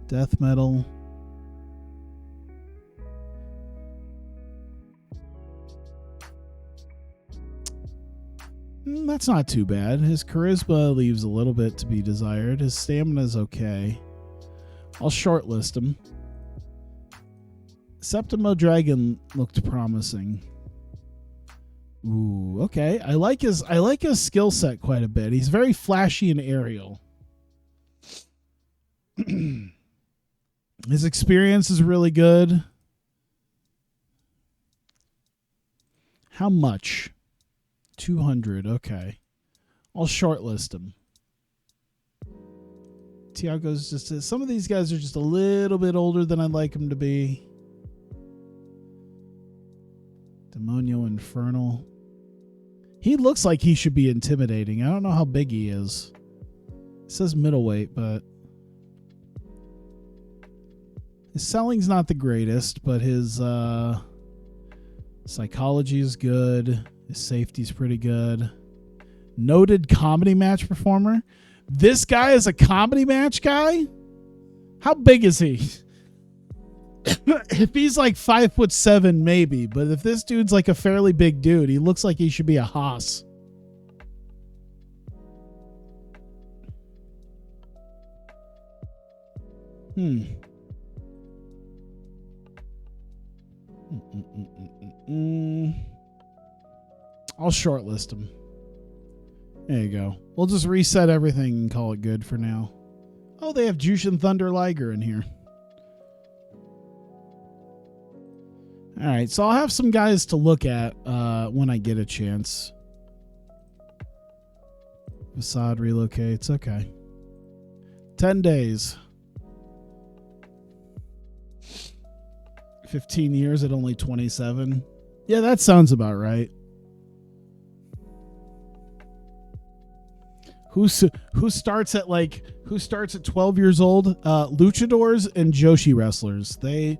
Death metal. That's not too bad. His charisma leaves a little bit to be desired. His stamina's okay. I'll shortlist him. Septimo Dragon looked promising. Ooh, okay. I like his skill set quite a bit. He's very flashy and aerial. His experience is really good. How much? 200. Okay. I'll shortlist him. Tiago's just... Some of these guys are just a little bit older than I'd like him to be. Demonio Infernal. He looks like he should be intimidating. I don't know how big he is. It says middleweight, but... His selling's not the greatest, but his psychology is good. His safety's pretty good. Noted comedy match performer. This guy is a comedy match guy? How big is he? If he's like 5'7", maybe. But if this dude's like a fairly big dude, he looks like he should be a hoss. I'll shortlist him. There you go. We'll just reset everything and call it good for now. Oh, they have Jushin Thunder Liger in here. All right, so I'll have some guys to look at when I get a chance. Facade relocates. Okay. 10 days. 15 years at only 27. Yeah, that sounds about right. Who starts at 12 years old? Luchadors and Joshi wrestlers. They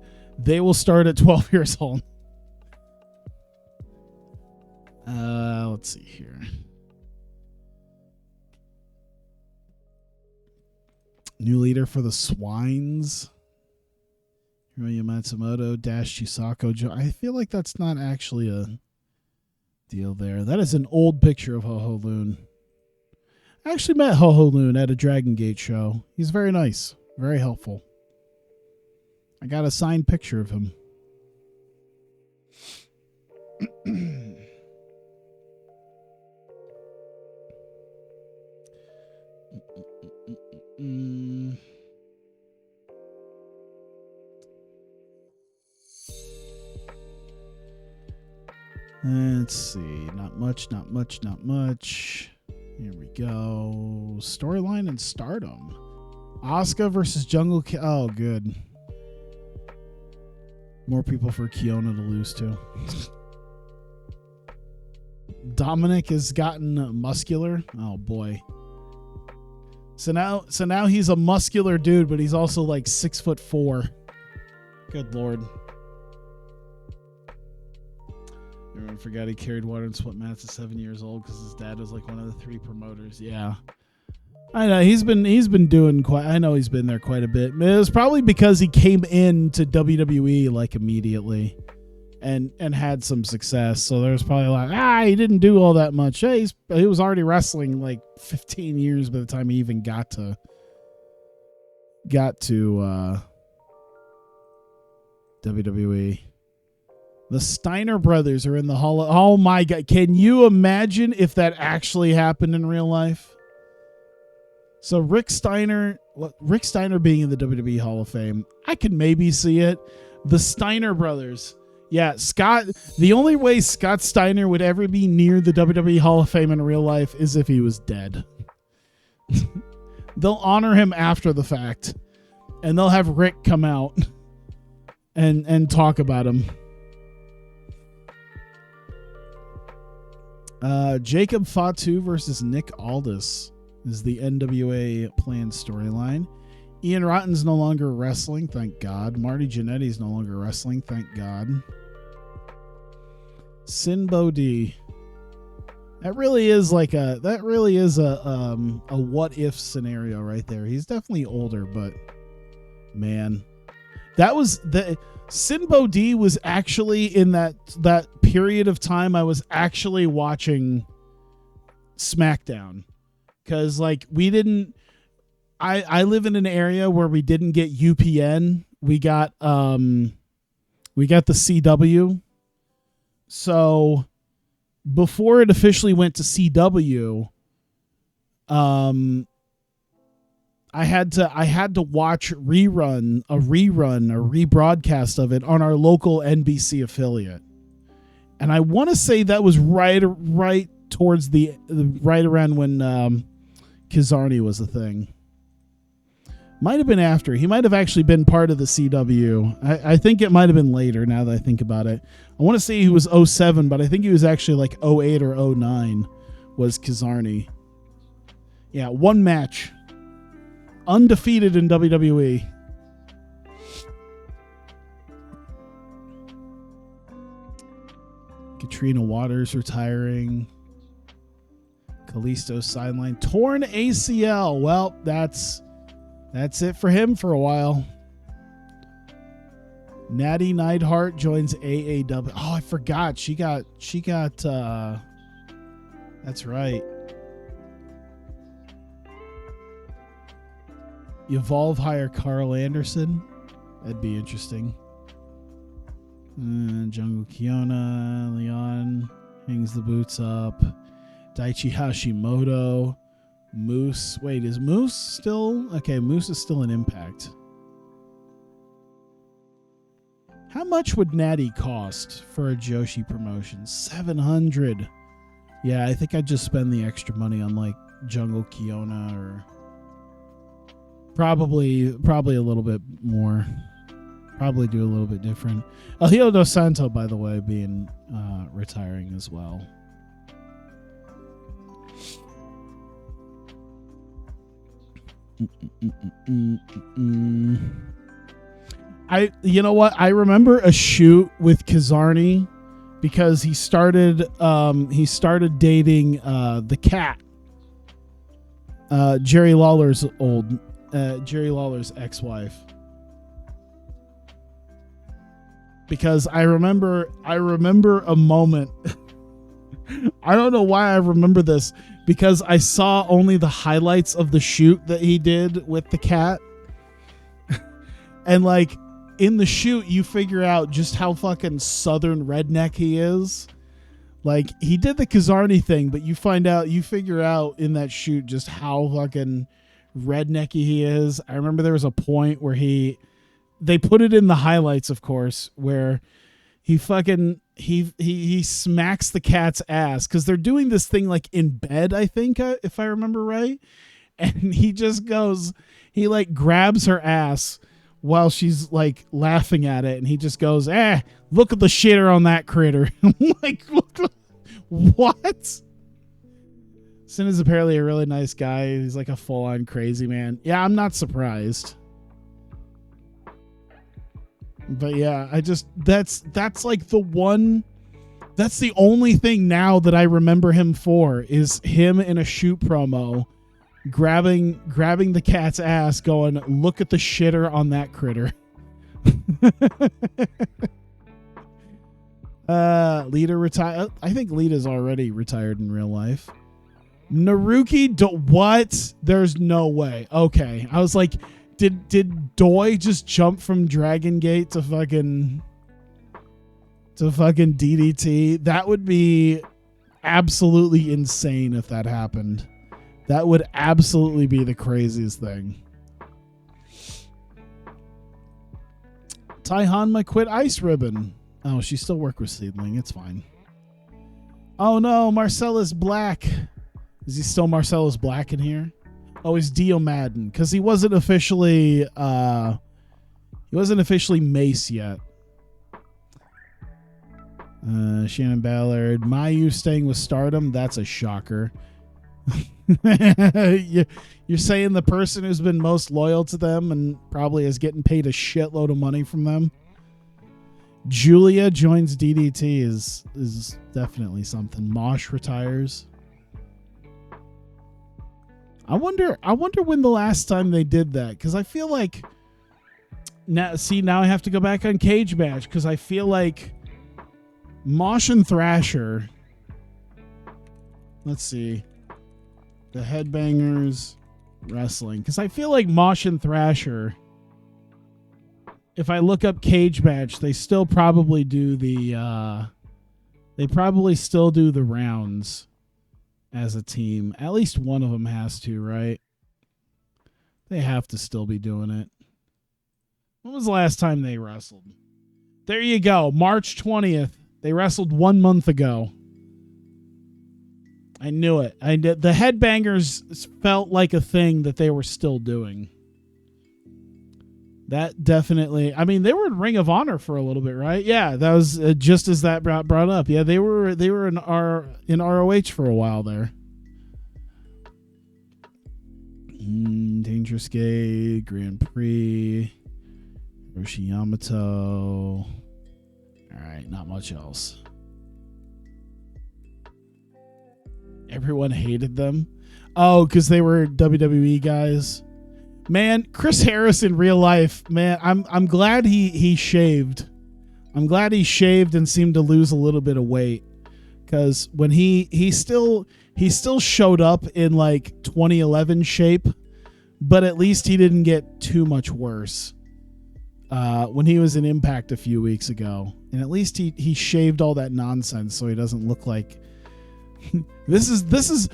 will start at 12 years old. Let's see here. New leader for the Swines. Hiroya Matsumoto, Dash Chisako. I feel like that's not actually a deal there. That is an old picture of Ho-Ho Loon. I actually met Ho-Ho Loon at a Dragon Gate show. He's very nice. Very helpful. I got a signed picture of him. Let's see. Not much. Here we go. Storyline and Stardom. Asuka versus Jungle. Oh, good. More people for Kiona to lose to. Dominic has gotten muscular. Oh boy. So now he's a muscular dude, but he's also like 6'4". Good Lord. Everyone forgot he carried water and sweat mats at 7 years old because his dad was like one of the 3 promoters. Yeah. I know he's been doing quite. I know he's been there quite a bit. It was probably because he came into WWE like immediately, and had some success. So there's probably like he didn't do all that much. Hey, he was already wrestling like 15 years by the time he even got to WWE. The Steiner brothers are in the Hall of... Oh my God. Can you imagine if that actually happened in real life? So Rick Steiner being in the WWE Hall of Fame, I could maybe see it. The Steiner brothers. Yeah, Scott. The only way Scott Steiner would ever be near the WWE Hall of Fame in real life is if he was dead. They'll honor him after the fact, and they'll have Rick come out and talk about him. Jacob Fatu versus Nick Aldis is the NWA planned storyline. Ian Rotten's no longer wrestling, thank God. Marty Jannetty's no longer wrestling, thank God. Sinbo D. That really is a what if scenario right there. He's definitely older, but man, that was the Sinbo D was actually in that period of time I was actually watching SmackDown, because like we didn't. I live in an area where we didn't get UPN. We got the CW. So before it officially went to CW, I had to watch a rebroadcast of it on our local NBC affiliate. And I want to say that was right towards right around when Kizarny was a thing. Might have been after. He might have actually been part of the CW. I think it might have been later now that I think about it. I want to say he was 07, but I think he was actually like 08 or 09 was Kizarny. Yeah, one match. Undefeated in WWE. Katrina Waters retiring. Kalisto sideline. Torn ACL. Well, that's it for him for a while. Natty Neidhart joins AAW. Oh, I forgot. She got that's right. Evolve hire Carl Anderson. That'd be interesting. Jungle Kiona. Leon hangs the boots up. Daichi Hashimoto. Moose. Wait, is Moose still? Okay, Moose is still an Impact. How much would Natty cost for a Joshi promotion? $700. Yeah, I think I'd just spend the extra money on like Jungle Kiona or probably a little bit more. Probably do a little bit different. El Hijo dos Santo, by the way, being retiring as well. You know what? I remember a shoot with Kazarni because he started dating the cat, Jerry Lawler's ex-wife. Because I remember a moment. I don't know why I remember this, because I saw only the highlights of the shoot that he did with the cat. And like in the shoot, you figure out just how fucking southern redneck he is. Like he did the Kazarni thing, but you figure out in that shoot just how fucking rednecky he is. I remember there was a point where they put it in the highlights, of course, where he smacks the cat's ass because they're doing this thing like in bed, I think, if I remember right. And he just goes, he like grabs her ass while she's like laughing at it, and he just goes, look at the shitter on that critter. I'm like, what? Sin is apparently a really nice guy. He's like a full-on crazy man. Yeah, I'm not surprised. But yeah, that's like that's the only thing now that I remember him for, is him in a shoot promo grabbing the cat's ass going, look at the shitter on that critter. Lita retired. I think Lita's already retired in real life. Naruki, what? There's no way. Okay. I was like, Did Doi just jump from Dragon Gate to fucking DDT? That would be absolutely insane if that happened. That would absolutely be the craziest thing. Taihanma quit Ice Ribbon. Oh, she still work with Seedling. It's fine. Oh no, Marcellus Black. Is he still Marcellus Black in here? Oh, he's Dio Madden, because he wasn't officially Mace yet. Shannon Ballard, Mayu staying with Stardom. That's a shocker. You're saying the person who's been most loyal to them and probably is getting paid a shitload of money from them. Julia joins DDT is definitely something. Mosh retires. I wonder when the last time they did that, because I feel like now I have to go back on Cage Match, because I feel like Mosh and Thrasher. Let's see, the Headbangers wrestling, because I feel like Mosh and Thrasher, if I look up Cage Match, they still probably do the rounds as a team. At least one of them has to, right? They have to still be doing it. When was the last time they wrestled? There you go. March 20th. They wrestled 1 month ago. I knew it. I did. The Headbangers felt like a thing that they were still doing. That definitely. I mean, they were in Ring of Honor for a little bit, right? Yeah, that was just as that brought up. Yeah, they were in ROH for a while there. Dangerous Gate, Grand Prix, Roshi Yamato. All right, not much else. Everyone hated them. Oh, because they were WWE guys. Man, Chris Harris in real life, man, I'm glad he shaved. I'm glad he shaved and seemed to lose a little bit of weight, because when he still showed up in like 2011 shape, but at least he didn't get too much worse when he was in Impact a few weeks ago, and at least he shaved all that nonsense so he doesn't look like this is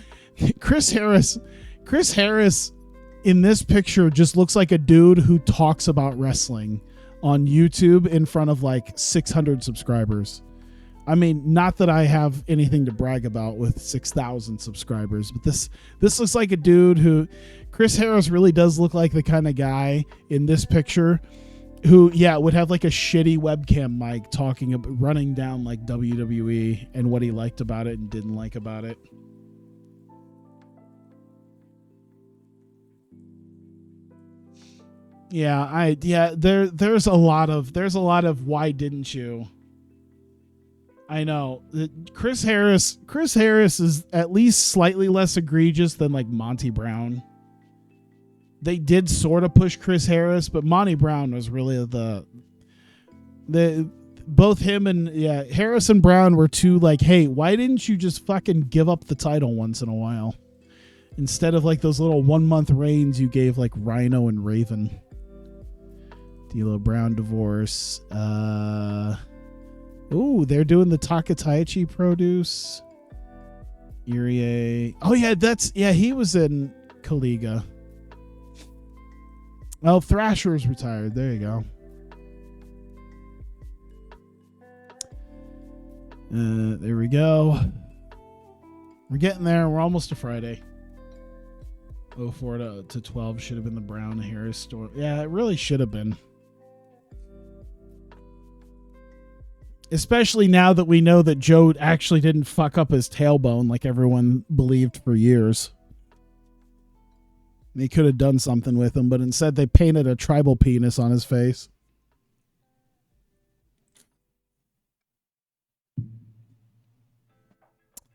Chris Harris. Chris Harris in this picture just looks like a dude who talks about wrestling on YouTube in front of like 600 subscribers. I mean, not that I have anything to brag about with 6,000 subscribers, but this looks like a dude who, Chris Harris really does look like the kind of guy in this picture who would have like a shitty webcam mic running down like WWE and what he liked about it and didn't like about it. There's a lot of why didn't you? I know. Chris Harris is at least slightly less egregious than like Monty Brown. They did sort of push Chris Harris, but Monty Brown was really both him and Harris and Brown were too like, hey, why didn't you just fucking give up the title once in a while? Instead of like those little 1 month reigns you gave like Rhino and Raven. D'Lo Brown divorce. Ooh, they're doing the Takataichi produce. Irie. Oh yeah, he was in Kaliga. Well, Thrasher's retired. There you go. There we go. We're getting there. We're almost to Friday. 04 to 12 should have been the Brown Harris story. Yeah, it really should have been. Especially now that we know that Joe actually didn't fuck up his tailbone like everyone believed for years. They could have done something with him, but instead they painted a tribal penis on his face.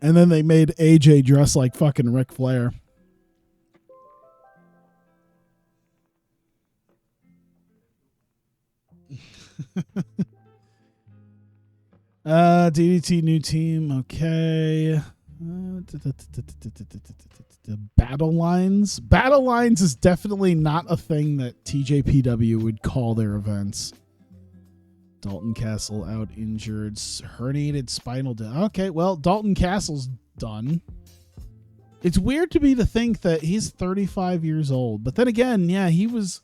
And then they made AJ dress like fucking Ric Flair. DDT new team. Okay. Battle lines. Battle lines is definitely not a thing that TJPW would call their events. Dalton Castle out injured. Herniated spinal okay, well, Dalton Castle's done. It's weird to me to think that he's 35 years old. But then again, yeah, he was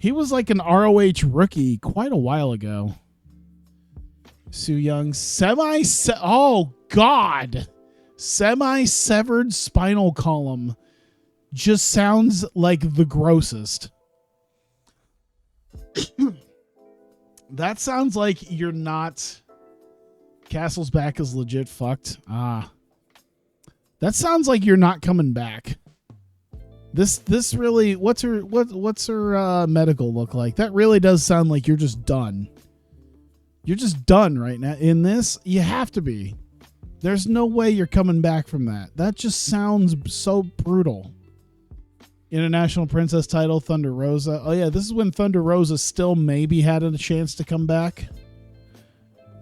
like an ROH rookie quite a while ago. Su Yung oh God. Semi-severed spinal column just sounds like the grossest. That sounds like you're not. Castle's back is legit fucked. That sounds like you're not coming back. This really, what's her medical look like? That really does sound like you're just done. You're just done right now. In this, you have to be. There's no way you're coming back from that. That just sounds so brutal. International Princess title, Thunder Rosa. Oh yeah, this is when Thunder Rosa still maybe had a chance to come back.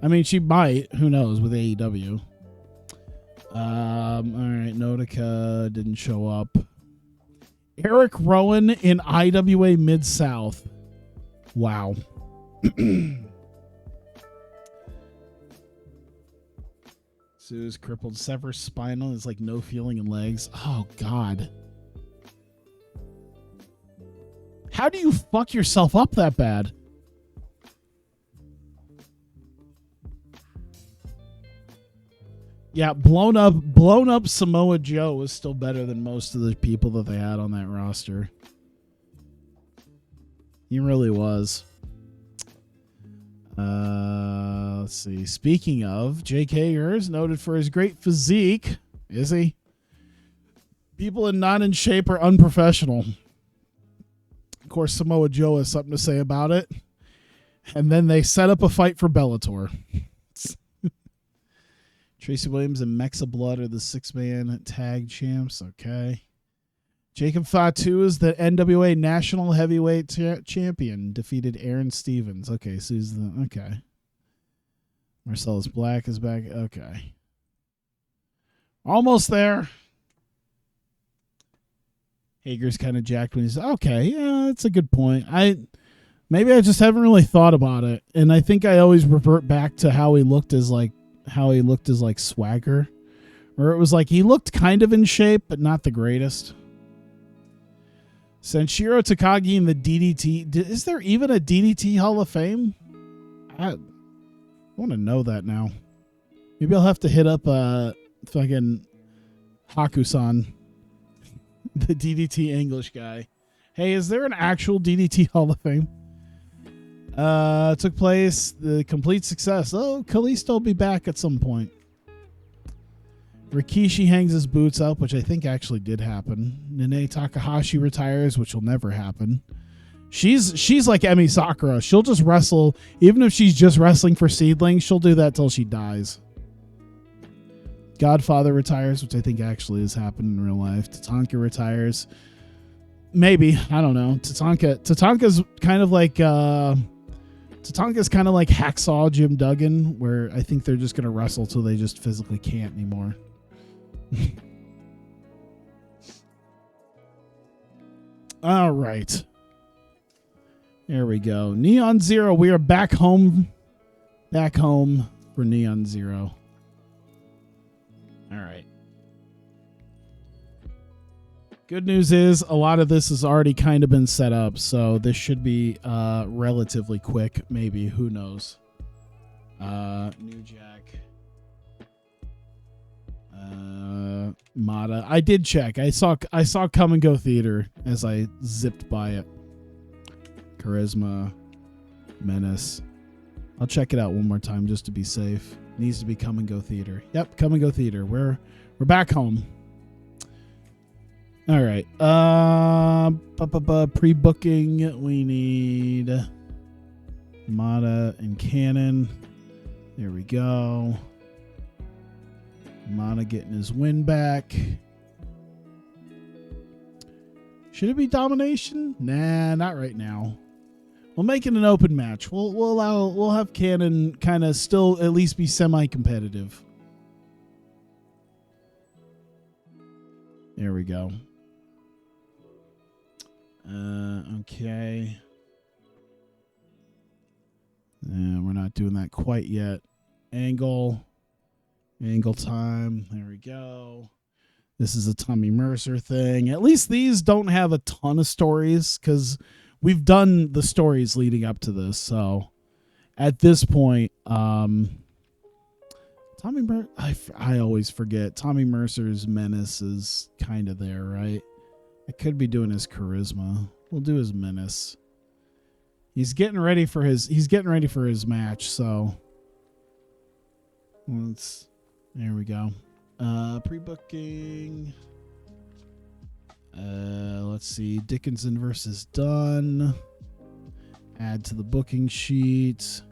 I mean, she might. Who knows with AEW. All right, Nautica didn't show up. Eric Rowan in IWA Mid-South. Wow. Sue's crippled, sever spinal. Is like no feeling in legs. Oh, God. How do you fuck yourself up that bad? Yeah, blown up Samoa Joe was still better than most of the people that they had on that roster. He really was. Let's see. Speaking of, Jake Hager is noted for his great physique. Is he? People not in shape are unprofessional. Of course, Samoa Joe has something to say about it. And then they set up a fight for Bellator. Tracy Williams and Mexa Blood are the 6-man tag champs. Okay. Jacob Fatu is the NWA National Heavyweight Champion. Defeated Aaron Stevens. Okay, so he's the... Okay. Marcellus Black is back. Okay. Almost there. Hager's kind of jacked when he's... Okay, yeah, that's a good point. Maybe I just haven't really thought about it. And I think I always revert back to how he looked as Swagger. Or it was like he looked kind of in shape, but not the greatest. Senshiro Takagi in the DDT. Is there even a DDT Hall of Fame? I want to know that now. Maybe I'll have to hit up fucking Haku-san, the DDT English guy. Hey, is there an actual DDT Hall of Fame? Took place. The complete success. Oh, Kalisto will be back at some point. Rikishi hangs his boots up, which I think actually did happen. Nene Takahashi retires, which will never happen. She's like Emi Sakura. She'll just wrestle. Even if she's just wrestling for seedlings, she'll do that till she dies. Godfather retires, which I think actually has happened in real life. Tatanka retires. Maybe. I don't know. Tatanka's kind of like Hacksaw Jim Duggan, where I think they're just going to wrestle till they just physically can't anymore. All right. There we go. Neon Zero. We are back home. Back home for Neon Zero. All right. Good news is a lot of this has already kind of been set up, so this should be relatively quick. Maybe. Who knows? New Jack. Mata. I did check. I saw Come and Go Theater as I zipped by it. Charisma. Menace. I'll check it out one more time just to be safe. Needs to be Come and Go Theater. Yep, Come and Go Theater. We're back home. All right. Pre-booking. We need Mata and Cannon. There we go. Mata getting his win back. Should it be domination? Nah, not right now. We'll make it an open match. We'll have Cannon kind of still at least be semi-competitive. There we go. Okay. We're not doing that quite yet. Angle time. There we go. This is a Tommy Mercer thing. At least these don't have a ton of stories because we've done the stories leading up to this. So at this point, Tommy Mercer, I always forget. Tommy Mercer's menace is kind of there, right? I could be doing his charisma. We'll do his menace. He's getting ready for his match, so there we go. Pre-booking. Let's see. Dickinson versus Dunn. Add to the booking sheet.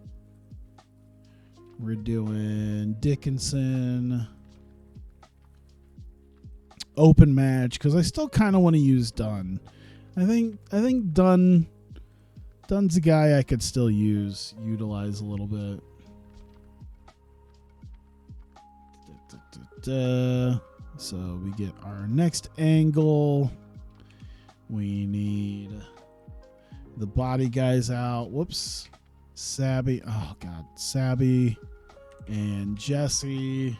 We're doing Dickinson. Open match because I still kind of want to use Dunn. I think Dunn's a guy I could still utilize a little bit. So we get our next angle. We need the body guys out. Whoops. Sabby. Oh God. Sabby and Jesse.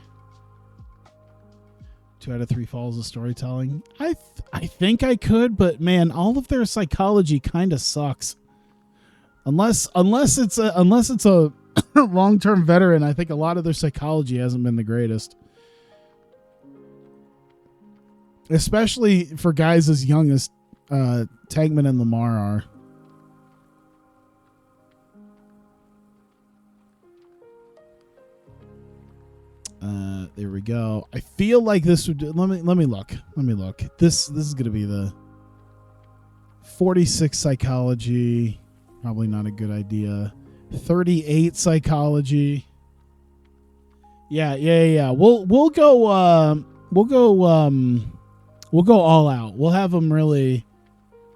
2 out of 3 falls of storytelling. I think I could, but man, all of their psychology kind of sucks. Unless it's a long-term veteran, I think a lot of their psychology hasn't been the greatest. Especially for guys as young as Tagman and Lamar are. There we go. I feel like this would let me look. This is going to be the 46 psychology. Probably not a good idea. 38 psychology. Yeah. We'll go all out. We'll have them really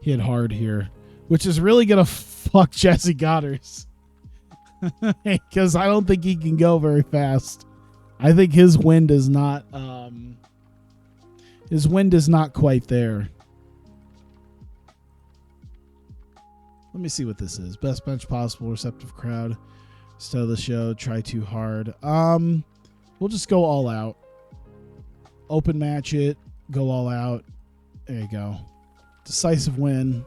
hit hard here, which is really going to fuck Jesse Goddard's because I don't think he can go very fast. I think his wind is not quite there. Let me see what this is. Best bench possible, receptive crowd. Start of the show, try too hard. We'll just go all out. Open match it, go all out. There you go. Decisive win.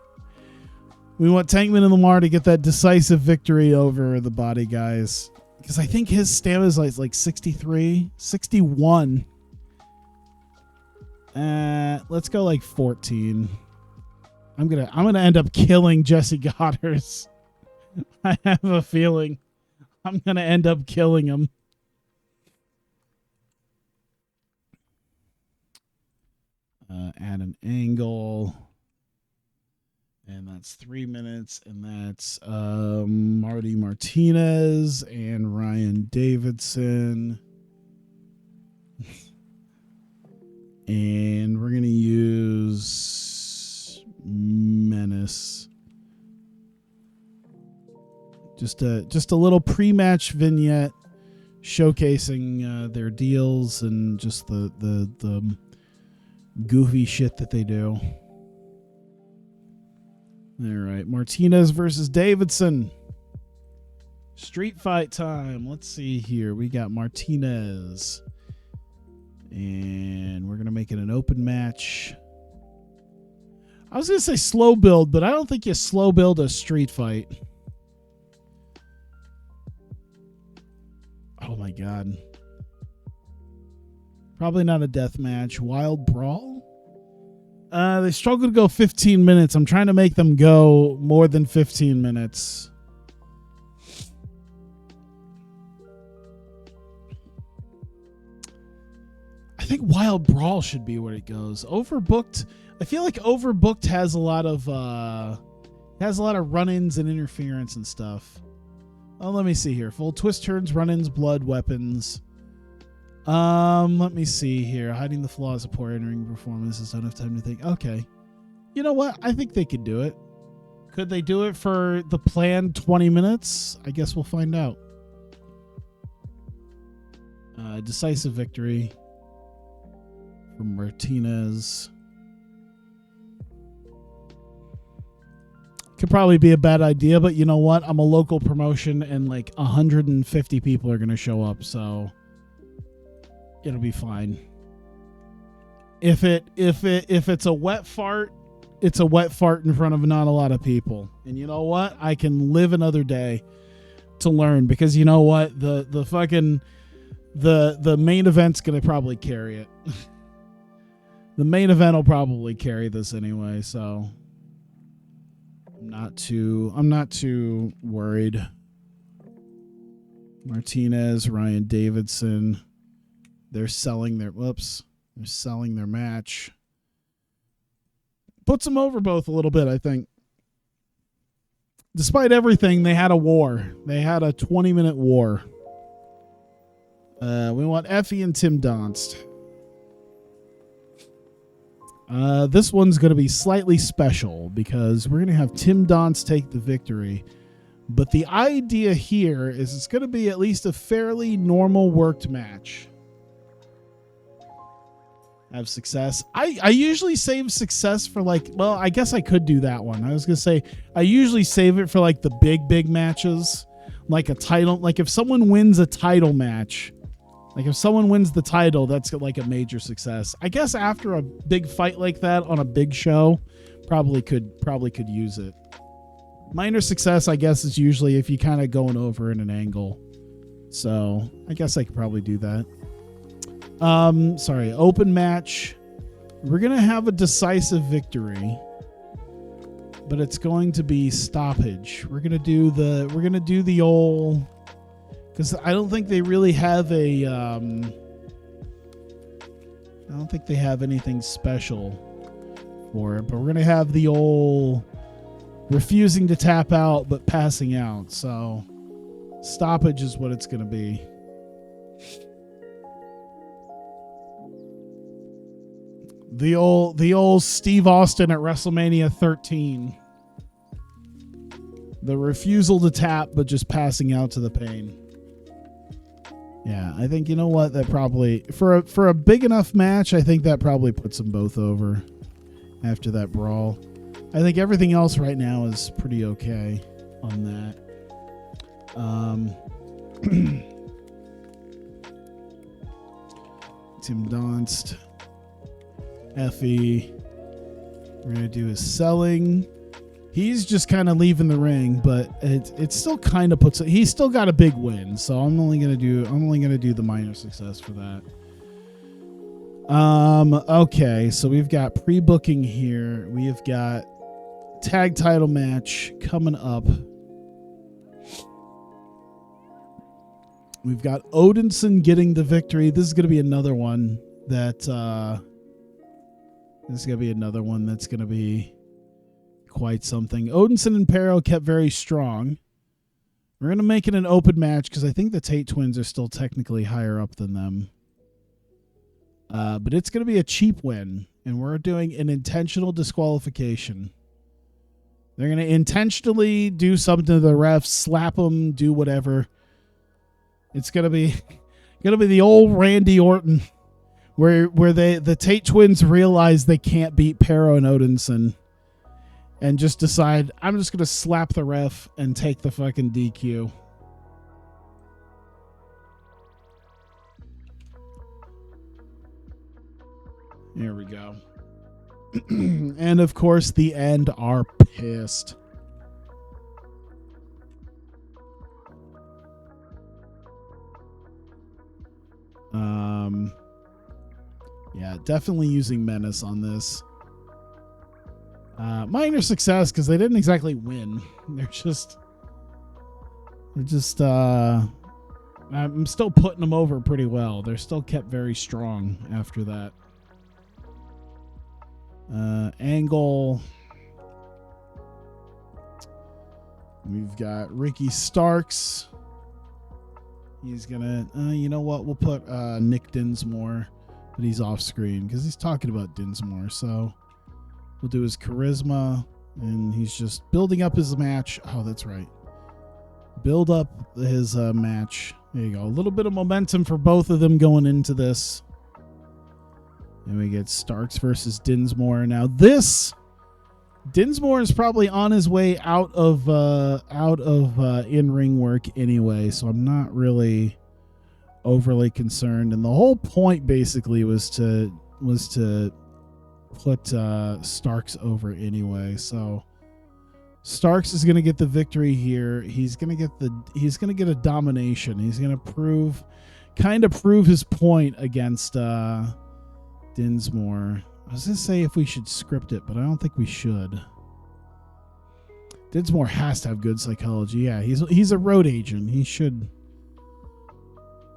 We want Tankman and Lamar to get that decisive victory over the body guys. Because I think his stamina is like 63, 61. Let's go like 14. I'm gonna end up killing Jesse Goddard's. I have a feeling I'm going to end up killing him. Add an angle. And that's 3 minutes. And that's Marty Martinez and Ryan Davidson. And we're going to use Menace. Just a little pre-match vignette showcasing their deals and just the goofy shit that they do. All right, Martinez versus Davidson. Street fight time. Let's see here. We got Martinez. And we're going to make it an open match. I was going to say slow build, but I don't think you slow build a street fight. Oh my God. Probably not a death match. Wild Brawl? They struggle to go 15 minutes. I'm trying to make them go more than 15 minutes. I think Wild Brawl should be where it goes. Overbooked. I feel like Overbooked has a lot of run-ins and interference and stuff. Oh, let me see here. Full twist turns, run-ins, blood, weapons. Let me see here. Hiding the flaws of poor entering performances. Don't have time to think. Okay. You know what? I think they could do it. Could they do it for the planned 20 minutes? I guess we'll find out. Decisive victory from Martinez. Could probably be a bad idea, but you know what? I'm a local promotion and like 150 people are going to show up, so it'll be fine. If it's a wet fart, it's a wet fart in front of not a lot of people. And you know what? I can live another day to learn, because you know what? The main event's going to probably carry it. The main event will probably carry this anyway, so I'm not too worried. Martinez, Ryan Davidson. They're selling their match. Puts them over both a little bit, I think. Despite everything, they had a war. They had a 20-minute war. We want Effie and Tim Donst. This one's going to be slightly special because we're going to have Tim Donst take the victory. But the idea here is it's going to be at least a fairly normal worked match. Have success. I usually save success for I guess I could do that one. I was going to say I usually save it for like the big matches, like a title. Like if someone wins a title match, like if someone wins the title, that's like a major success. I guess after a big fight like that on a big show, probably could use it. Minor success, I guess, is usually if you kind of going over in an angle. So I guess I could probably do that. Sorry, open match. We're going to have a decisive victory, but it's going to be stoppage. We're going to do the old, because I don't think they really have I don't think they have anything special for it, but we're going to have the old refusing to tap out, but passing out. So stoppage is what it's going to be. The old Steve Austin at WrestleMania 13. The refusal to tap, but just passing out to the pain. Yeah, I think, you know what, that probably for a big enough match, I think that probably puts them both over after that brawl. I think everything else right now is pretty okay on that. Tim Donst. Effie. We're going to do his selling. He's just kind of leaving the ring, but it still kind of puts it. He's still got a big win, so I'm only going to do the minor success for that. Okay, so we've got pre-booking here. We have got tag title match coming up. We've got Odinson getting the victory. This is going to be another one that's going to be quite something. Odinson and Pero kept very strong. We're going to make it an open match because I think the Tate twins are still technically higher up than them. But it's going to be a cheap win, and we're doing an intentional disqualification. They're going to intentionally do something to the refs, slap them, do whatever. It's going to be the old Randy Orton where the Tate twins realize they can't beat Pero and Odinson and just decide, I'm just going to slap the ref and take the fucking DQ. Here we go. And of course, the End are pissed. Yeah, definitely using Menace on this. Minor success because they didn't exactly win. They're just I'm still putting them over pretty well. They're still kept very strong after that. Angle. We've got Ricky Starks. He's gonna, you know what? We'll put Nick Dinsmore, but he's off screen because he's talking about Dinsmore. So we'll do his charisma, and he's just building up his match. Oh, that's right. Build up his match. There you go. A little bit of momentum for both of them going into this. And we get Starks versus Dinsmore. Now this, Dinsmore is probably on his way out of in-ring work anyway, so I'm not really overly concerned. And the whole point basically was to put Starks over anyway. So Starks is going to get the victory here. He's going to get a domination. He's going to kind of prove his point against Dinsmore. I was going to say if we should script it, but I don't think we should. Dinsmore has to have good psychology. Yeah, he's a road agent. He should.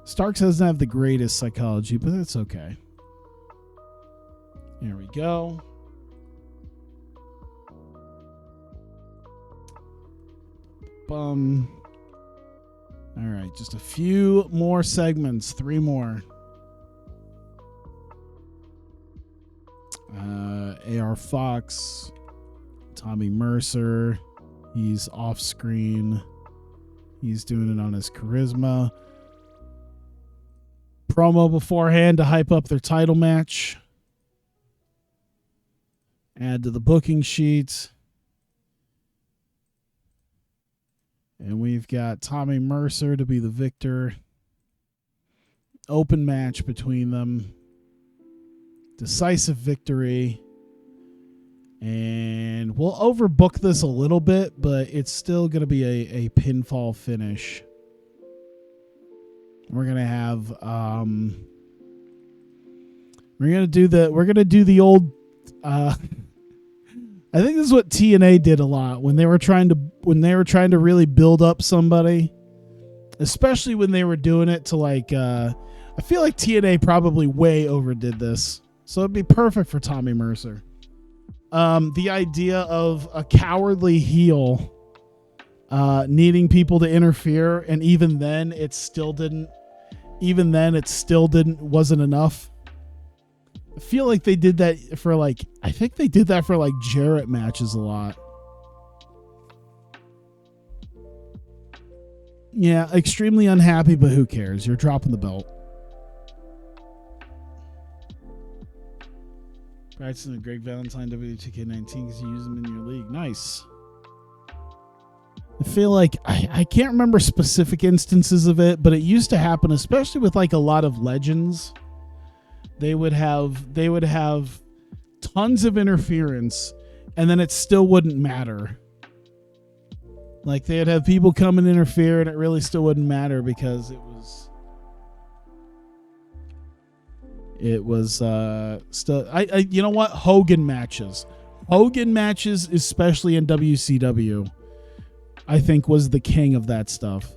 Starks doesn't have the greatest psychology, but that's okay. Here we go. All right, just a few more segments. 3 more. AR Fox, Tommy Mercer, he's off screen. He's doing it on his charisma. Promo beforehand to hype up their title match. Add to the booking sheet. And we've got Tommy Mercer to be the victor. Open match between them. Decisive victory. And we'll overbook this a little bit, but it's still going to be a pinfall finish. We're going to have we're going to do the old I think this is what TNA did a lot when they were trying to really build up somebody, especially when they were doing it to like I feel like TNA probably way overdid this. So it'd be perfect for Tommy Mercer. The idea of a cowardly heel needing people to interfere, and even then it still wasn't enough. I feel like they did that for I think they did that for Jarrett matches a lot. Yeah, extremely unhappy, but who cares? You're dropping the belt. Practicing the Greg Valentine W2K19 because you use them in your league. Nice. I feel like I can't remember specific instances of it, but it used to happen, especially with a lot of legends. They would have tons of interference, and then it still wouldn't matter. Like they'd have people come and interfere, and it really still wouldn't matter because it was still. You know what? Hogan matches, especially in WCW, I think was the king of that stuff.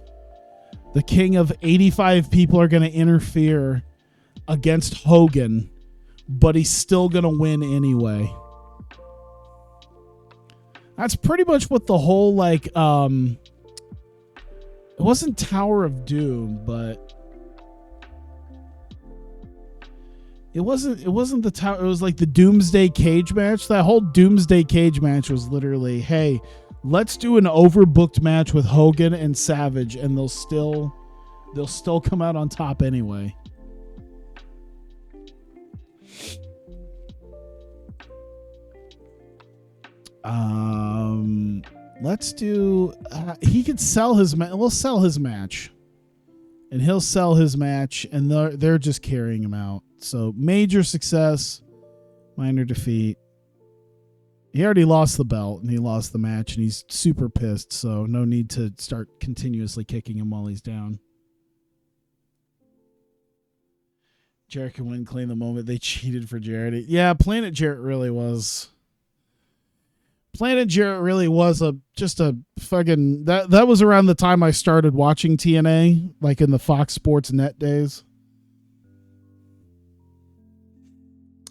The king of 85 people are going to interfere against Hogan, but he's still going to win anyway. That's pretty much what the whole, like, it wasn't Tower of Doom, but it wasn't the tower. It was like the Doomsday Cage match. That whole Doomsday Cage match was literally, hey, let's do an overbooked match with Hogan and Savage, and they'll still come out on top anyway. Let's do. He could sell his. We'll sell his match, and he'll sell his match, and they're just carrying him out. So major success, minor defeat. He already lost the belt and he lost the match, and he's super pissed. So no need to start continuously kicking him while he's down. Jarrett can win, claim the moment. They cheated for Jarrett. Yeah, Planet Jarrett really was. Planet Jarrett really was just a fucking that was around the time I started watching TNA, like in the Fox Sports Net days.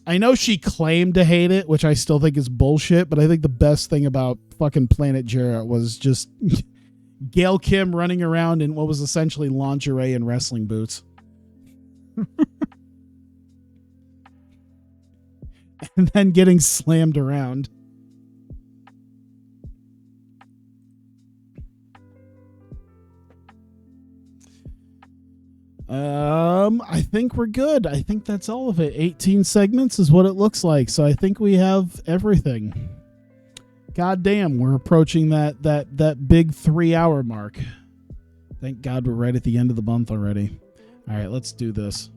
I know she claimed to hate it, which I still think is bullshit, but I think the best thing about fucking Planet Jarrett was just Gail Kim running around in what was essentially lingerie and wrestling boots. And then getting slammed around. I think we're good. I think that's all of it. 18 segments is what it looks like. So I think we have everything. God damn, we're approaching that big 3-hour mark. Thank God we're right at the end of the month already. All right, let's do this.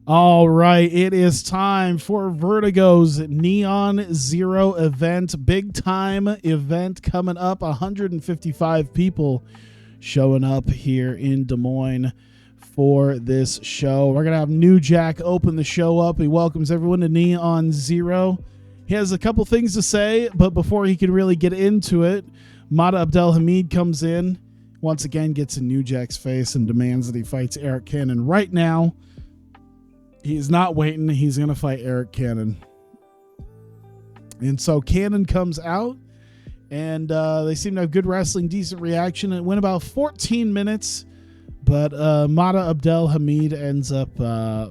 All right, it is time for Vertigo's Neon Zero event. Big time event coming up. 155 people showing up here in Des Moines for this show. We're going to have New Jack open the show up. He welcomes everyone to Neon Zero. He has a couple things to say, but before he can really get into it, Mata Abdelhamid comes in, once again gets in New Jack's face and demands that he fights Eric Cannon right now. He's not waiting. He's going to fight Eric Cannon. And so Cannon comes out, and they seem to have good wrestling, decent reaction. It went about 14 minutes, but Mata Abdelhamid ends up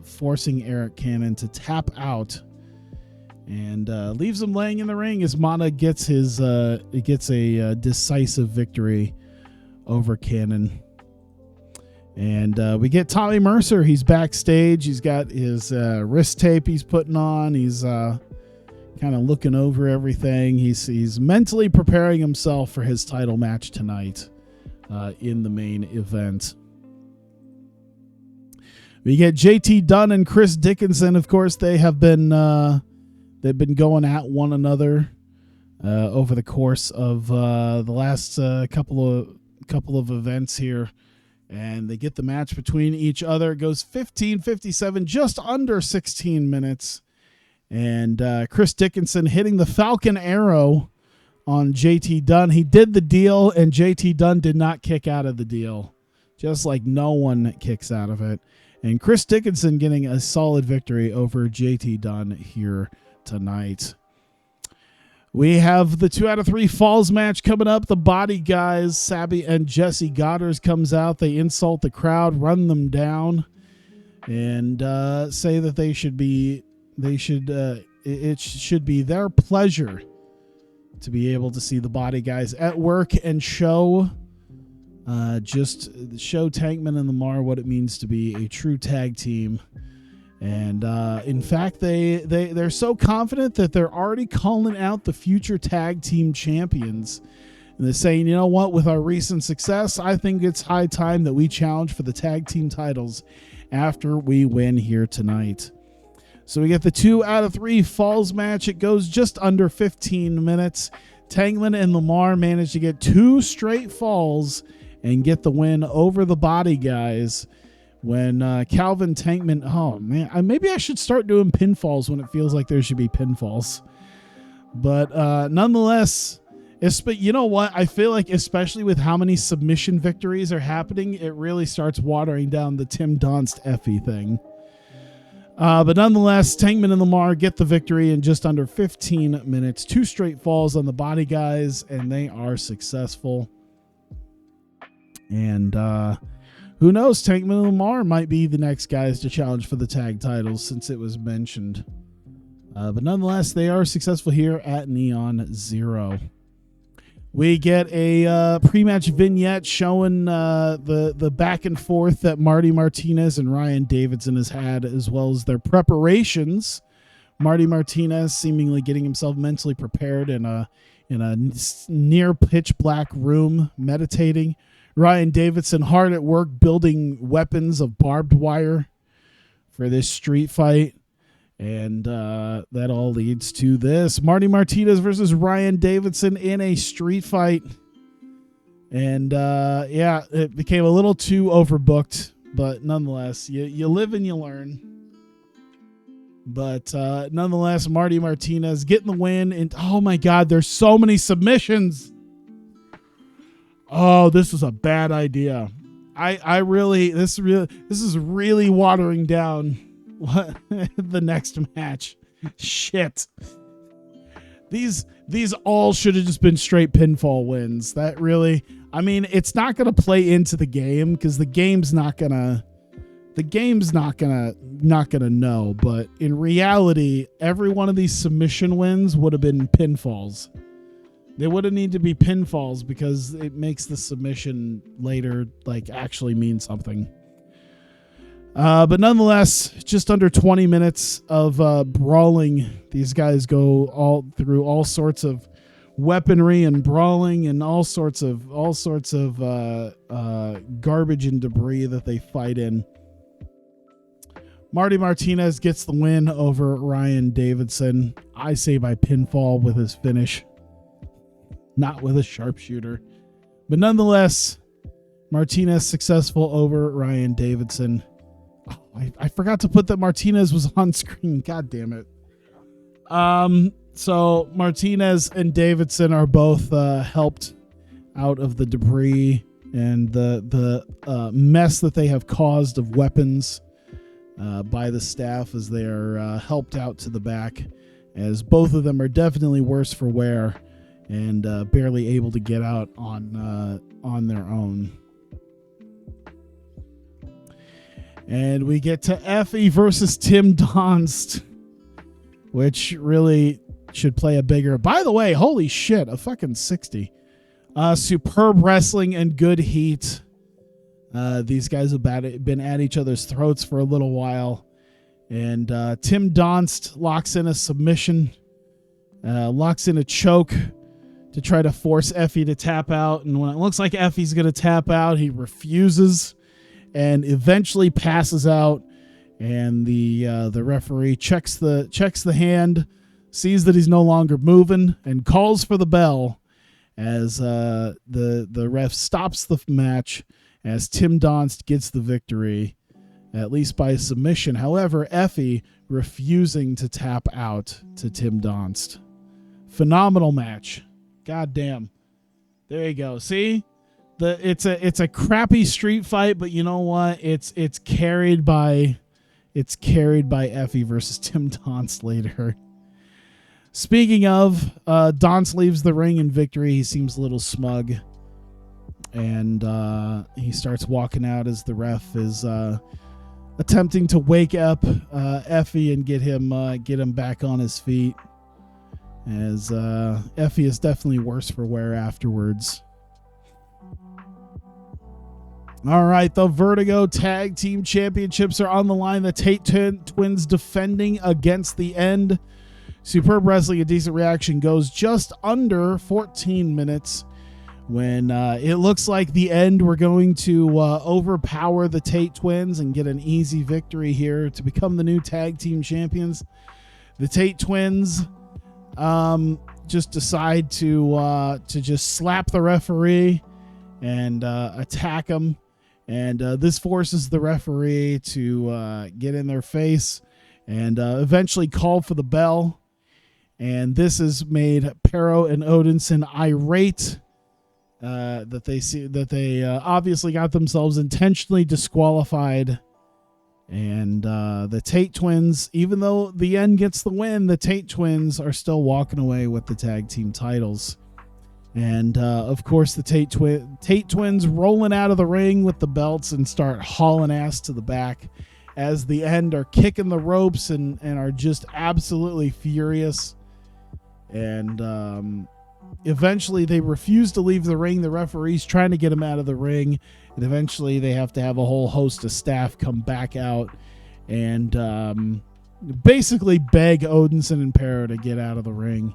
forcing Eric Cannon to tap out and leaves him laying in the ring as Mata gets a decisive victory over Cannon. And we get Tommy Mercer. He's backstage. He's got his wrist tape he's putting on. He's kind of looking over everything. He's mentally preparing himself for his title match tonight in the main event. We get JT Dunn and Chris Dickinson. Of course, they have been they've been going at one another over the course of the last couple of events here. And they get the match between each other. It goes 15:57, just under 16 minutes. And Chris Dickinson hitting the Falcon Arrow on JT Dunn. He did the deal, and JT Dunn did not kick out of the deal, just like no one kicks out of it. And Chris Dickinson getting a solid victory over JT Dunn here tonight. We have the 2 out of 3 falls match coming up. The Body Guys, Sabby and Jesse Goddard comes out. They insult the crowd, run them down, and say that it should be their pleasure to be able to see the Body Guys at work and show Tankman and Lamar what it means to be a true tag team. And in fact, they're so confident that they're already calling out the future tag team champions. And they're saying, you know what, with our recent success, I think it's high time that we challenge for the tag team titles after we win here tonight. So we get the 2 out of 3 falls match. It goes just under 15 minutes. Tanglin and Lamar manage to get 2 straight falls and get the win over the Body Guys. When Calvin Tankman, oh man, maybe I should start doing pinfalls when it feels like there should be pinfalls. But nonetheless, But you know what? I feel like, especially with how many submission victories are happening, it really starts watering down the Tim Donst Effie thing. But nonetheless, Tankman and Lamar get the victory in just under 15 minutes. 2 straight falls on the body guys, and they are successful. And who knows? Tankman and Lamar might be the next guys to challenge for the tag titles since it was mentioned. But nonetheless, they are successful here at Neon Zero. We get a pre-match vignette showing the back and forth that Marty Martinez and Ryan Davidson has had, as well as their preparations. Marty Martinez seemingly getting himself mentally prepared in a near pitch black room, meditating. Ryan Davidson hard at work building weapons of barbed wire for this street fight. And that all leads to this. Marty Martinez versus Ryan Davidson in a street fight. And yeah, it became a little too overbooked. But nonetheless, you live and you learn. But nonetheless, Marty Martinez getting the win. And oh my God, there's so many submissions. Oh, this was a bad idea. This is really watering down what the next match. Shit. These all should have just been straight pinfall wins. That really, I mean, it's not going to play into the game because the game's not gonna know. But in reality, every one of these submission wins would have been pinfalls. They wouldn't need to be pinfalls because it makes the submission later like actually mean something. But nonetheless, just under 20 minutes of brawling. These guys go through all sorts of weaponry and brawling and all sorts of garbage and debris that they fight in. Marty Martinez gets the win over Ryan Davidson. I say by pinfall with his finish, not with a sharpshooter. But nonetheless, Martinez successful over Ryan Davidson. Oh, I forgot to put that Martinez was on screen. God damn it. So Martinez and Davidson are both helped out of the debris and the mess that they have caused of weapons by the staff as they are helped out to the back, as both of them are definitely worse for wear and barely able to get out on their own. And we get to Effie versus Tim Donst, which really should play a bigger... By the way, holy shit, a fucking 60. Superb wrestling and good heat. These guys have been at each other's throats for a little while. And Tim Donst locks in a submission, locks in a choke to try to force Effie to tap out. And when it looks like Effie's going to tap out, he refuses and eventually passes out. And the referee checks the hand, sees that he's no longer moving, and calls for the bell as the ref stops the match as Tim Donst gets the victory, at least by submission. However, Effie refusing to tap out to Tim Donst. Phenomenal match. God damn. There you go. See? It's a crappy street fight, but you know what? It's carried by Effie versus Tim Donst later. Speaking of, Donst leaves the ring in victory. He seems a little smug. And he starts walking out as the ref is attempting to wake up Effie and get him back on his feet. As Effie is definitely worse for wear afterwards. All right, the Vertigo Tag Team Championships are on the line. The Tate Twins defending against the End. Superb wrestling, a decent reaction, goes just under 14 minutes when it looks like the End were going to overpower the Tate Twins and get an easy victory here to become the new tag team champions. The Tate Twins just decide to just slap the referee and attack him. And this forces the referee to get in their face and eventually call for the bell. And this has made Pero and Odinson irate that they obviously got themselves intentionally disqualified. And the Tate twins, even though the end gets the win, the Tate twins are still walking away with the tag team titles. And of course, the Tate twins rolling out of the ring with the belts and start hauling ass to the back as the end are kicking the ropes and are just absolutely furious. And eventually they refuse to leave the ring. The referee's trying to get them out of the ring. And eventually they have to have a whole host of staff come back out and basically beg Odinson and Pero to get out of the ring.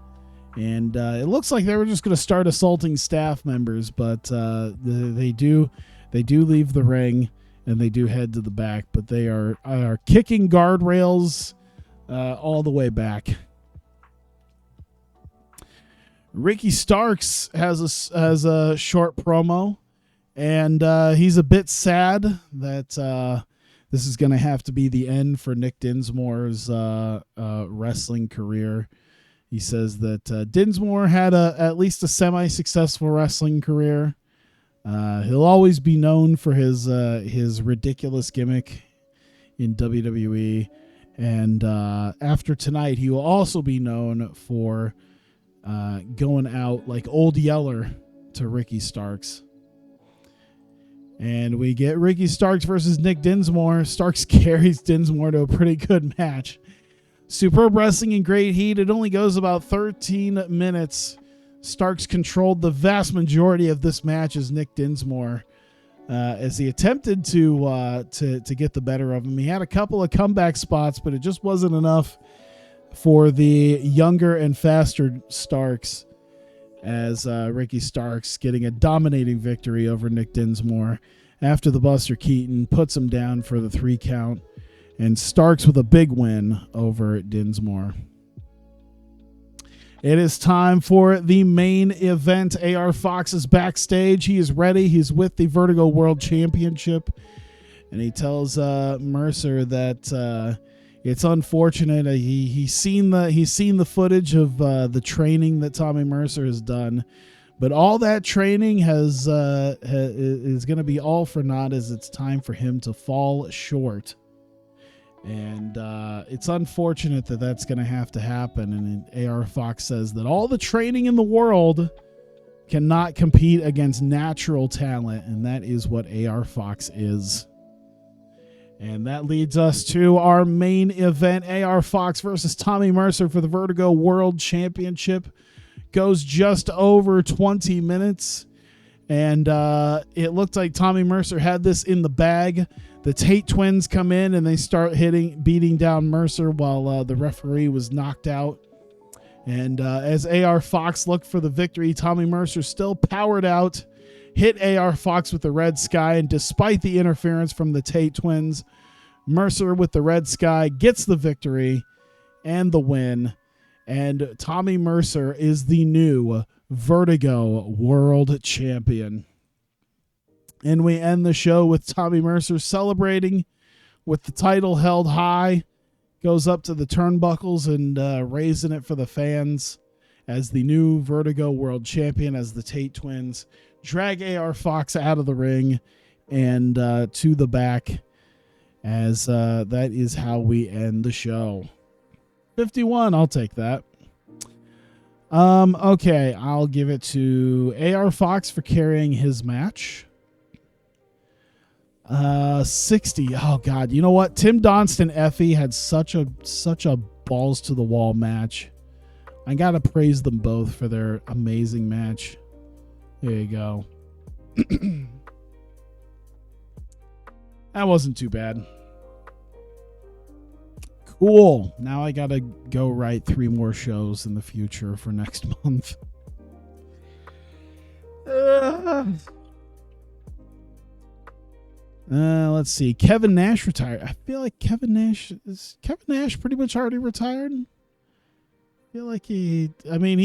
And it looks like they were just going to start assaulting staff members, but they do leave the ring and they do head to the back, but they are kicking guardrails all the way back. Ricky Starks has a short promo, and he's a bit sad that this is going to have to be the end for Nick Dinsmore's wrestling career. He says that Dinsmore had at least a semi-successful wrestling career. He'll always be known for his ridiculous gimmick in WWE, and after tonight, he will also be known for going out like Old Yeller to Ricky Starks. And we get Ricky Starks versus Nick Dinsmore. Starks carries Dinsmore to a pretty good match. Superb wrestling in great heat. It only goes about 13 minutes. Starks controlled the vast majority of this match as Nick Dinsmore, as he attempted to get the better of him. He had a couple of comeback spots, but it just wasn't enough for the younger and faster Starks, as Ricky Starks getting a dominating victory over Nick Dinsmore after the Buster Keaton puts him down for the 3 count. And Starks with a big win over Dinsmore. It is time for the main event. AR Fox is backstage. He is ready. He's with the Vertigo World Championship. And he tells Mercer that it's unfortunate. He's seen the footage of the training that Tommy Mercer has done. But all that training is going to be all for naught, as it's time for him to fall short. And it's unfortunate that that's going to have to happen. And AR Fox says that all the training in the world cannot compete against natural talent, and that is what AR Fox is. And that leads us to our main event. AR Fox versus Tommy Mercer for the Vertigo World Championship. Goes just over 20 minutes. And it looked like Tommy Mercer had this in the bag. The Tate twins come in and they start beating down Mercer while the referee was knocked out. And as AR Fox looked for the victory, Tommy Mercer still powered out, hit AR Fox with the Red Sky, and despite the interference from the Tate twins, Mercer with the Red Sky gets the victory and the win. And Tommy Mercer is the new Vertigo World Champion. And we end the show with Tommy Mercer celebrating with the title held high. Goes up to the turnbuckles and raising it for the fans as the new Vertigo World Champion, as the Tate twins drag AR Fox out of the ring and to the back, as that is how we end the show. 51, I'll take that. Okay, I'll give it to AR Fox for carrying his match. 60. Oh God, you know what? Tim Donston Effie had such a balls to the wall match. I gotta praise them both for their amazing match. There you go. That wasn't too bad. Cool. Now I gotta go write 3 more shows in the future for next month. Let's see. Kevin Nash retired. I feel like Kevin Nash pretty much already retired. I feel like he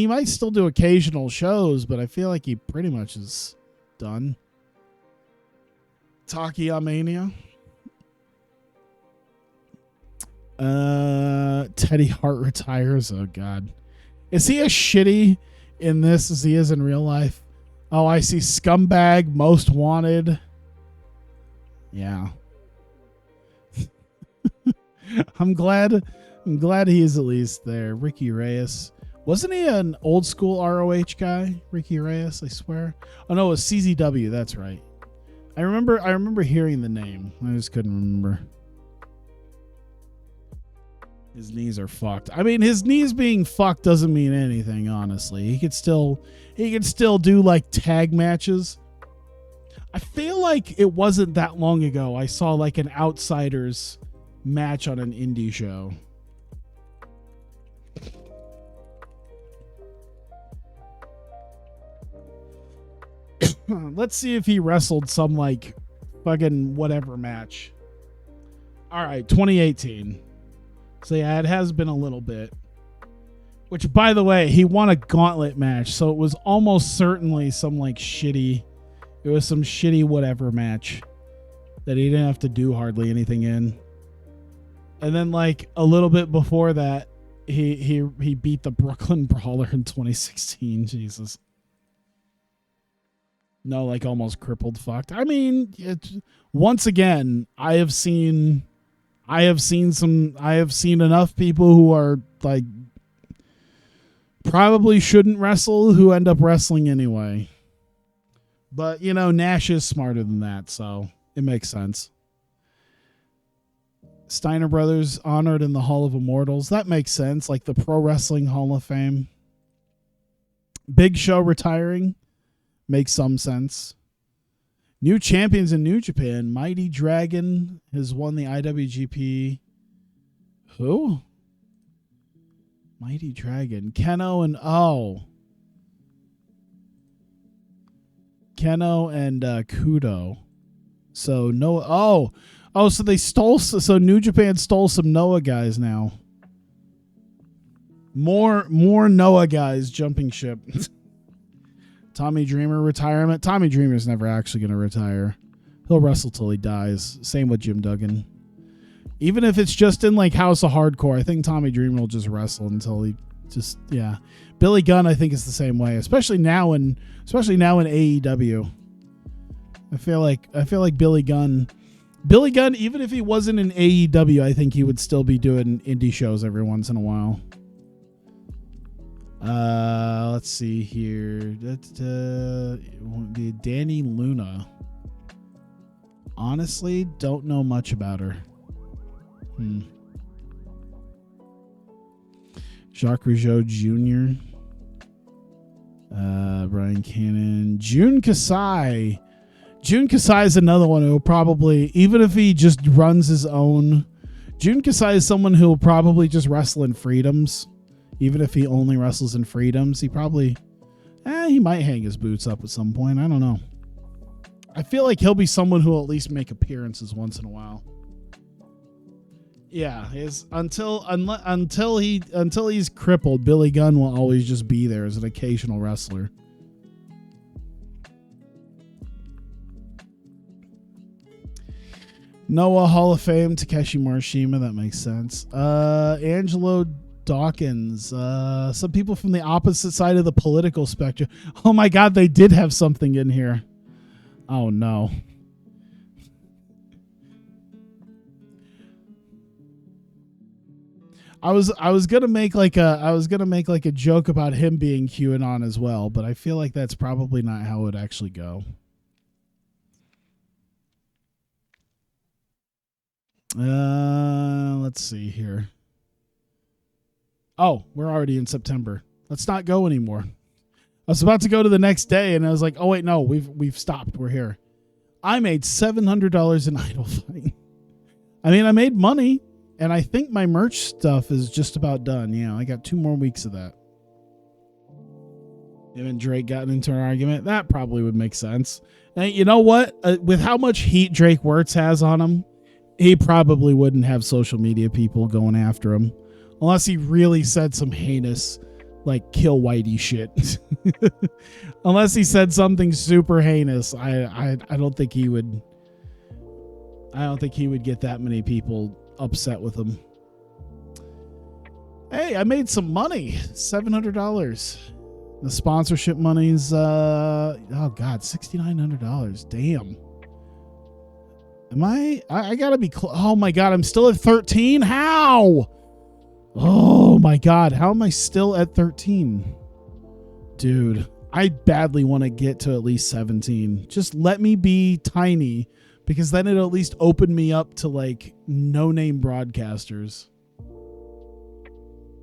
might still do occasional shows, but I feel like he pretty much is done. Takia Mania. Teddy Hart retires. Oh God. Is he as shitty in this as he is in real life? Oh, I see. Scumbag, most wanted. Yeah. I'm glad he is at least there. Ricky Reyes. Wasn't he an old school ROH guy? Ricky Reyes, I swear. Oh no, it was CZW, that's right. I remember hearing the name. I just couldn't remember. His knees are fucked. I mean, his knees being fucked doesn't mean anything, honestly. He could still do like tag matches. I feel like it wasn't that long ago I saw like an Outsiders match on an indie show. Let's see if he wrestled some like fucking whatever match. All right, 2018. So yeah, it has been a little bit. Which, by the way, he won a gauntlet match, so it was almost certainly some like shitty. It was some shitty whatever match that he didn't have to do hardly anything in. And then like a little bit before that, he beat the Brooklyn Brawler in 2016. Jesus. No, like almost crippled fucked. I mean, once again, I have seen enough people who are like probably shouldn't wrestle who end up wrestling anyway. But, you know, Nash is smarter than that, so it makes sense. Steiner Brothers honored in the Hall of Immortals. That makes sense, like the Pro Wrestling Hall of Fame. Big Show retiring makes some sense. New champions in New Japan. Mighty Dragon has won the IWGP. Who? Mighty Dragon. Keno and Kudo. So Noah. So they stole. So New Japan stole some Noah guys now. More Noah guys jumping ship. Tommy Dreamer retirement. Tommy Dreamer's never actually going to retire. He'll wrestle till he dies. Same with Jim Duggan. Even if it's just in like House of Hardcore, I think Tommy Dreamer will just wrestle until he just, yeah. Billy Gunn, I think, is the same way, especially now in AEW. I feel like Billy Gunn, even if he wasn't in AEW, I think he would still be doing indie shows every once in a while. Let's see here. It won't be Danny Luna. Honestly, don't know much about her. Jacques Rougeau Jr. Brian Cannon. Jun Kasai. Jun Kasai is another one who will probably, even if he just runs his own, Jun Kasai is someone who will probably just wrestle in Freedoms. Even if he only wrestles in Freedoms, he probably, he might hang his boots up at some point. I don't know. I feel like he'll be someone who will at least make appearances once in a while. Yeah, until he's crippled, Billy Gunn will always just be there as an occasional wrestler. Noah Hall of Fame, Takeshi Morishima, that makes sense. Angelo Dawkins, some people from the opposite side of the political spectrum. Oh my God, they did have something in here. Oh no. I was gonna make like a joke about him being QAnon as well, but I feel like that's probably not how it would actually go. Let's see here. Oh, we're already in September. Let's not go anymore. I was about to go to the next day, and I was like, "Oh wait, no, we've stopped. We're here." I made $700 in Idolfight. I mean, I made money, and I think my merch stuff is just about done. Yeah, I got 2 more weeks of that. Him and Drake got into an argument. That probably would make sense. And you know what? With how much heat Drake Wirtz has on him, he probably wouldn't have social media people going after him. Unless he really said some heinous, like, kill Whitey shit. Unless he said something super heinous, I don't think he would. I don't think he would get that many people upset with him. Hey, Hey, I made some money. $700. The sponsorship money's oh god, $6,900. Damn. Am I gotta be oh my god, I'm still at 13. How? Oh my god, how am I still at 13? Dude, I badly want to get to at least 17. Just let me be tiny, because then it'll at least open me up to like no-name broadcasters.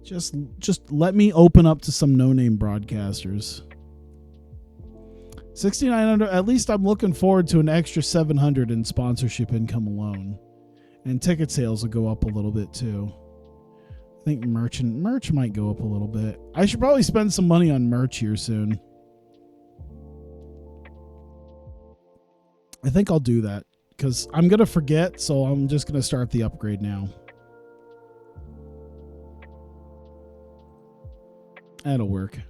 Just let me open up to some no-name broadcasters. 6,900. At least I'm looking forward to an extra 700 in sponsorship income alone, and ticket sales will go up a little bit too. I think merch might go up a little bit. I should probably spend some money on merch here soon. I think I'll do that because I'm gonna forget. So I'm just gonna start the upgrade now. That'll work.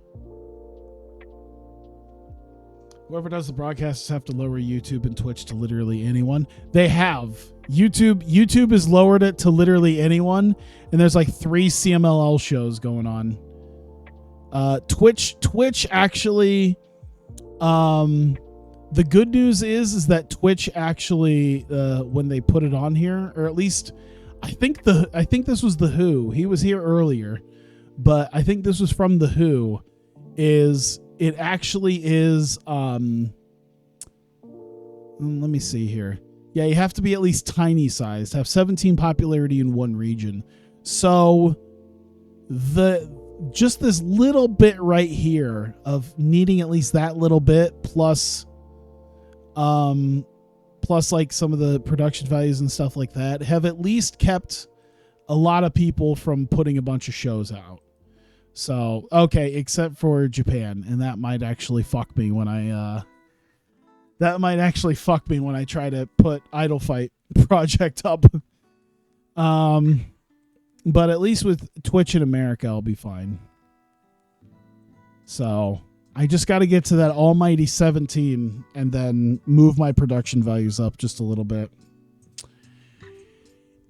Whoever does the broadcasts have to lower YouTube and Twitch to literally anyone. They have. YouTube has lowered it to literally anyone, and there's like 3 CMLL shows going on. Twitch actually, the good news is that Twitch actually, when they put it on here, or at least I think this was the Who. He was here earlier, but I think this was from the Who. It actually is, let me see here. Yeah, you have to be at least tiny sized, have 17 popularity in one region. So just this little bit right here of needing at least that little bit plus like some of the production values and stuff like that have at least kept a lot of people from putting a bunch of shows out. So, okay, except for Japan, and that might actually fuck me when I try to put Idolfight Project up. But at least with Twitch in America, I'll be fine. So, I just got to get to that almighty 17 and then move my production values up just a little bit.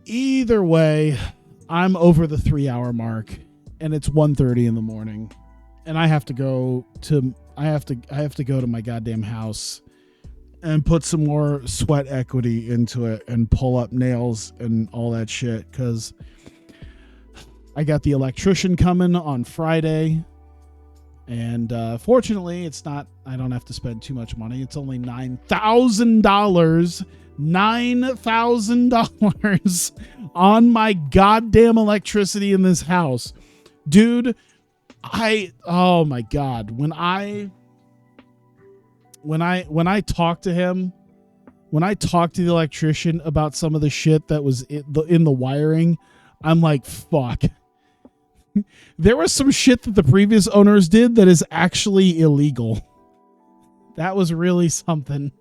Either way, I'm over the 3-hour mark. And it's 1:30 in the morning, and I have to go to my goddamn house and put some more sweat equity into it and pull up nails and all that shit, because I got the electrician coming on Friday, and fortunately I don't have to spend too much money. It's only $9,000 on my goddamn electricity in this house. Dude, oh my God, when I talked to him, when I talked to the electrician about some of the shit that was in the wiring, I'm like, fuck. There was some shit that the previous owners did that is actually illegal. That was really something.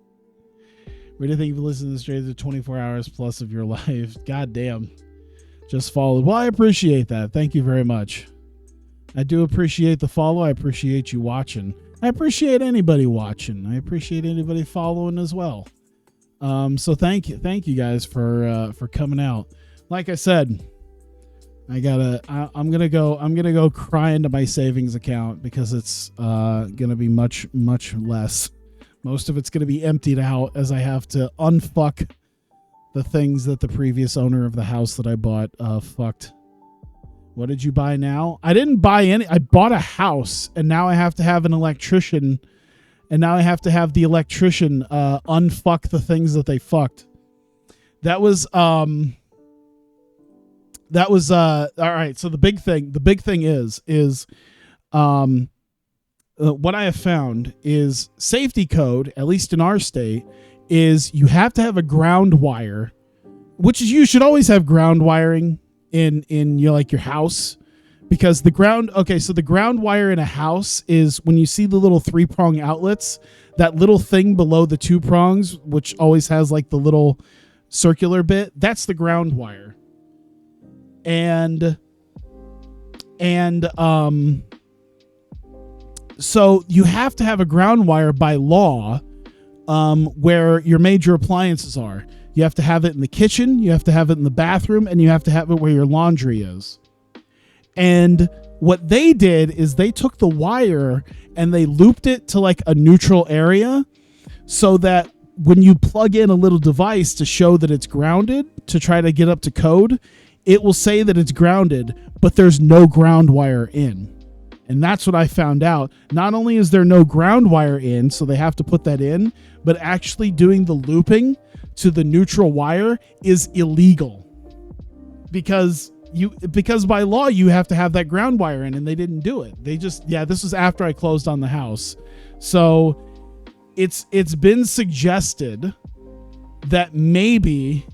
Where do you think you've listened to this straight to 24 hours plus of your life? God damn. Just followed. Well, I appreciate that. Thank you very much. I do appreciate the follow. I appreciate you watching. I appreciate anybody watching. I appreciate anybody following as well. So thank you guys for coming out. Like I said, I'm gonna go cry into my savings account because it's gonna be much less. Most of it's gonna be emptied out as I have to unfuck the things that the previous owner of the house that I bought fucked. What did you buy now? I didn't buy any. I bought a house, and now I have to have an electrician, and now I have to have the electrician unfuck the things that they fucked. That was all right. So the big thing is what I have found is safety code, at least in our state, is you have to have a ground wire, which is you should always have ground wiring in your house, because the ground wire in a house is when you see the little 3-prong outlets, that little thing below the 2 prongs, which always has like the little circular bit, that's the ground wire. And so you have to have a ground wire by law where your major appliances are. You have to have it in the kitchen, you have to have it in the bathroom, and you have to have it where your laundry is. And what they did is they took the wire and they looped it to like a neutral area so that when you plug in a little device to show that it's grounded to try to get up to code, it will say that it's grounded, but there's no ground wire in. And that's what I found out. Not only is there no ground wire in, so they have to put that in, but actually doing the looping to the neutral wire is illegal. Because by law you have to have that ground wire in, and they didn't do it. They just, this was after I closed on the house. So it's been suggested that maybe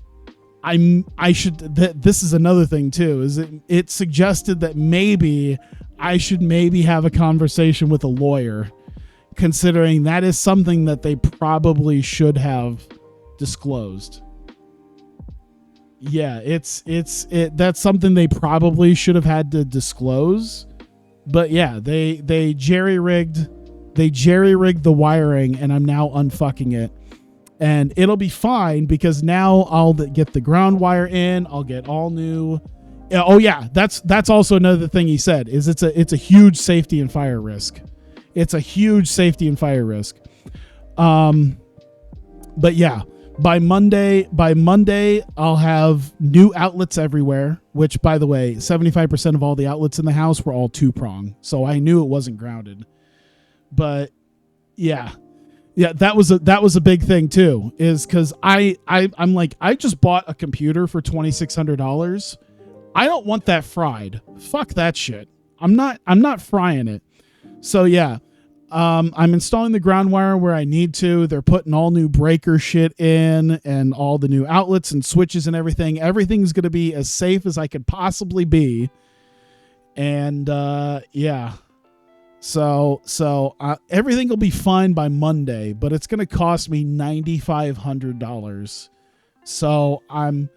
I should, this is another thing too, is it suggested that maybe I should have a conversation with a lawyer, considering that is something that they probably should have disclosed. Yeah, that's something they probably should have had to disclose. But yeah, they jerry-rigged the wiring, and I'm now unfucking it. And it'll be fine because now I'll get the ground wire in, I'll get all new. Oh yeah, that's also another thing he said, is it's a huge safety and fire risk. It's a huge safety and fire risk. But yeah, by Monday I'll have new outlets everywhere, which by the way, 75% of all the outlets in the house were all 2-prong. So I knew it wasn't grounded. But yeah, that was a big thing too, is because I'm like, I just bought a computer for $2,600. I don't want that fried. Fuck that shit. I'm not frying it. So yeah, I'm installing the ground wire where I need to. They're putting all new breaker shit in and all the new outlets and switches and everything. Everything's going to be as safe as I could possibly be. And yeah. So everything will be fine by Monday, but it's going to cost me $9,500. So I'm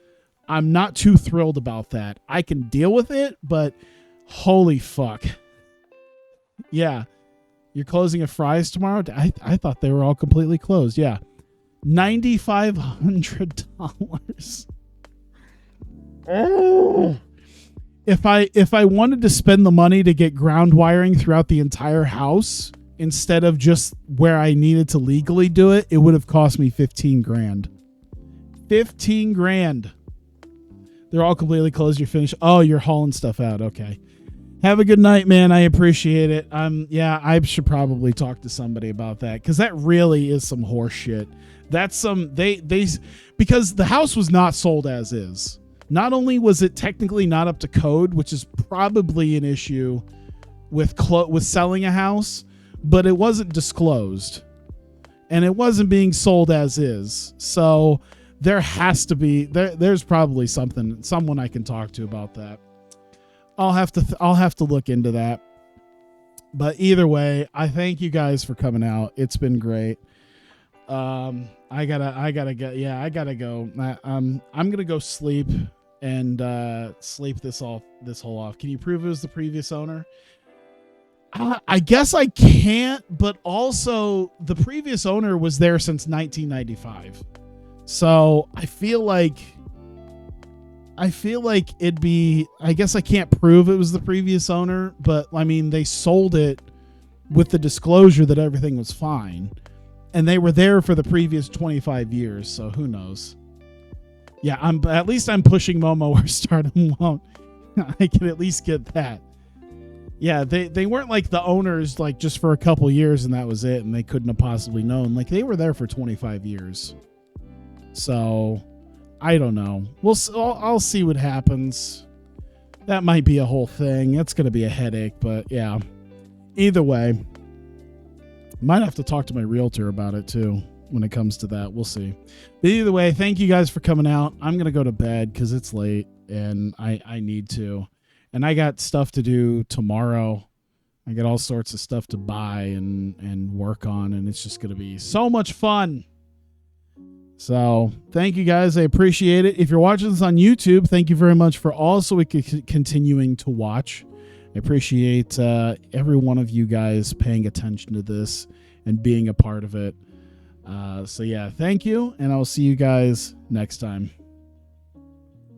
not too thrilled about that. I can deal with it, but holy fuck. Yeah. You're closing at Fry's tomorrow? I thought they were all completely closed. Yeah. $9,500. Oh. If I wanted to spend the money to get ground wiring throughout the entire house instead of just where I needed to legally do it, it would have cost me $15,000. $15,000. They're all completely closed. You're finished. Oh, you're hauling stuff out. Okay. Have a good night, man. I appreciate it. Yeah, I should probably talk to somebody about that, because that really is some horse shit. That's some because the house was not sold as is. Not only was it technically not up to code, which is probably an issue with selling a house, but it wasn't disclosed, and it wasn't being sold as is. So there has to be there's probably someone I can talk to about that. I'll have to look into that. But either way, I thank you guys for coming out. It's been great. I gotta go. Yeah, I gotta go. I'm gonna go sleep and sleep this whole off. Can you prove it was the previous owner? I guess I can't, but also the previous owner was there since 1995. So I feel like it'd be, I guess I can't prove it was the previous owner, but I mean, they sold it with the disclosure that everything was fine, and they were there for the previous 25 years. So who knows? Yeah, at least I'm pushing Momo where Stardom won't. I can at least get that. Yeah, they weren't like the owners, like just for a couple years and that was it, and they couldn't have possibly known. Like, they were there for 25 years. So I don't know. I'll see what happens. That might be a whole thing. It's going to be a headache, but yeah. Either way, might have to talk to my realtor about it too when it comes to that. We'll see. But either way, thank you guys for coming out. I'm going to go to bed because it's late and I need to. And I got stuff to do tomorrow. I got all sorts of stuff to buy and work on, and it's just going to be so much fun. So thank you guys. I appreciate it. If you're watching this on YouTube, thank you very much for also continuing to watch. I appreciate every one of you guys paying attention to this and being a part of it. So yeah, thank you, and I'll see you guys next time.